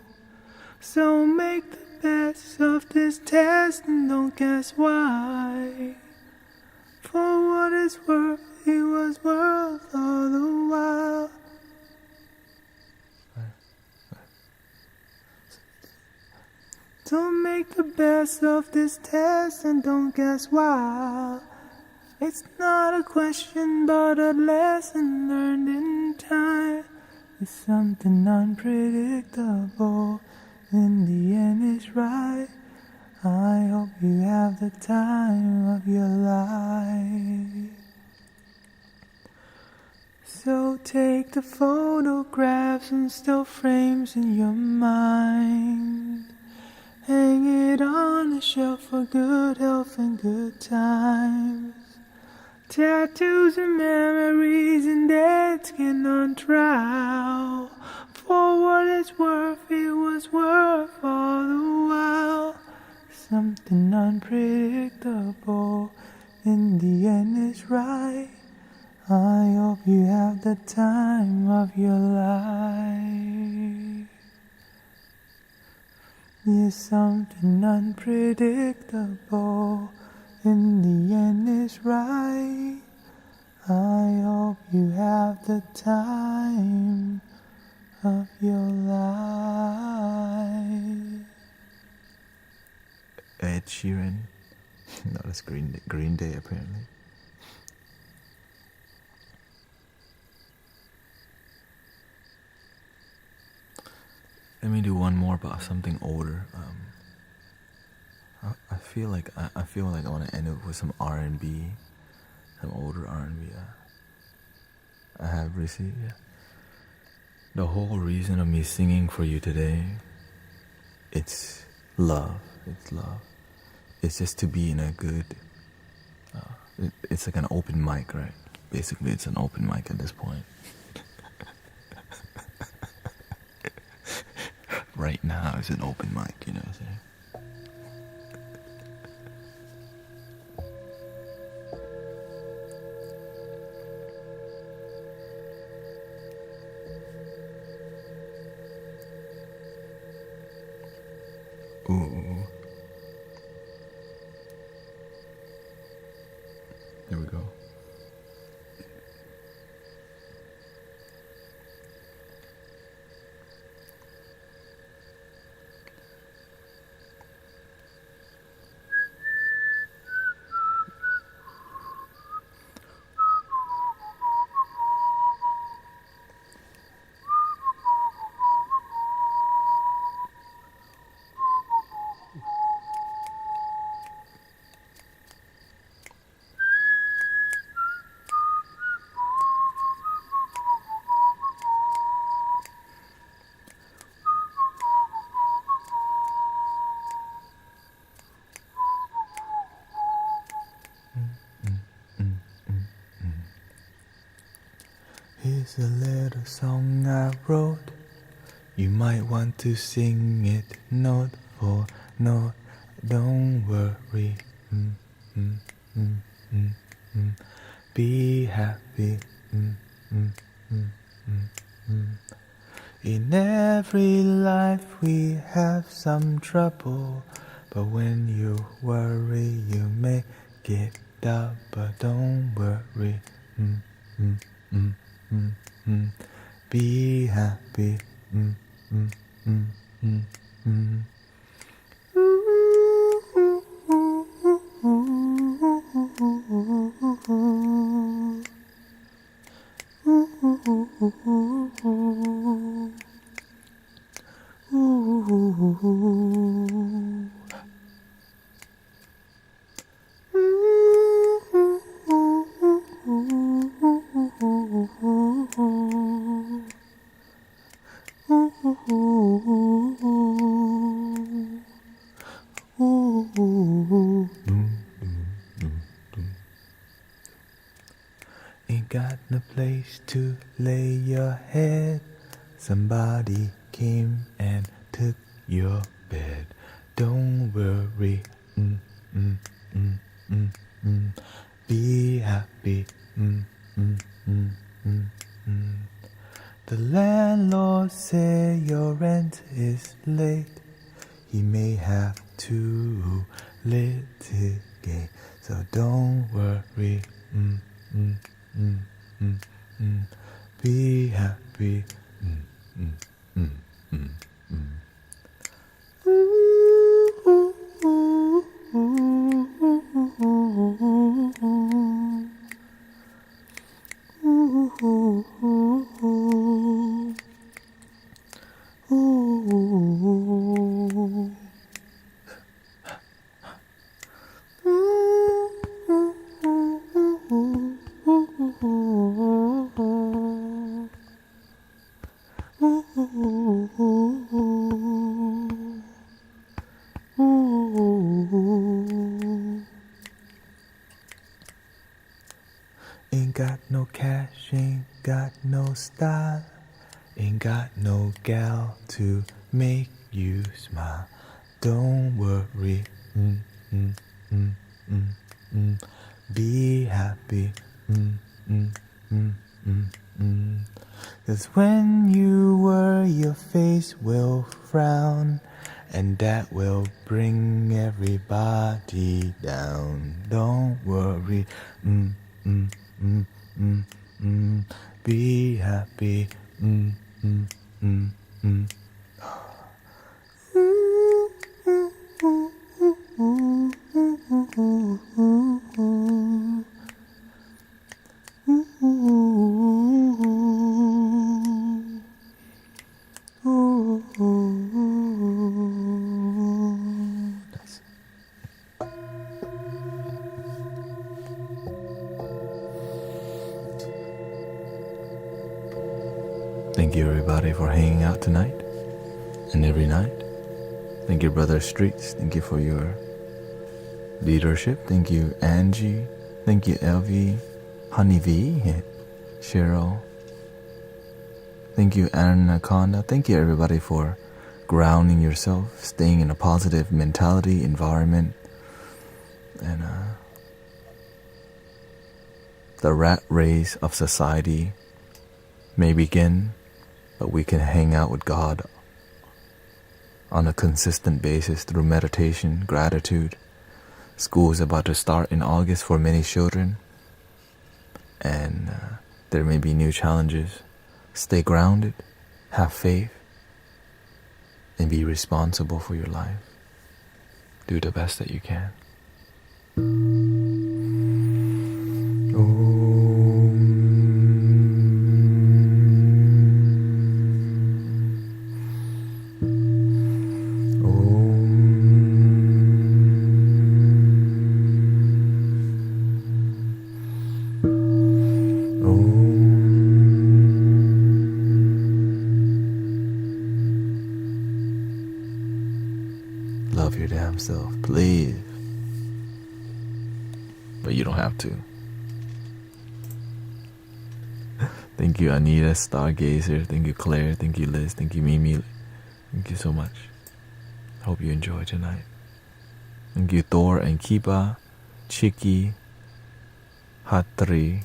So make the best of this test and don't guess why. For what it's worth, it was worth all the while. So make the best of this test and don't guess why. It's not a question but a lesson learned in time. It's something unpredictable, in the end it's right. I hope you have the time of your life. So take the photographs and still frames in your mind. Hang it on a shelf for good health and good times. Tattoos and memories and dead skin on trial. For what it's worth, it was worth all the while. Something unpredictable, in the end it's right. I hope you have the time of your life. It's something unpredictable, in the end it's right. I hope you have the time of your life. Ed Sheeran. No, that's Green Day apparently. Let me do one more about something older. I feel like I want to end it with some R&B, some older R&B. I have received. Yeah. The whole reason of me singing for you today, it's love. It's love. It's just to be in a good. It's like an open mic, right? Basically, it's an open mic at this point. Right now, it's an open mic, you know what I'm saying? Ooh. There we go. Here's a little song I wrote. You might want to sing it note for note. Don't worry. Mm, mm, mm, mm, mm. Be happy. Mm, mm, mm, mm, mm. In every life we have some trouble, but when you worry you make it up. But don't worry. Mm, mm, mm, mm, mm. Be happy. Mm, mm, mm, mm, mm. Ain't got no place to lay your head. Somebody came and took your bed. Don't worry. Mm, mm, mm, mm, mm. Be happy. Mm, mm, mm, mm, mm. The landlord said your rent is late. He may have to litigate, so don't worry. Mm, mm, mm, mm, mm. Be happy. Mm, mm, mm, mm, mm. Ain't got no cash, ain't got no style, ain't got no gal to make you smile. Don't worry. Mm, mm, mm, mm, mm. Be happy. Mm, mm, mm, mm, mm. 'Cause when you worry, your face will frown, and that will bring everybody down. Don't worry. Mm, mm, mm, mm, mm. Be happy. Mm, mm, mm, mm. Thank you everybody for hanging out tonight and every night. Thank you Brother Streets. Thank you for your leadership. Thank you Angie. Thank you Elvie, Honeybee, Cheryl. Thank you Anaconda. Thank you everybody for grounding yourself, staying in a positive mentality, environment, and the rat race of society may begin, but we can hang out with God on a consistent basis through meditation, gratitude. School is about to start in August for many children, and there may be new challenges. Stay grounded, have faith, and be responsible for your life. Do the best that you can. Love your damn self, please. But you don't have to. Thank you, Anita, Stargazer. Thank you, Claire. Thank you, Liz. Thank you, Mimi. Thank you so much. Hope you enjoy tonight. Thank you, Thor and Kiba, Chiki, Hatri,